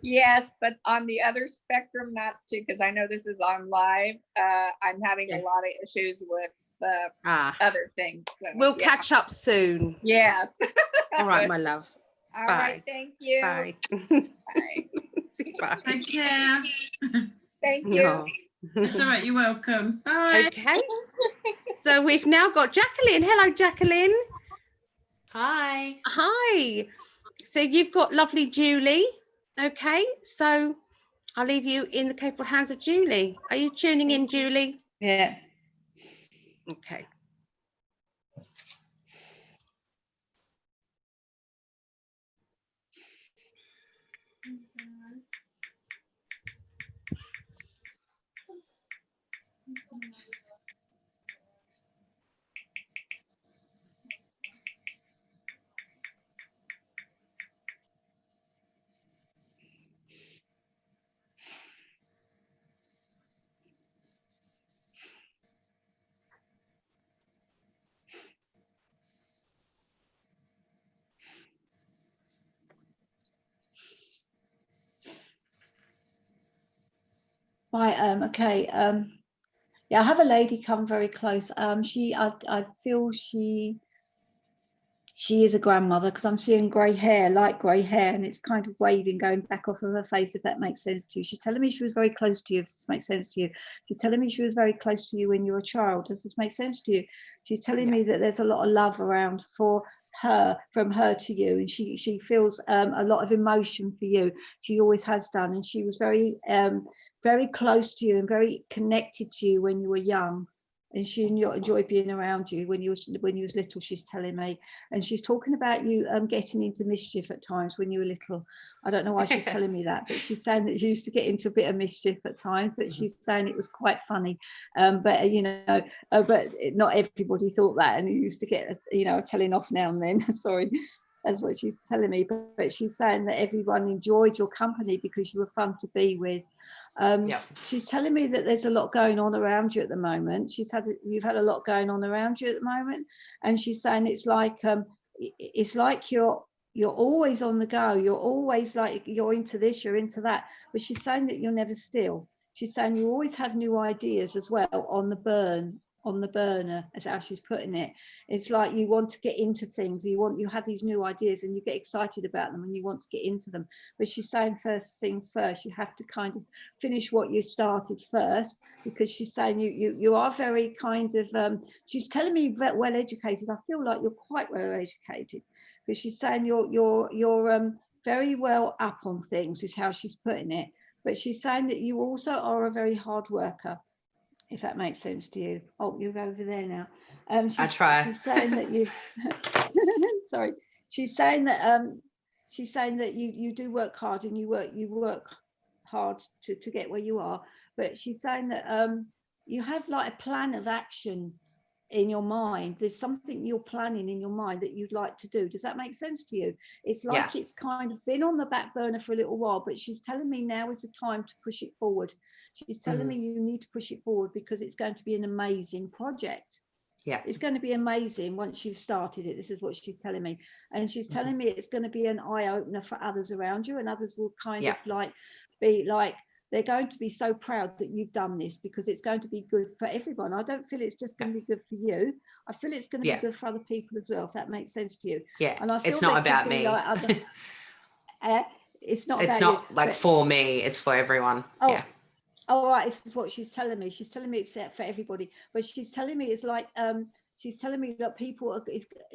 Yes, but on the other spectrum, not too, because I know this is on live. I'm having a lot of issues with other things. So, We'll catch up soon. Yes. All right, my love. All Bye. right. Thank you. Bye. Bye. Take care. Thank you. No. That's all right. You're welcome. Bye. Okay. So we've now got Jacqueline. Hello, Jacqueline. Hi. Hi. So you've got lovely Julie. Okay. So I'll leave you in the capable hands of Julie. Are you tuning in, Julie? Yeah. Okay. Right, okay. Yeah, I have a lady come very close. I feel she is a grandmother, because I'm seeing grey hair, light grey hair, and it's kind of waving, going back off of her face, if that makes sense to you. She's telling me she was very close to you, if this makes sense to you. She's telling me she was very close to you when you were a child. Does this make sense to you? She's telling me that there's a lot of love around for her, from her to you, and she feels a lot of emotion for you. She always has done, and she was very close to you and very connected to you when you were young, and she enjoyed being around you when you was little. She's telling me, and she's talking about you getting into mischief at times when you were little. I don't know why she's telling me that, but she's saying that you used to get into a bit of mischief at times, but she's saying it was quite funny. But you know, but not everybody thought that, and you used to get a telling off now and then. Sorry. That's what she's telling me, but she's saying that everyone enjoyed your company because you were fun to be with. She's telling me that there's a lot going on around you at the moment. You've had a lot going on around you at the moment, and she's saying it's like you're always on the go. You're always like, you're into this, you're into that, but she's saying that you're never still. She's saying you always have new ideas as well on the burner, as how she's putting it. It's like you want to get into things, you have these new ideas and you get excited about them and you want to get into them, but she's saying first things first, you have to kind of finish what you started first, because she's saying you are very kind of she's telling me well educated. I feel like you're quite well educated, because she's saying you're very well up on things, is how she's putting it, but she's saying that you also are a very hard worker, if that makes sense to you. Oh, you're over there now. I try. She's saying that you. Sorry, she's saying that you do work hard, and you work hard to get where you are. But she's saying that you have like a plan of action in your mind. There's something you're planning in your mind that you'd like to do. Does that make sense to you? It's like it's kind of been on the back burner for a little while, but she's telling me now is the time to push it forward. She's telling me you need to push it forward because it's going to be an amazing project. Yeah. It's going to be amazing once you've started it. This is what she's telling me. And she's telling me it's going to be an eye-opener for others around you, and others will kind of like be like, they're going to be so proud that you've done this, because it's going to be good for everyone. I don't feel it's just going to be good for you. I feel it's going to be good for other people as well, if that makes sense to you. Yeah, and I feel it's not about me. Like other, it's not it's about not you, like for me, it's for everyone. Yeah. Oh, right. This is what she's telling me. She's telling me it's for everybody, but she's telling me it's like she's telling me that people are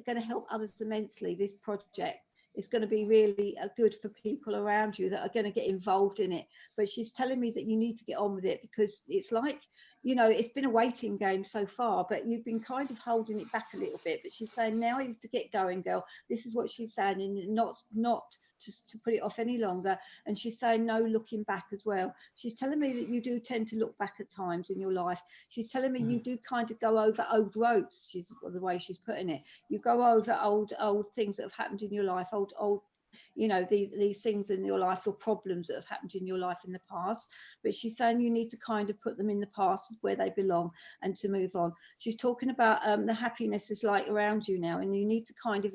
going to help others immensely. This project is going to be really good for people around you that are going to get involved in it. But she's telling me that you need to get on with it, because it's like, you know, it's been a waiting game so far, but you've been kind of holding it back a little bit. But she's saying now is to get going, girl. This is what she's saying, and not just to put it off any longer. And she's saying no looking back as well. She's telling me that you do tend to look back at times in your life. She's telling me you do kind of go over old ropes. She's the way she's putting it. You go over old things that have happened in your life, old you know, these things in your life, or problems that have happened in your life in the past. But she's saying you need to kind of put them in the past where they belong and to move on. She's talking about the happiness is like around you now, and you need to kind of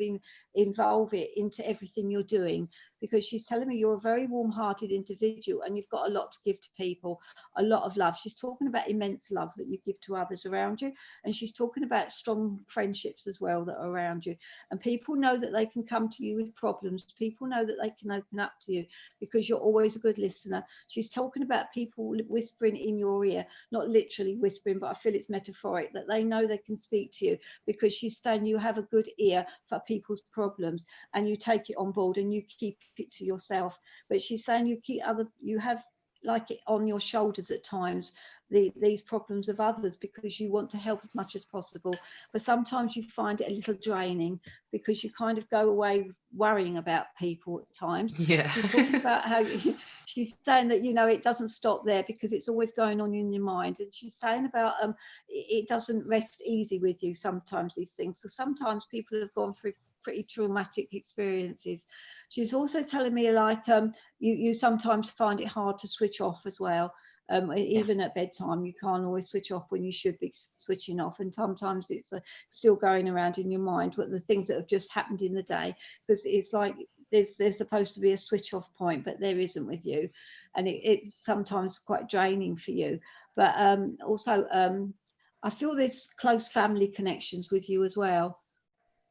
involve it into everything you're doing, because she's telling me you're a very warm-hearted individual and you've got a lot to give to people, a lot of love. She's talking about immense love that you give to others around you, and she's talking about strong friendships as well that are around you, and people know that they can come to you with problems. People know that they can open up to you because you're always a good listener. She's talking about people whispering in your ear, not literally whispering, but I feel it's metaphoric, that they know they can speak to you, because she's saying you have a good ear for people's problems and you take it on board and you keep it to yourself. But she's saying you have like it on your shoulders at times, these problems of others, because you want to help as much as possible, but sometimes you find it a little draining, because you kind of go away worrying about people at times. She's talking about how she's saying that, you know, it doesn't stop there, because it's always going on in your mind. And she's saying about it doesn't rest easy with you sometimes, these things. So sometimes people have gone through pretty traumatic experiences. She's also telling me like you sometimes find it hard to switch off as well. Even at bedtime, you can't always switch off when you should be switching off, and sometimes it's still going around in your mind what the things that have just happened in the day, because it's like there's supposed to be a switch off point, but there isn't with you, and it's sometimes quite draining for you. But also I feel there's close family connections with you as well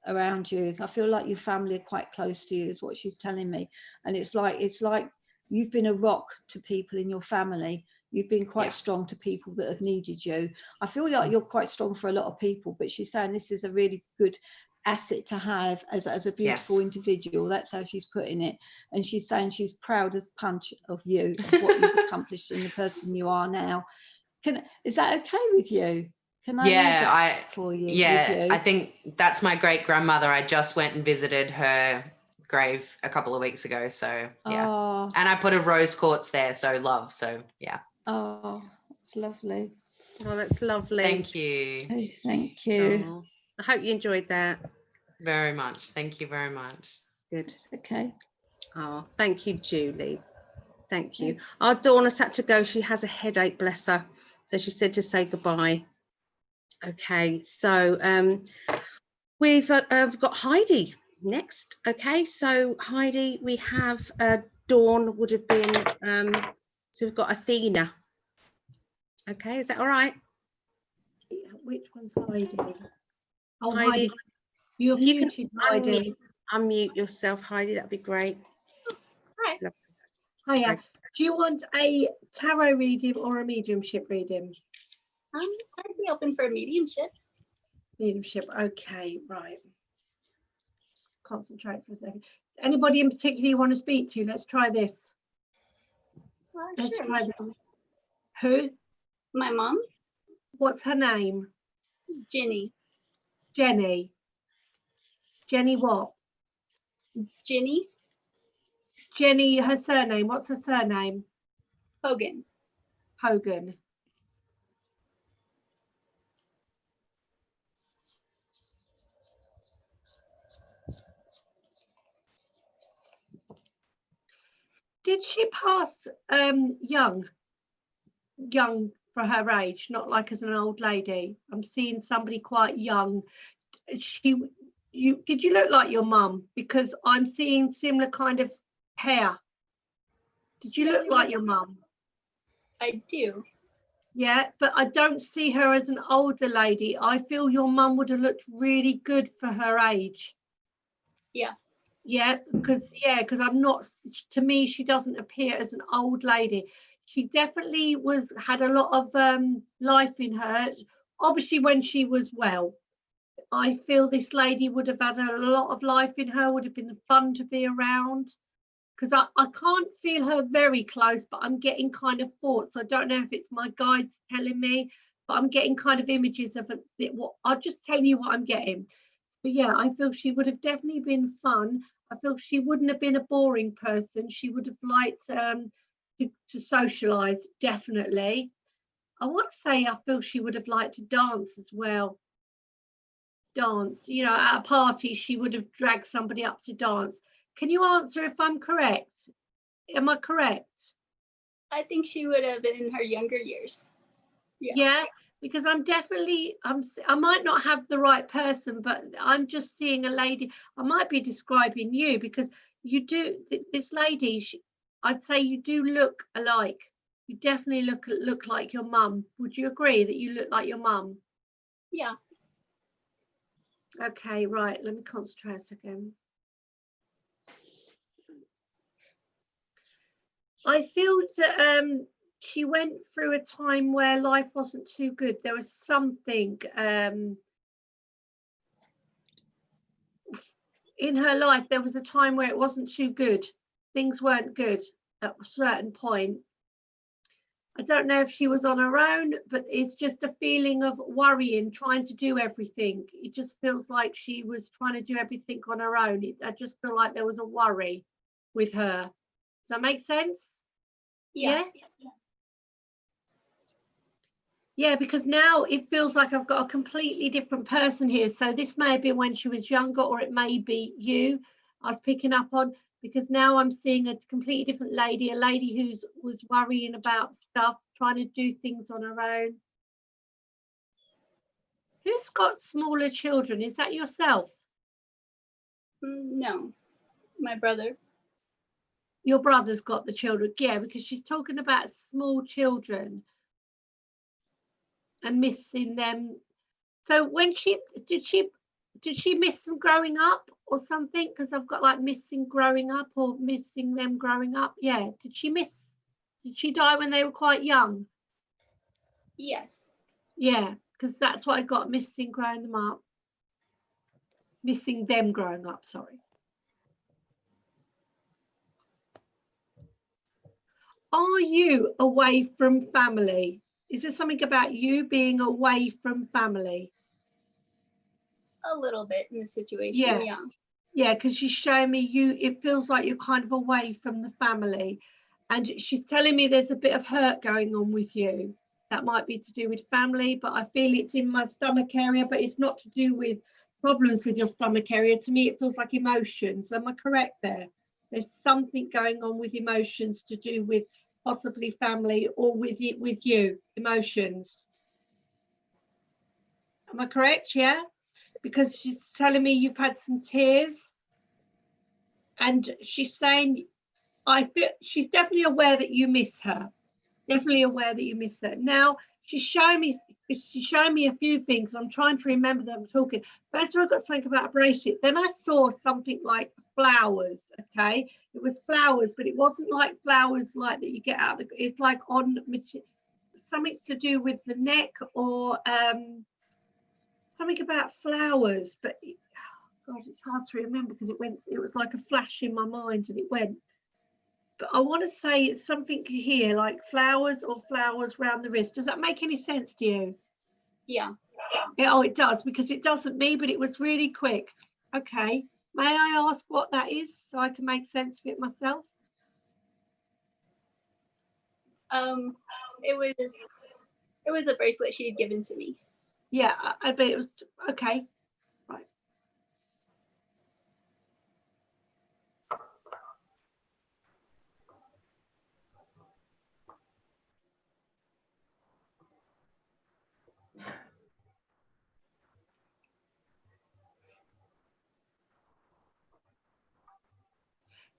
around you. I feel like your family are quite close to you, is what she's telling me. And it's like you've been a rock to people in your family. You've been quite strong to people that have needed you. I feel like you're quite strong for a lot of people, but she's saying this is a really good asset to have as a beautiful individual. That's how she's putting it. And she's saying she's proud as punch of you, of what you've accomplished and the person you are now. Is that okay with you? Can I read that for you? Yeah, I think that's my great grandmother. I just went and visited her grave a couple of weeks ago. So yeah. And I put a rose quartz there. So love. So yeah. Oh, that's lovely. Oh, that's lovely. Thank you. Thank you. Oh, I hope you enjoyed that. Very much. Thank you very much. Good. Okay. Oh, thank you, Julie. Thank you. Our Dawn's had to go. She has a headache, bless her. So she said to say goodbye. Okay, so we've got Heidi next. Okay, so Heidi, we have Dawn would have been, so we've got Athena. Okay, is that all right? Which one's Heidi? Oh, Heidi. Heidi. You're muted, Heidi. Unmute yourself, Heidi, that'd be great. Right. Hiya. Do you want a tarot reading or a mediumship reading? I'd be open for a mediumship. Mediumship, okay, right. Just concentrate for a second. Anybody in particular you want to speak to? Let's try this. Let's sure. try this. Who? My mom. What's her name? Jenny. Jenny. Jenny what? Jenny. Jenny, her surname. What's her surname? Hogan. Hogan. Did she pass young for her age, not like as an old lady. I'm seeing somebody quite young. Did you look like your mum? Because I'm seeing similar kind of hair. Did you look like your mum? I do. Yeah, but I don't see her as an older lady. I feel your mum would have looked really good for her age. Yeah. Yeah, because I'm not, to me, she doesn't appear as an old lady. She definitely had a lot of life in her. Obviously, when she was well, I feel this lady would have had a lot of life in her, would have been fun to be around. Because I can't feel her very close, but I'm getting kind of thoughts. I don't know if it's my guides telling me, but I'm getting kind of images of it. I'll just tell you what I'm getting. But yeah, I feel she would have definitely been fun. I feel she wouldn't have been a boring person. She would have liked to socialise, definitely. I want to say I feel she would have liked to dance as well. Dance, at a party, she would have dragged somebody up to dance. Can you answer if I'm correct? Am I correct? I think she would have been in her younger years. Yeah, because I might not have the right person, but I'm just seeing a lady. I might be describing you because you do, this lady, I'd say you do look alike. You definitely look like your mum. Would you agree that you look like your mum? Yeah. Okay, right. Let me concentrate again. I feel that she went through a time where life wasn't too good. There was something in her life. There was a time where it wasn't too good. Things weren't good at a certain point. I don't know if she was on her own, but it's just a feeling of worrying, trying to do everything. It just feels like she was trying to do everything on her own. I just feel like there was a worry with her. Does that make sense? Yeah. Yeah, because now it feels like I've got a completely different person here. So this may have been when she was younger, or it may be you I was picking up on, because now I'm seeing a completely different lady, a lady who was worrying about stuff, trying to do things on her own. Who's got smaller children? Is that yourself? No, my brother. Your brother's got the children. Yeah, because she's talking about small children and missing them. So when did she miss them growing up or something? Because I've got like missing growing up or missing them growing up. Yeah. Did she die when they were quite young? Yes. Yeah, because that's what I got, missing growing them up. Missing them growing up, sorry. Are you away from family? Is there something about you being away from family? A little bit in the situation, yeah. Yeah, because she's showing me it feels like you're kind of away from the family. And she's telling me there's a bit of hurt going on with you. That might be to do with family, but I feel it's in my stomach area, but it's not to do with problems with your stomach area. To me, it feels like emotions. Am I correct there? There's something going on with emotions to do with possibly family or with you, emotions. Am I correct? Yeah? Because she's telling me you've had some tears, and she's saying, I feel she's definitely aware that you miss her. Definitely aware that you miss her. Now she's showing me a few things. I'm trying to remember them talking. First of all, I got something about a bracelet. Then I saw something like flowers. Okay, it was flowers, but it wasn't like flowers like that you get out of the, it's like on something to do with the neck or something about flowers, but God, it's hard to remember because it was like a flash in my mind and it went. But I want to say it's something here like flowers or flowers round the wrist. Does that make any sense to you? Yeah. Oh, it does, because it doesn't me, but it was really quick. Okay. May I ask what that is so I can make sense of it myself? It was a bracelet she had given to me. Yeah, I bet it was okay. Right.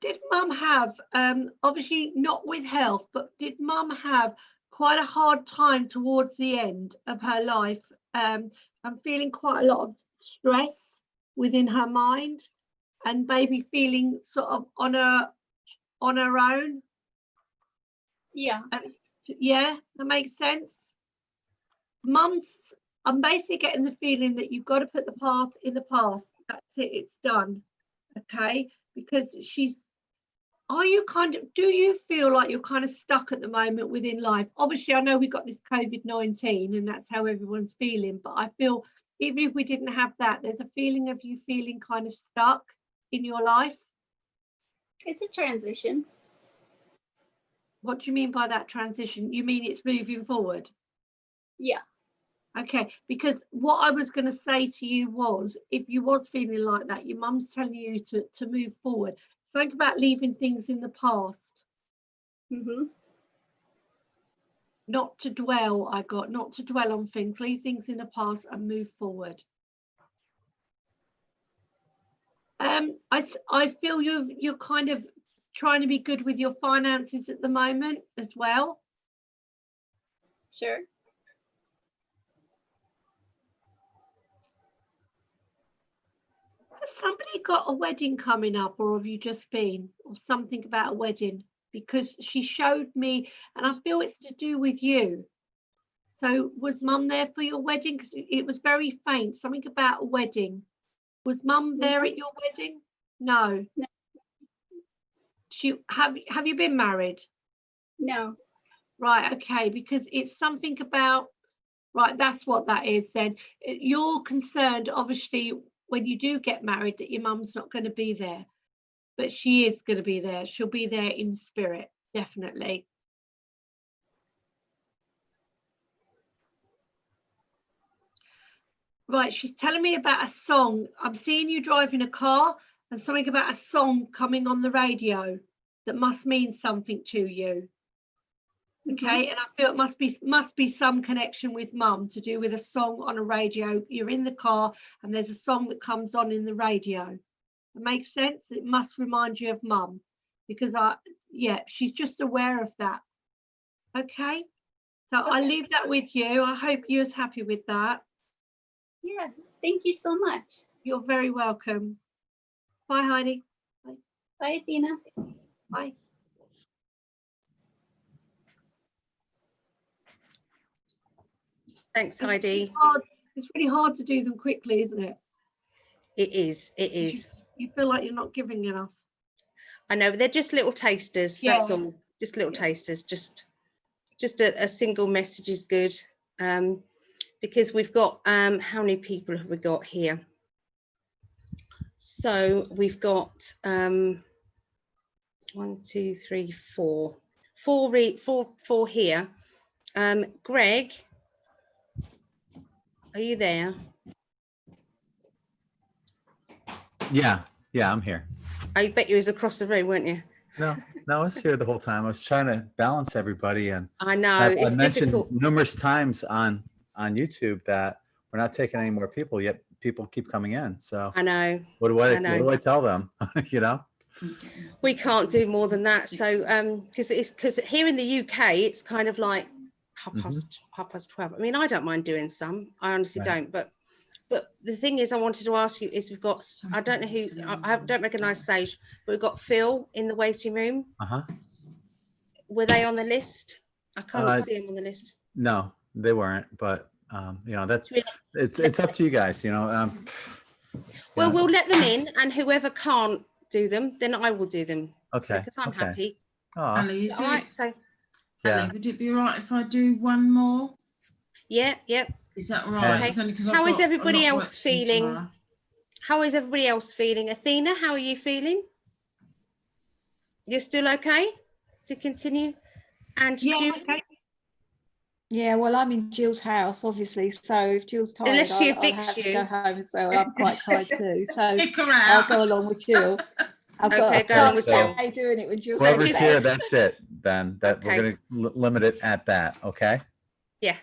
Did Mum have, obviously not with health, but did Mum have quite a hard time towards the end of her life? I'm feeling quite a lot of stress within her mind, and maybe feeling sort of on her own. Yeah. Yeah, that makes sense. I'm basically getting the feeling that you've got to put the past in the past. That's it, it's done. Okay, because do you feel like you're kind of stuck at the moment within life? Obviously, I know we've got this COVID-19 and that's how everyone's feeling, but I feel even if we didn't have that, there's a feeling of you feeling kind of stuck in your life. It's a transition. What do you mean by that transition? You mean it's moving forward? Yeah. Okay, because what I was going to say to you was, if you was feeling like that, your mum's telling you to move forward. Think about leaving things in the past. Mm-hmm. Not to dwell on things. Leave things in the past and move forward. I feel you're kind of trying to be good with your finances at the moment as well. Sure. Has somebody got a wedding coming up, or have you just been, or something about a wedding? Because she showed me, and I feel it's to do with you. So was Mum there for your wedding? Because it was very faint, something about a wedding. Was Mum there at your wedding? No. No. Have you been married? No. Right, okay, because it's something about, right, that's what that is then. You're concerned, obviously, when you do get married, that your mum's not going to be there, but she is going to be there. She'll be there in spirit, definitely. Right, she's telling me about a song. I'm seeing you driving a car and something about a song coming on the radio that must mean something to you. Okay, and I feel it must be some connection with Mum, to do with a song on a radio. You're in the car and there's a song that comes on in the radio. It makes sense. It must remind you of Mum, because she's just aware of that. Okay, so I'll leave that with you. I hope you're happy with that. Yeah, thank you so much. You're very welcome. Bye, Heidi. Bye. Bye, Athena. Bye. Thanks, Heidi. It's really hard to do them quickly, isn't it? It is. It is. You feel like you're not giving enough. I know, but they're just little tasters. Yeah. That's all. Just little tasters. Just a single message is good. Because we've got how many people have we got here? So we've got 1, 2, 3, 4. Four here. Greg, are you there? Yeah, I'm here. I bet you was across the room, weren't you? No, I was here the whole time. I was trying to balance everybody, and I know I've it's mentioned difficult. numerous times on YouTube that we're not taking any more people, yet people keep coming in. So I know. What do I tell them? You know, we can't do more than that. So because here in the UK it's kind of like half past 12. I mean, I don't mind doing some. I honestly don't. But the thing is, I wanted to ask you is we've got, I don't know who, I don't recognise Sage, but we've got Phil in the waiting room. Were they on the list? I can't see them on the list. No, they weren't. But you know, that's it's up to you guys. You know. Well, we'll let them in, and whoever can't do them, then I will do them. Okay. Because I'm happy. Ali, is all it? right? So, Ali, would it be right if I do one more? Yeah. Is that right? Okay. It's only 'cause I've How is got a everybody lot of work else to do feeling? tomorrow. How is everybody else feeling? Athena, how are you feeling? You're still okay to continue? And Julie? Yeah, well, I'm in Jill's house, obviously. So if Jill's tired, Unless she I'll evicts have to you. go home as well. I'm quite tired too. So Kick her I'll out. go along with Jill. I've Okay, got go along with Jill. doing it with Jill. Whoever's here, that's it. Then we're Okay. going to limit it at that. Okay. Yeah.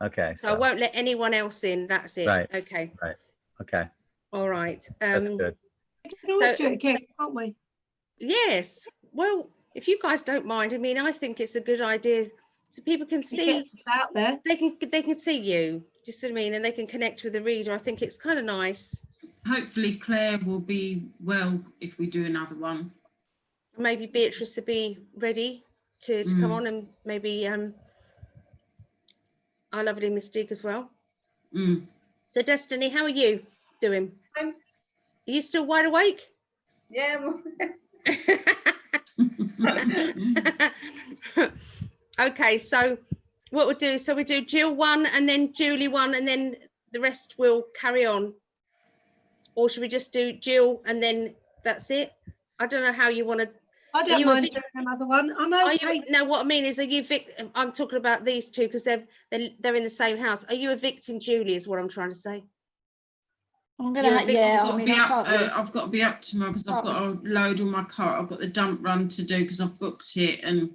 Okay. So I won't let anyone else in. That's it. Right. Okay. Right. Okay. All right. That's good. We can always do it again, can't we? Yes. Well, if you guys don't mind, I mean, I think it's a good idea so people can see out there. They can see you. Just what I mean, and they can connect with the reader. I think it's kind of nice. Hopefully Claire will be well if we do another one. Maybe Beatrice will be ready to come on, and maybe our lovely Miss Dig as well. So Destiny, how are you doing? Are you still wide awake? Yeah. Okay, so what we'll do, so we do Jill 1 and then Julie 1 and then the rest will carry on. Or should we just do Jill and then that's it? I don't know how you want to. I don't mind doing another one. I'm okay. No, what I mean is, are you I'm talking about these two because they're in the same house. Are you evicting Julie? Is what I'm trying to say. I'm gonna. I've got to be up tomorrow because I've got to load all my car. I've got the dump run to do because I've booked it, and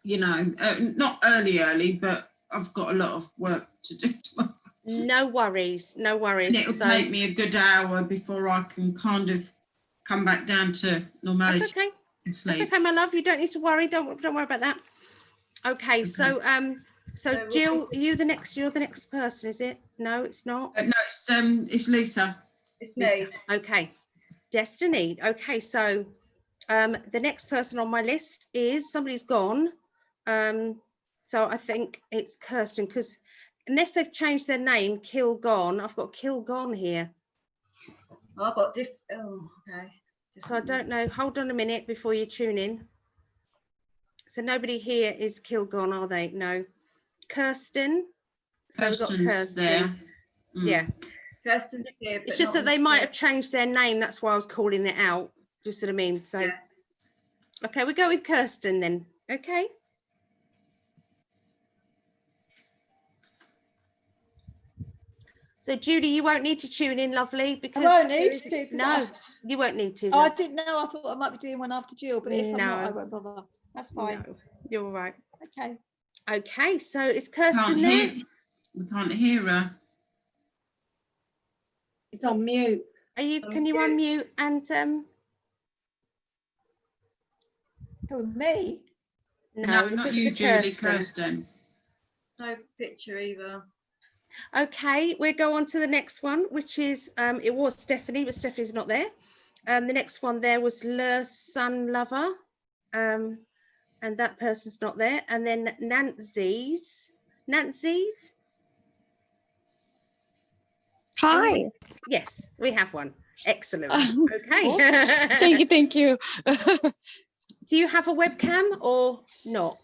you know, not early, but I've got a lot of work to do tomorrow. No worries, no worries. And it'll take me a good hour before I can kind of come back down to normality. That's okay. That's okay, my love. You don't need to worry. Don't worry about that. Okay, so Jill, you're the next person, is it? No, it's not. No, it's Lisa. It's me. Okay, Destiny. Okay, so the next person on my list is somebody's gone. So I think it's Kirsten, because unless they've changed their name, Kilgone, I've got Kilgone here. Oh, I've got okay. So I don't know. Hold on a minute before you tune in. So nobody here is Kilgone, are they? No. Kirsten. So we've got Kirsten. There. Yeah. Kirsten's here. It's just that they might have changed their name. That's why I was calling it out. Just what I mean. So, yeah. Okay, we go with Kirsten then. Okay. So Judy, you won't need to tune in, lovely, because I won't need to. No, you won't need to. Oh, I didn't know. I thought I might be doing one after Jill, but if I'm not, I won't bother. That's fine. No, you're all right. Okay. Okay, so it's Kirsten there. We can't hear her. It's on mute. Are you? Can you unmute and Who, me? No, not you, Julie. Kirsten. No picture either. Okay, we'll go on to the next one, which is it was Stephanie, but Stephanie's not there. The next one there was Le Sun Lover, and that person's not there. And then Nancy's. Hi. Yes, we have one. Excellent. Okay. Thank you. Do you have a webcam or not?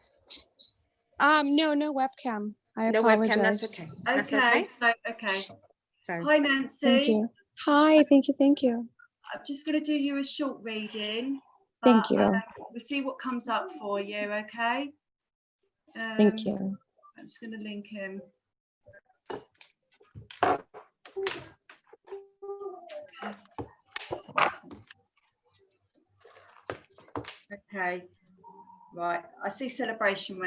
No webcam. I apologize. Webcam, that's okay. That's okay. Okay. So, hi, Nancy. Thank you. Hi, thank you. I'm just going to do you a short reading. Thank you. We'll see what comes up for you, okay? Thank you. I'm just going to link him. Okay. Right, I see celebration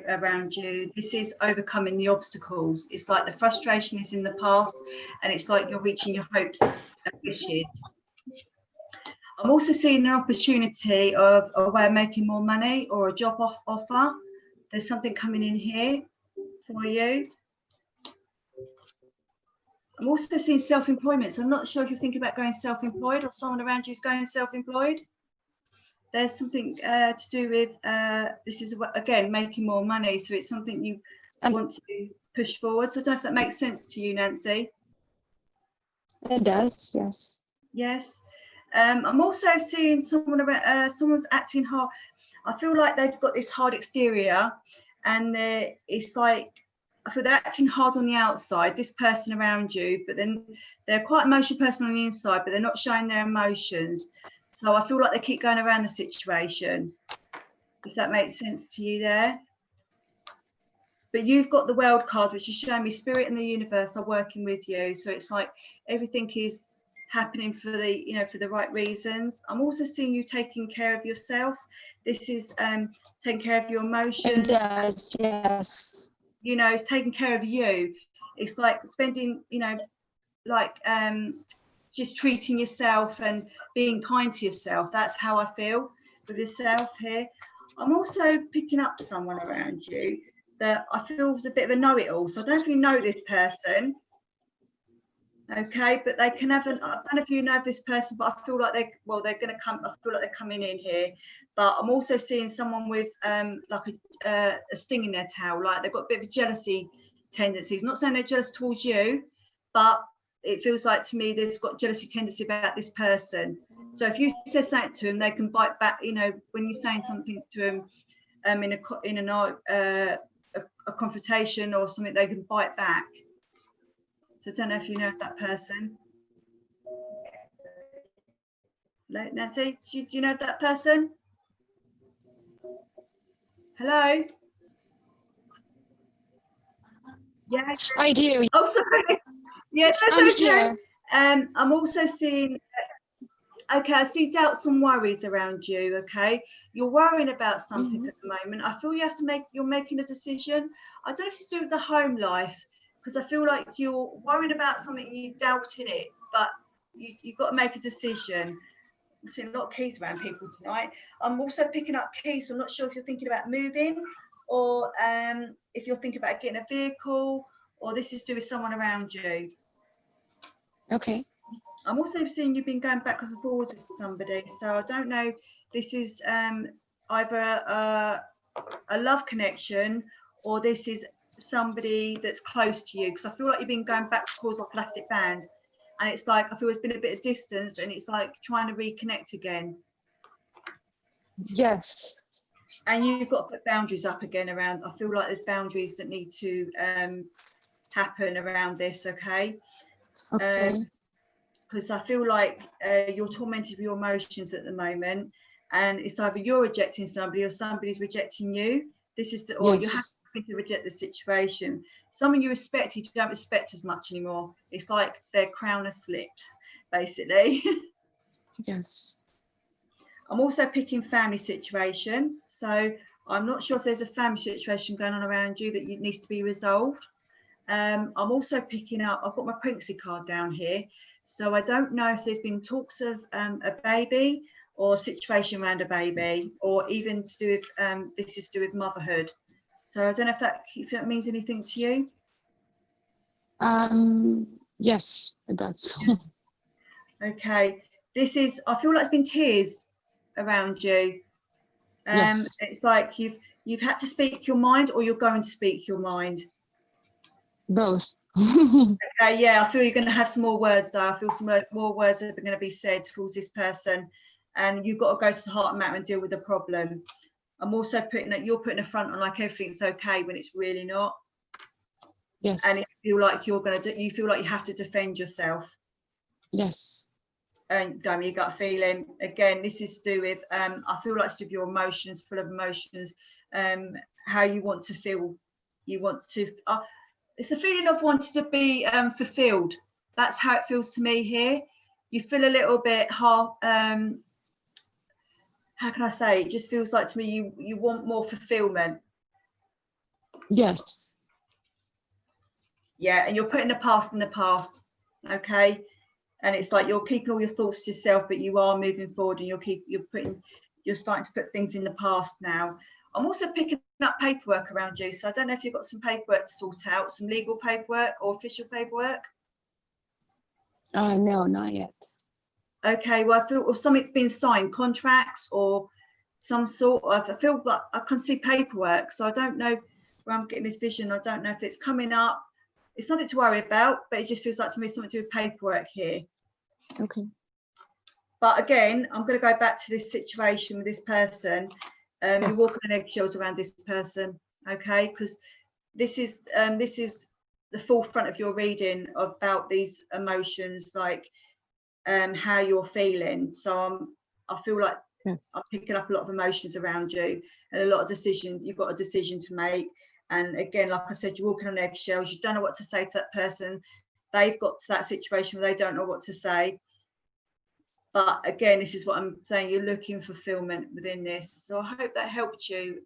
around you. This is overcoming the obstacles. It's like the frustration is in the past, and it's like you're reaching your hopes and wishes. I'm also seeing an opportunity of a way of making more money or a job offer. There's something coming in here for you. I'm also seeing self-employment, so I'm not sure if you're thinking about going self-employed or someone around you is going self-employed. There's something to do with, this is, again, making more money. So it's something you want to push forward. So I don't know if that makes sense to you, Nancy. It does, yes. Yes. I'm also seeing someone around, someone's acting hard. I feel like they've got this hard exterior, and it's like, I feel they're acting hard on the outside, this person around you, but then they're quite emotional person on the inside, but they're not showing their emotions. So I feel like they keep going around the situation, if that makes sense to you there. But you've got the world card, which is showing me spirit and the universe are working with you. So it's like everything is happening for the, for the right reasons. I'm also seeing you taking care of yourself. This is taking care of your emotions. It does, yes. It's taking care of you. It's like spending, like just treating yourself and being kind to yourself. That's how I feel with yourself here. I'm also picking up someone around you that I feel is a bit of a know-it-all. So I don't know if you know this person, okay, but they can have I don't know if you know this person, but I feel like they're going to come. I feel like they're coming in here. But I'm also seeing someone with like a sting in their tail, like they've got a bit of a jealousy tendencies. Not saying they're jealous towards you, but it feels like to me there's got jealousy tendency about this person. So if you say something to them, they can bite back. You know, when you're saying something to them in a confrontation or something, they can bite back. So I don't know if you know that person. Nancy, do you know that person? Hello? Yeah. I do. Oh, sorry. Yes, I'm that's okay. here. I'm also seeing, okay, I see doubts and worries around you, okay? You're worrying about something at the moment. I feel you're making a decision. I don't know if it's to do with the home life, because I feel like you're worrying about something and you're doubting it, but you've got to make a decision. I'm seeing a lot of keys around people tonight. I'm also picking up keys, so I'm not sure if you're thinking about moving or if you're thinking about getting a vehicle, or this is to do with someone around you. Okay. I'm also seeing you've been going backwards and forwards with somebody, so I don't know, this is either a love connection or this is somebody that's close to you, because I feel like you've been going back towards a plastic band, and it's like I feel there's been a bit of distance and it's like trying to reconnect again. Yes. And you've got to put boundaries up again around, I feel like there's boundaries that need to happen around this, okay? Okay. Because I feel like you're tormented with your emotions at the moment, and it's either you're rejecting somebody or somebody's rejecting you. This is the, or you have to reject the situation. Someone you respected, you don't respect as much anymore. It's like their crown has slipped, basically. Yes. I'm also picking family situation. So I'm not sure if there's a family situation going on around you that needs to be resolved. I'm also picking up, I've got my pregnancy card down here. So I don't know if there's been talks of a baby or a situation around a baby, or even to do with, this is to do with motherhood. So I don't know if that means anything to you. Yes, it does. Okay. This is, I feel like there's been tears around you. Yes. It's like you've had to speak your mind, or you're going to speak your mind. Both. Okay, yeah, I feel you're going to have some more words though. I feel some more words are going to be said towards this person, and you've got to go to the heart of the matter and deal with the problem. I'm also putting that you're putting a front on like everything's okay when it's really not. Yes. And you feel like you feel like you have to defend yourself. Yes. And damn, you got a feeling again. This is to do with I feel like it's to do with your emotions, full of emotions. How you want to feel. You want to. It's a feeling of wanting to be fulfilled. That's how it feels to me here. You feel a little bit half. How can I say? It just feels like to me you want more fulfillment. Yes. Yeah, and you're putting the past in the past. Okay. And it's like you're keeping all your thoughts to yourself, but you are moving forward, and you're starting to put things in the past now. I'm also picking up paperwork around you, so I don't know if you've got some paperwork to sort out, some legal paperwork or official paperwork. No, not yet. Okay, well, I feel something's been signed, contracts or some sort of. I feel like I can see paperwork, so I don't know where I'm getting this vision. I don't know if it's coming up. It's nothing to worry about, but it just feels like to me something to do with paperwork here. Okay. But again, I'm going to go back to this situation with this person. Yes. You're walking on eggshells around this person, okay? Because this is the forefront of your reading about these emotions, like how you're feeling. So I feel like I'm picking up a lot of emotions around you and a lot of decisions. You've got a decision to make. And again, like I said, you're walking on eggshells. You don't know what to say to that person. They've got to that situation where they don't know what to say. But again, this is what I'm saying. You're looking for fulfillment within this. So I hope that helped you,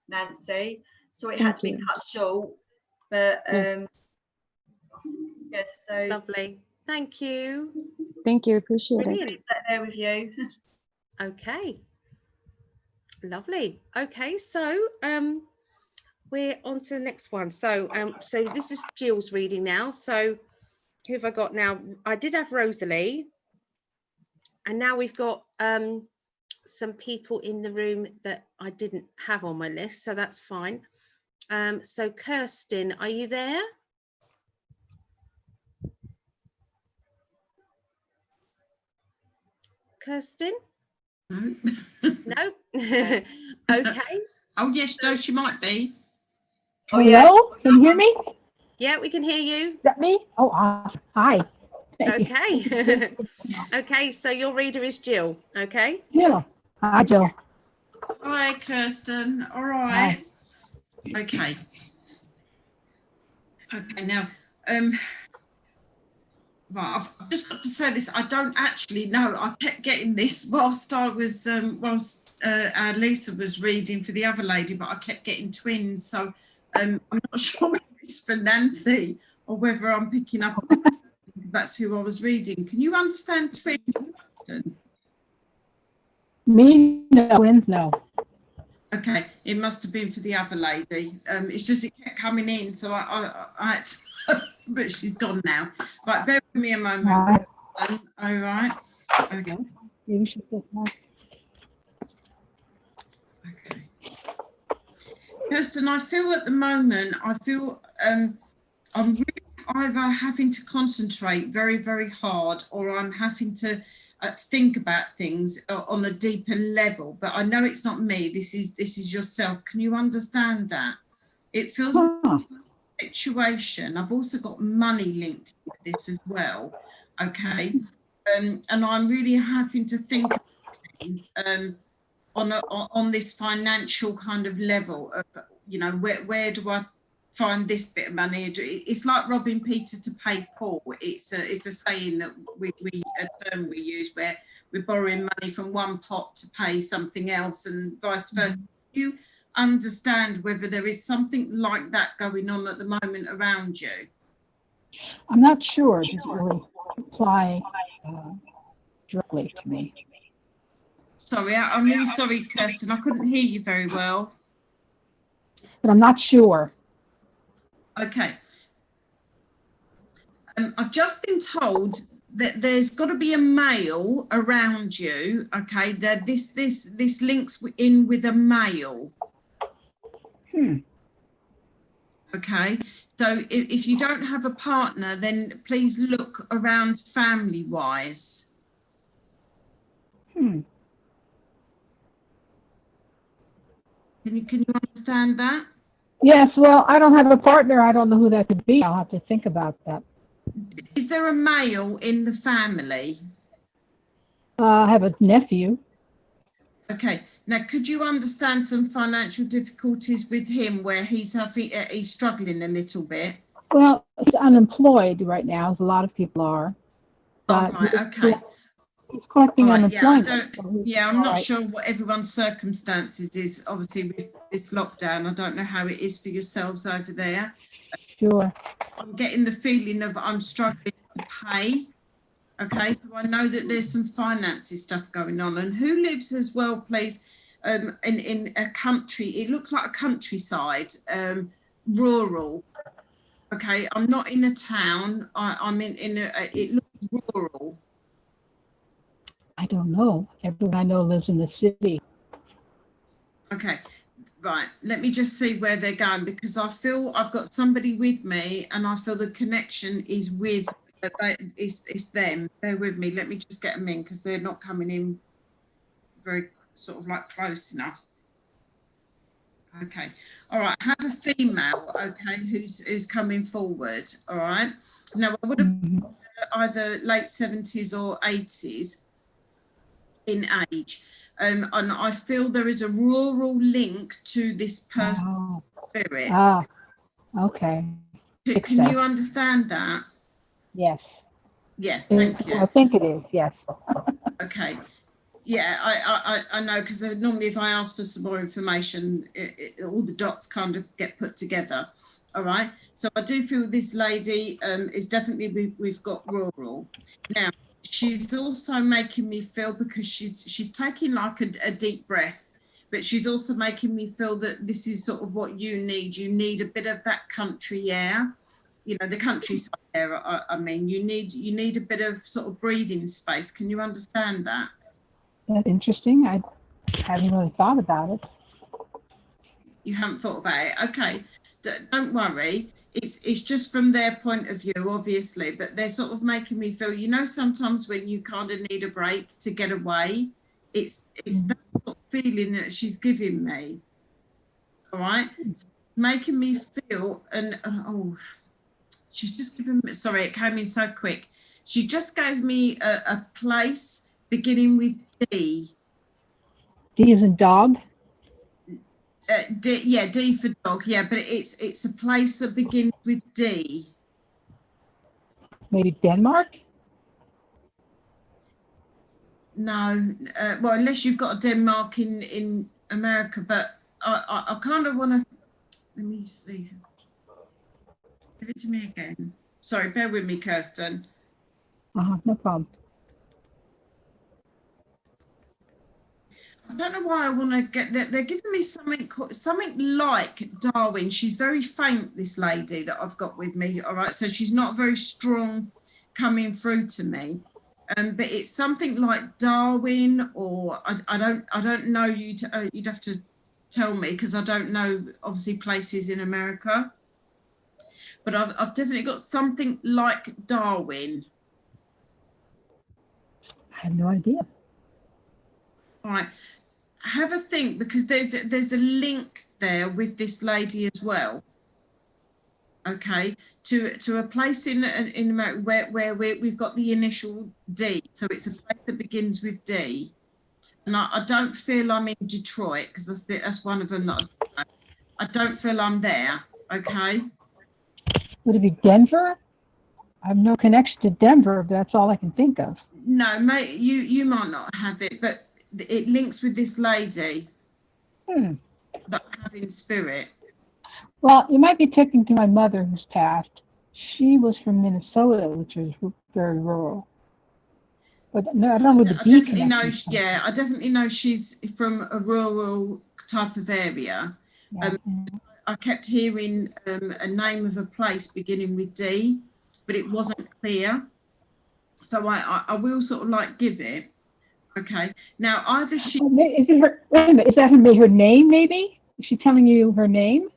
Nancy. So it had to be cut short. But yes, so lovely. Thank you. Thank you. Appreciate it. Brilliant. There with you. Okay. Lovely. Okay, so we're on to the next one. So so this is Jill's reading now. So who have I got now? I did have Rosalie, and now we've got some people in the room that I didn't have on my list, so that's fine. So Kirsten, are you there? Kirsten? No. No? Okay. Oh, yes, no, she might be. Oh, yeah. Hello, can you hear me? Yeah, we can hear you. Is that me? Oh, awesome. Hi. Thank you. Okay. Okay, so your reader is Jill, okay? Yeah. Hi, Jill. Hi, Kirsten. All right. Okay. Okay, now, right, I've just got to say this. I don't actually know. I kept getting this whilst I was, Lisa was reading for the other lady, but I kept getting twins. So I'm not sure whether it's for Nancy or whether I'm picking up because that's who I was reading. Can you understand twins? Me? No. Twins? No. Okay, it must have been for the other lady. It's just it kept coming in, so I had to, but she's gone now. Right, bear with me a moment. All right. Okay. Maybe she's just not. Okay. Kirsten, I feel at the moment, I'm really either having to concentrate very, very hard, or I'm having to think about things on a deeper level. But I know it's not me. This is yourself. Can you understand that? It feels like a situation. I've also got money linked to this as well. Okay, and I'm really having to think about things on this financial kind of level of, you know, where do I find this bit of money? It's like robbing Peter to pay Paul. It's a saying that a term we use where we're borrowing money from one pot to pay something else and vice versa. Do you understand whether there is something like that going on at the moment around you? I'm not sure. It doesn't really apply directly to me. Sorry, I'm really sorry, Kirsten. I couldn't hear you very well. But I'm not sure. Okay. I've just been told that there's got to be a male around you. Okay, that this links in with a male. Okay, so if you don't have a partner, then please look around family-wise. Can you understand that? Yes, well, I don't have a partner. I don't know who that could be. I'll have to think about that. Is there a male in the family? I have a nephew. Okay. Now, could you understand some financial difficulties with him where he's struggling a little bit? Well, he's unemployed right now, as a lot of people are. Oh, right, okay. He's collecting Right, unemployment. I'm not sure what everyone's circumstances is, obviously, with this lockdown. I don't know how it is for yourselves over there. Sure. I'm getting the feeling of I'm struggling to pay. Okay, so I know that there's some finances stuff going on. And who lives as well, please, in a country, it looks like a countryside, rural. Okay, I'm not in a town. I'm in a, it looks rural. I don't know. Everyone I know lives in the city. Okay, right. Let me just see where they're going, because I feel I've got somebody with me and I feel the connection is with, it's them. Bear with me. Let me just get them in because they're not coming in very sort of like close enough. Okay. All right. I have a female, okay, who's coming forward. All right. Now, I would have either late 70s or 80s in age. And I feel there is a rural link to this person's spirit. Ah, okay. Can you understand that? Yes. Yeah, thank you. I think it is, yes. Okay. Yeah, I know, because normally if I ask for some more information, all the dots kind of get put together. All right. So I do feel this lady is definitely, we've got rural. Now, she's also making me feel, because she's taking like a deep breath, but she's also making me feel that this is sort of what you need. You need a bit of that country air, you know, the countryside air. I mean, you need a bit of sort of breathing space. Can you understand that? That's interesting. I haven't really thought about it. You haven't thought about it. Okay, don't worry. It's just from their point of view, obviously, but they're sort of making me feel, you know, sometimes when you kind of need a break to get away, it's that sort of feeling that she's giving me. All right, it's making me feel, and oh, she's just given me, sorry, it came in so quick. She just gave me a place beginning with D. D as in dog? D, yeah, D for dog, yeah, but it's a place that begins with D. Maybe Denmark? No, well, unless you've got a Denmark in America, but I kind of want to, let me see. Give it to me again. Sorry, bear with me, Kirsten. No problem. I don't know why I want to get that. They're giving me something like Darwin. She's very faint, this lady that I've got with me. All right, so she's not very strong coming through to me. But it's something like Darwin, or I don't know. You'd have to tell me, because I don't know obviously places in America. But I've definitely got something like Darwin. I have no idea. All right. Have a think, because there's a link there with this lady as well. Okay, to a place in America where we've got the initial D, so it's a place that begins with D. And I don't feel I'm in Detroit, because that's one of them that I don't feel I'm there. Okay. Would it be Denver? I have no connection to Denver, but that's all I can think of. No, mate, you might not have it, but it links with this lady that I have in spirit. Well, you might be talking to my mother who's passed. She was from Minnesota, which is very rural. But no, I don't know what the I D definitely know. connection is. Yeah, I definitely know she's from a rural type of area. Yeah. I kept hearing a name of a place beginning with D, but it wasn't clear. So I will sort of like give it. Okay. Now either she. Is it her, wait a minute, is that her name? Maybe is she telling you her name?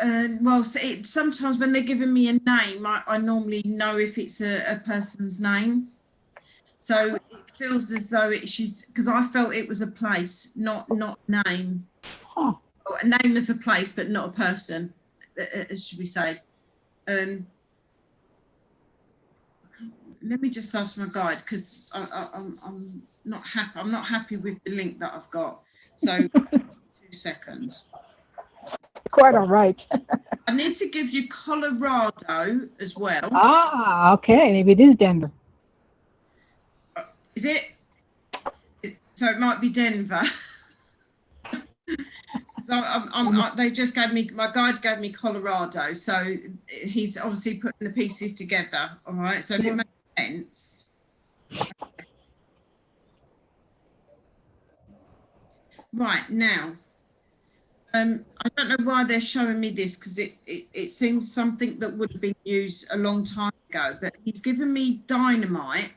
Well, so sometimes when they're giving me a name, I normally know if it's a person's name. So it feels as though she's, because I felt it was a place, not name. Oh. Or a name of a place, but not a person, should we say. Let me just ask my guide, because I'm not happy. I'm not happy with the link that I've got. So 2 seconds. Quite all right. I need to give you Colorado as well. Ah, okay. Maybe it is Denver. Is it? So it might be Denver. So they just gave me, my guide gave me Colorado. So he's obviously putting the pieces together. All right. So if it makes sense. Right now. I don't know why they're showing me this, because it seems something that would have been used a long time ago, but he's given me dynamite.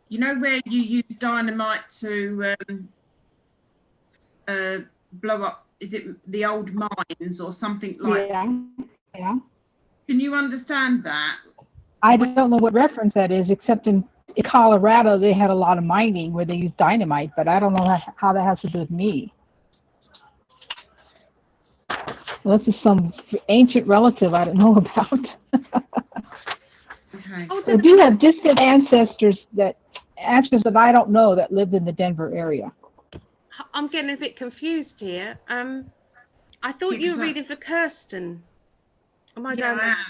You know where you use dynamite to blow up, is it the old mines or something like that? Yeah. Can you understand that? I don't know what reference that is, except in Colorado they had a lot of mining where they used dynamite, but I don't know how that has to do with me. Well, this is some ancient relative I don't know about. Okay. I do have distant ancestors that I don't know that lived in the Denver area. I'm getting a bit confused here. I thought you were reading for Kirsten. Am I going mad?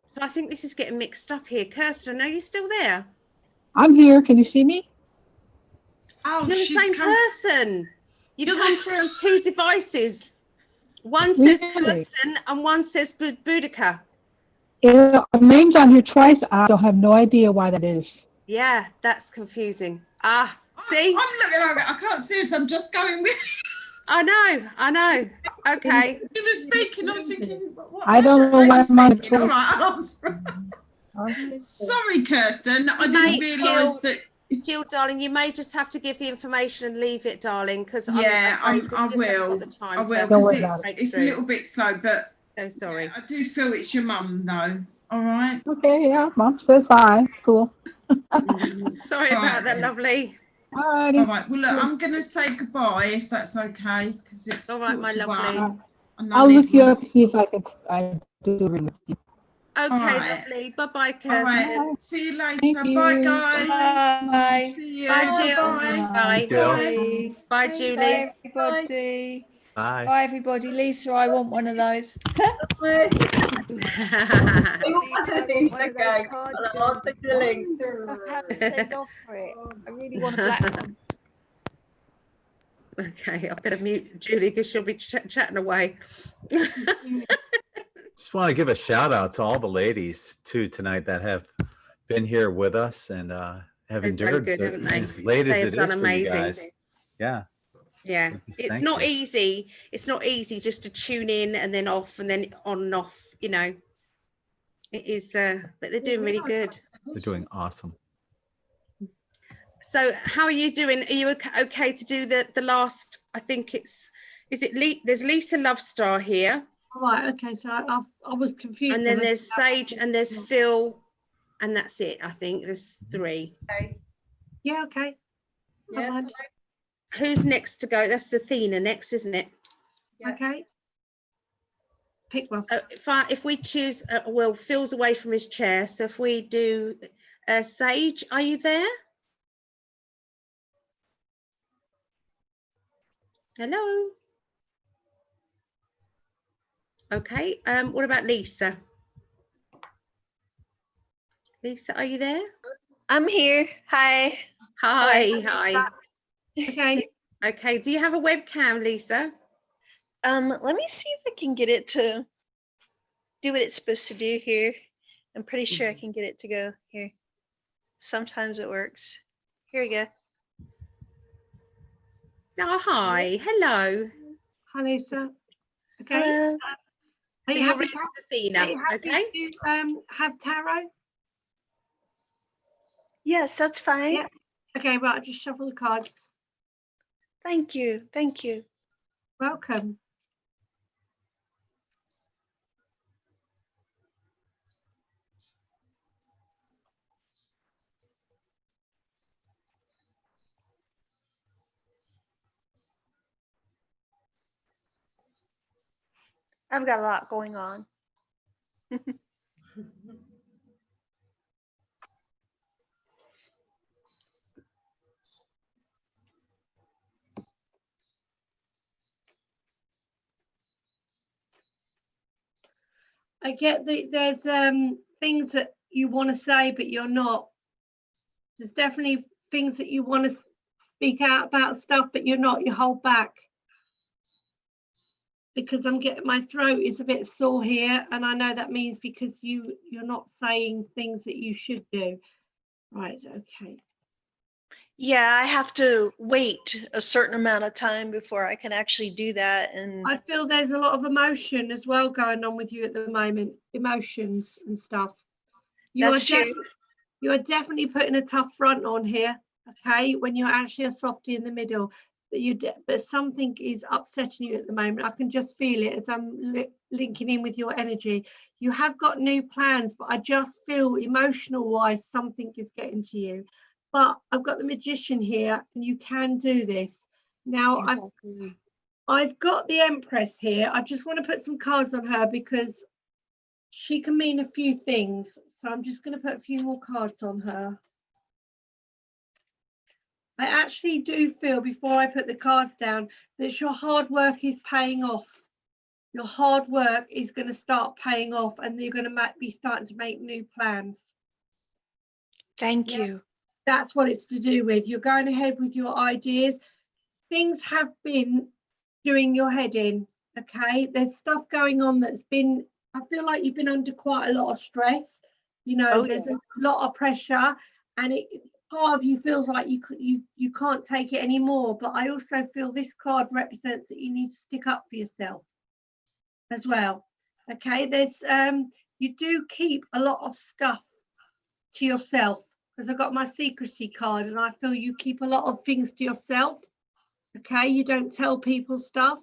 So I think this is getting mixed up here. Kirsten, are you still there? I'm here. Can you see me? Oh, you're the same person. You've come through on 2 devices. One says Really? Kirsten and one says Boudica. Our name's on here twice. I don't have no idea why that is. Yeah, that's confusing. Ah, see? I'm looking at it. I can't see this. I'm just going with. I know. Okay. You were speaking. I was thinking. What I don't know why I'm on all right, I'll answer. Sorry, Kirsten. I didn't realise that. Jill, darling, you may just have to give the information and leave it, darling, because I will. I will, because it's a little bit slow, but so sorry. Yeah, I do feel it's your mum, though. All right. Okay, yeah, Mom says hi. Cool. Sorry about that, lovely. All right. Well, look, I'm going to say goodbye if that's okay, because it's all right, my lovely. I'll look you up, see if I do ring with you. Okay, right. lovely. Bye-bye, Kirsten. All right. See you later. Thank Bye, you. guys. Bye. See you. Bye, Jill. Bye. Bye. Bye, Julie. Bye, everybody. Bye. Bye, everybody. Lisa, I want one of those. Okay. I'll take the link. I really want a black one. Okay, I better mute Julie because she'll be chatting away. Just want to give a shout out to all the ladies too tonight that have been here with us and have They've endured done good, haven't they? as late as They it have is done for you amazing. guys. Yeah. Yeah, So just it's thank not you. easy. It's not easy just to tune in and then off and then on and off, you know. It is, but they're doing really good. They're doing awesome. So how are you doing? Are you okay to do the last, I think it's, there's Lisa Lovestar here. All right, okay, so I was confused. And then there's Sage and there's Phil, and that's it. I think there's 3. Yeah, okay. Yeah. Who's next to go? That's Athena next, isn't it? Okay. Pick one. So if we choose, well, Phil's away from his chair. So if we do Sage, are you there? Hello. Okay. What about Lisa? Lisa, are you there? I'm here. Hi. Hi. Okay. Okay. Do you have a webcam, Lisa? Let me see if I can get it to do what it's supposed to do here. I'm pretty sure I can get it to go here. Sometimes it works. Here we go. Oh, hi. Hello. Hi, Lisa. Okay. Hello. Are So you you're happy reading Athena, are you happy okay? to have tarot? Yes, that's fine. Yeah. Okay, right, I'll just shuffle the cards. Thank you. Thank you. Welcome. I've got a lot going on. I get that there's things that you want to say, but you're not. There's definitely things that you want to speak out about stuff, but you're not. You hold back. Because I'm getting, my throat is a bit sore here, and I know that means because you're not saying things that you should do. Right, okay. Yeah, I have to wait a certain amount of time before I can actually do that. And I feel there's a lot of emotion as well going on with you at the moment, emotions and stuff. You are definitely putting a tough front on here, okay, when you're actually a softie in the middle. But something is upsetting you at the moment. I can just feel it as I'm linking in with your energy. You have got new plans, but I just feel emotional wise something is getting to you. But I've got the Magician here, and you can do this. Now I've got the Empress here. I just want to put some cards on her because she can mean a few things. So I'm just going to put a few more cards on her. I actually do feel, before I put the cards down, that your hard work is paying off. Your hard work is going to start paying off, and you're going to be starting to make new plans. Thank you. That's what it's to do with. You're going ahead with your ideas. things have been doing your head in. Okay, there's stuff going on that's been, I feel like you've been under quite a lot of stress. You know, there's a lot of pressure, and part of you feels like you can't take it anymore. But I also feel this card represents that you need to stick up for yourself as well. Okay, there's you do keep a lot of stuff to yourself, because I've got my secrecy card, and I feel you keep a lot of things to yourself. Okay, you don't tell people stuff,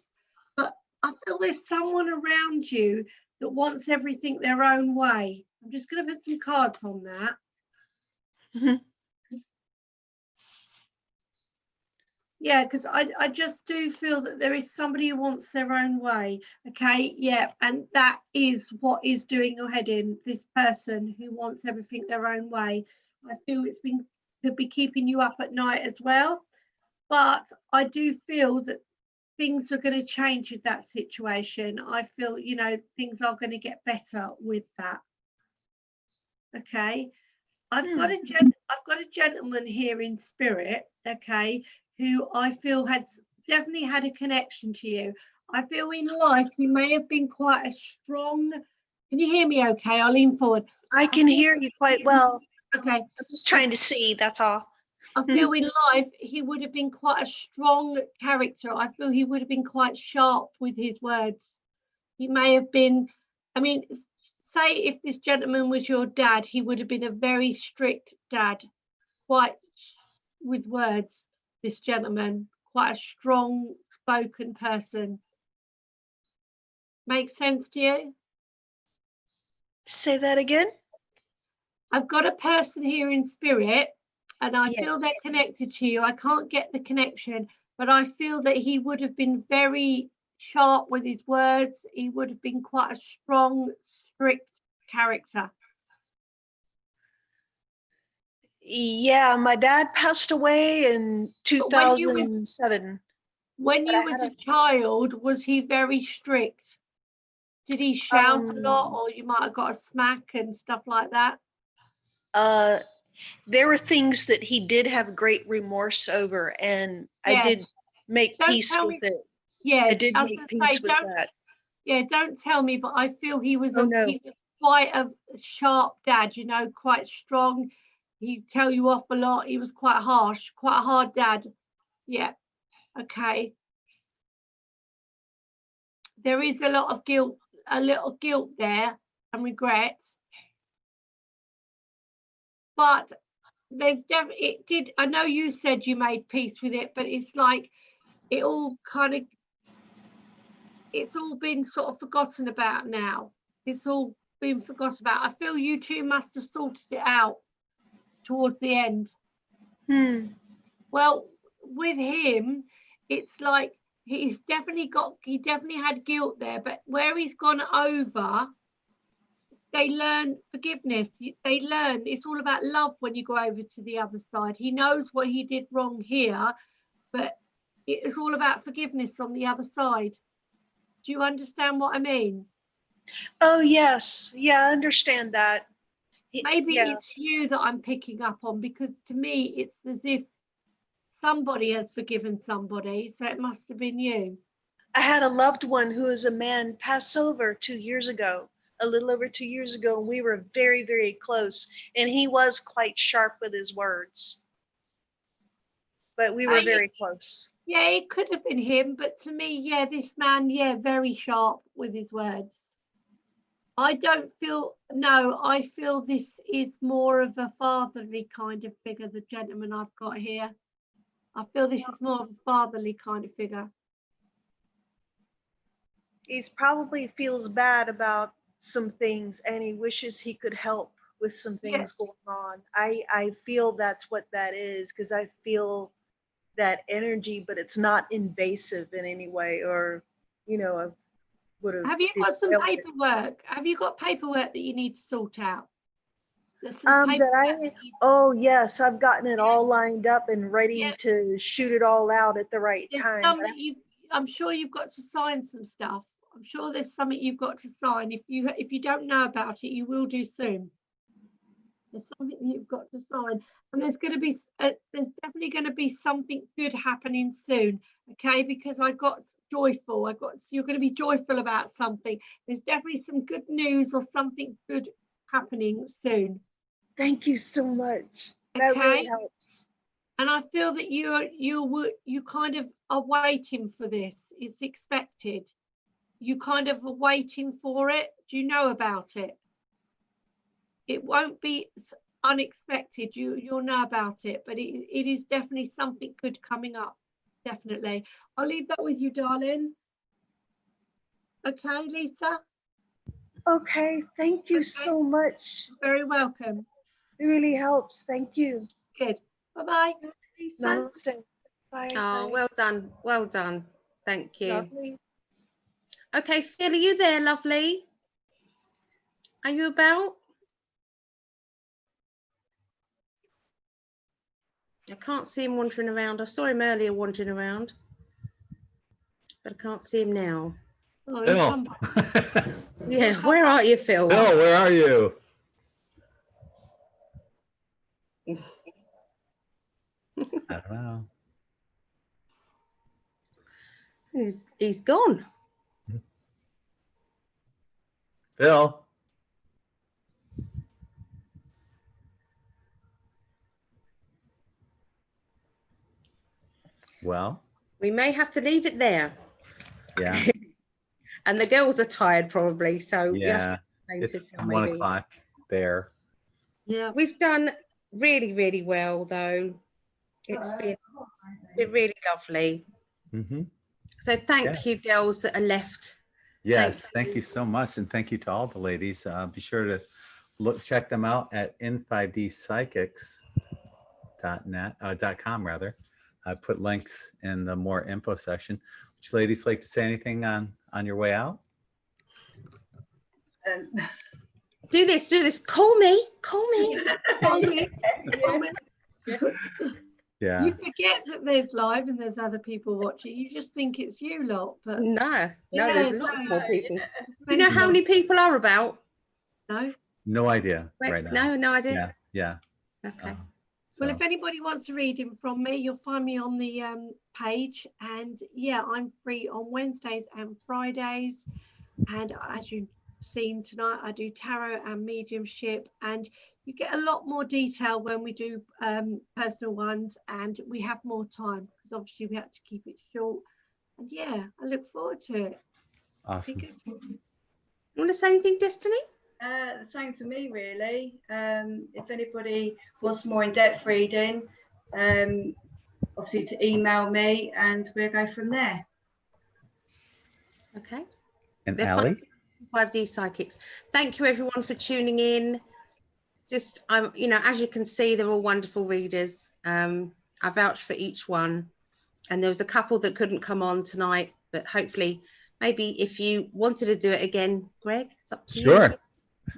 but I feel there's someone around you that wants everything their own way. I'm just going to put some cards on that. Yeah, because I just do feel that there is somebody who wants their own way. Okay, yeah, and that is what is doing your head in, this person who wants everything their own way. I feel could be keeping you up at night as well. But I do feel that things are going to change with that situation. I feel, you know, things are going to get better with that. Okay, I've got a gentleman here in spirit, okay, who I feel has definitely had a connection to you. I feel in life he may have been quite a strong. Can you hear me okay? I'll lean forward. I can hear you quite well. Okay. I'm just trying to see, that's all. I feel in life he would have been quite a strong character. I feel he would have been quite sharp with his words. He may have been, I mean, say if this gentleman was your dad, he would have been a very strict dad, quite with words, this gentleman, quite a strong spoken person. Make sense to you? Say that again? I've got a person here in spirit, and I feel they're connected to you. I can't get the connection, but I feel that he would have been very sharp with his words. He would have been quite a strong, strict character. Yeah, my dad passed away in 2007. When you was a child, was he very strict? Did he shout a lot, or you might have got a smack and stuff like that? There were things that he did have great remorse over, and I did make peace with it. Yeah, I did make peace with that. Yeah, don't tell me, but I feel he was he was quite a sharp dad, you know, quite strong. He'd tell you off a lot. He was quite harsh, quite a hard dad. Yeah, okay. There is a lot of guilt, a little guilt there and regret. But there's definitely, I know you said you made peace with it, but it's like it all kind of, it's all been sort of forgotten about now. It's all been forgotten about. I feel you two must have sorted it out towards the end. Well, with him, it's like he definitely had guilt there, but where he's gone over, they learn forgiveness. They learn it's all about love when you go over to the other side. He knows what he did wrong here, but it's all about forgiveness on the other side. Do you understand what I mean? Oh, yes. Yeah, I understand that. Maybe it's you that I'm picking up on, because to me, it's as if somebody has forgiven somebody. So it must have been you. I had a loved one who is a man pass over 2 years ago, a little over 2 years ago. And we were very, very close. And he was quite sharp with his words. But we were very close. Yeah, it could have been him, but to me, yeah, this man, yeah, very sharp with his words. I don't feel, no, I feel this is more of a fatherly kind of figure, the gentleman I've got here. I feel this is more of a fatherly kind of figure. He's probably feels bad about some things, and he wishes he could help with some things going on. I feel that's what that is, because I feel that energy, but it's not invasive in any way, or, you know, I would have. Have you got some paperwork? Have you got paperwork that you need to sort out? Oh yes, I've gotten it all lined up and ready to shoot it all out at the right time. I'm sure you've got to sign some stuff. I'm sure there's something you've got to sign. If you don't know about it, you will do soon. There's something that you've got to sign, and there's going to be there's definitely going to be something good happening soon. Okay, because I got joyful. You're going to be joyful about something. There's definitely some good news or something good happening soon. Thank you so much. Okay. That really helps. And I feel that you kind of are waiting for this. It's expected. You kind of are waiting for it. Do you know about it? It won't be unexpected. You'll know about it, but it is definitely something good coming up. Definitely. I'll leave that with you, darling. Okay, Lisa? Okay, thank you so much. You're very welcome. It really helps. Thank you. Good. Bye-bye. Lisa. Namaste. Bye. Oh, well done. Well done. Thank you. Lovely. Okay, Phil, are you there, lovely? Are you about? I can't see him wandering around. I saw him earlier wandering around, but I can't see him now. Oh, Phil. Yeah, where are you, Phil? Phil, where are you? I don't know. He's gone. Phil. Well, we may have to leave it there. Yeah. And the girls are tired probably, so yeah, it's 1 o'clock there. Yeah, we've done really, really well though. It's been really lovely. Mm-hmm. So thank you, girls that are left. Yes, thank you so much, and thank you to all the ladies. Be sure to check them out at In5D psychics.com rather. I put links in the more info section. Would you ladies like to say anything on your way out? Do this. Call me. Call me. Call me. Yeah. You forget that there's live and there's other people watching. You just think it's you lot, but no, there's lots more people. Do you know how many people are about? No. No idea right now. No idea. Yeah. Okay. Well, if anybody wants a reading from me, you'll find me on the page. And yeah, I'm free on Wednesdays and Fridays. And as you've seen tonight, I do tarot and mediumship. And you get a lot more detail when we do personal ones, and we have more time because obviously we have to keep it short. And yeah, I look forward to it. Awesome. You want to say anything, Destiny? The same for me, really. If anybody wants more in-depth reading, obviously to email me and we'll go from there. Okay. And Ali? 5D Psychics. Thank you everyone for tuning in. Just, as you can see, they're all wonderful readers. I vouch for each one. And there was a couple that couldn't come on tonight, but hopefully, maybe if you wanted to do it again, Greg, it's up to you. Sure.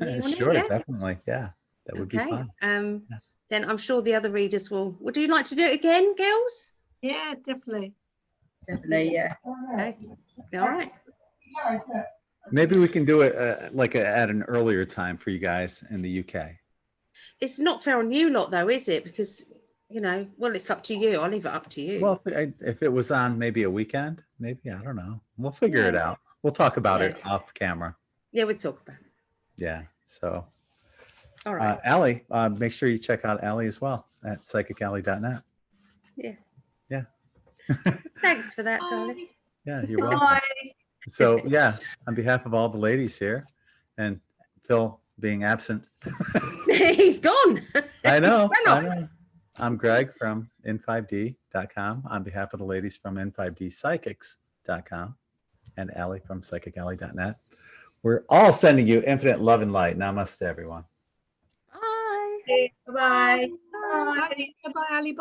Yeah, sure, definitely. Yeah, that would be fun. Then I'm sure the other readers will. Would you like to do it again, girls? Yeah, definitely. Definitely, yeah. Okay. All right. Maybe we can do it at an earlier time for you guys in the UK. It's not fair on you lot, though, is it? Because, well, it's up to you. I'll leave it up to you. Well, if it was on maybe a weekend, maybe, I don't know. We'll figure it out. We'll talk about it off camera. Yeah, we'll talk about it. Yeah. So, all right. Ali, make sure you check out Ali as well at psychically.net. Yeah. Yeah. Thanks for that, darling. Yeah, you're welcome. So, yeah, on behalf of all the ladies here and Phil being absent. He's gone. I know. I'm Greg from In5D.com on behalf of the ladies from In5D psychics.com and Ali from psychically.net. We're all sending you infinite love and light. Namaste, everyone. Bye. Bye. Bye. Bye, Ali. Bye.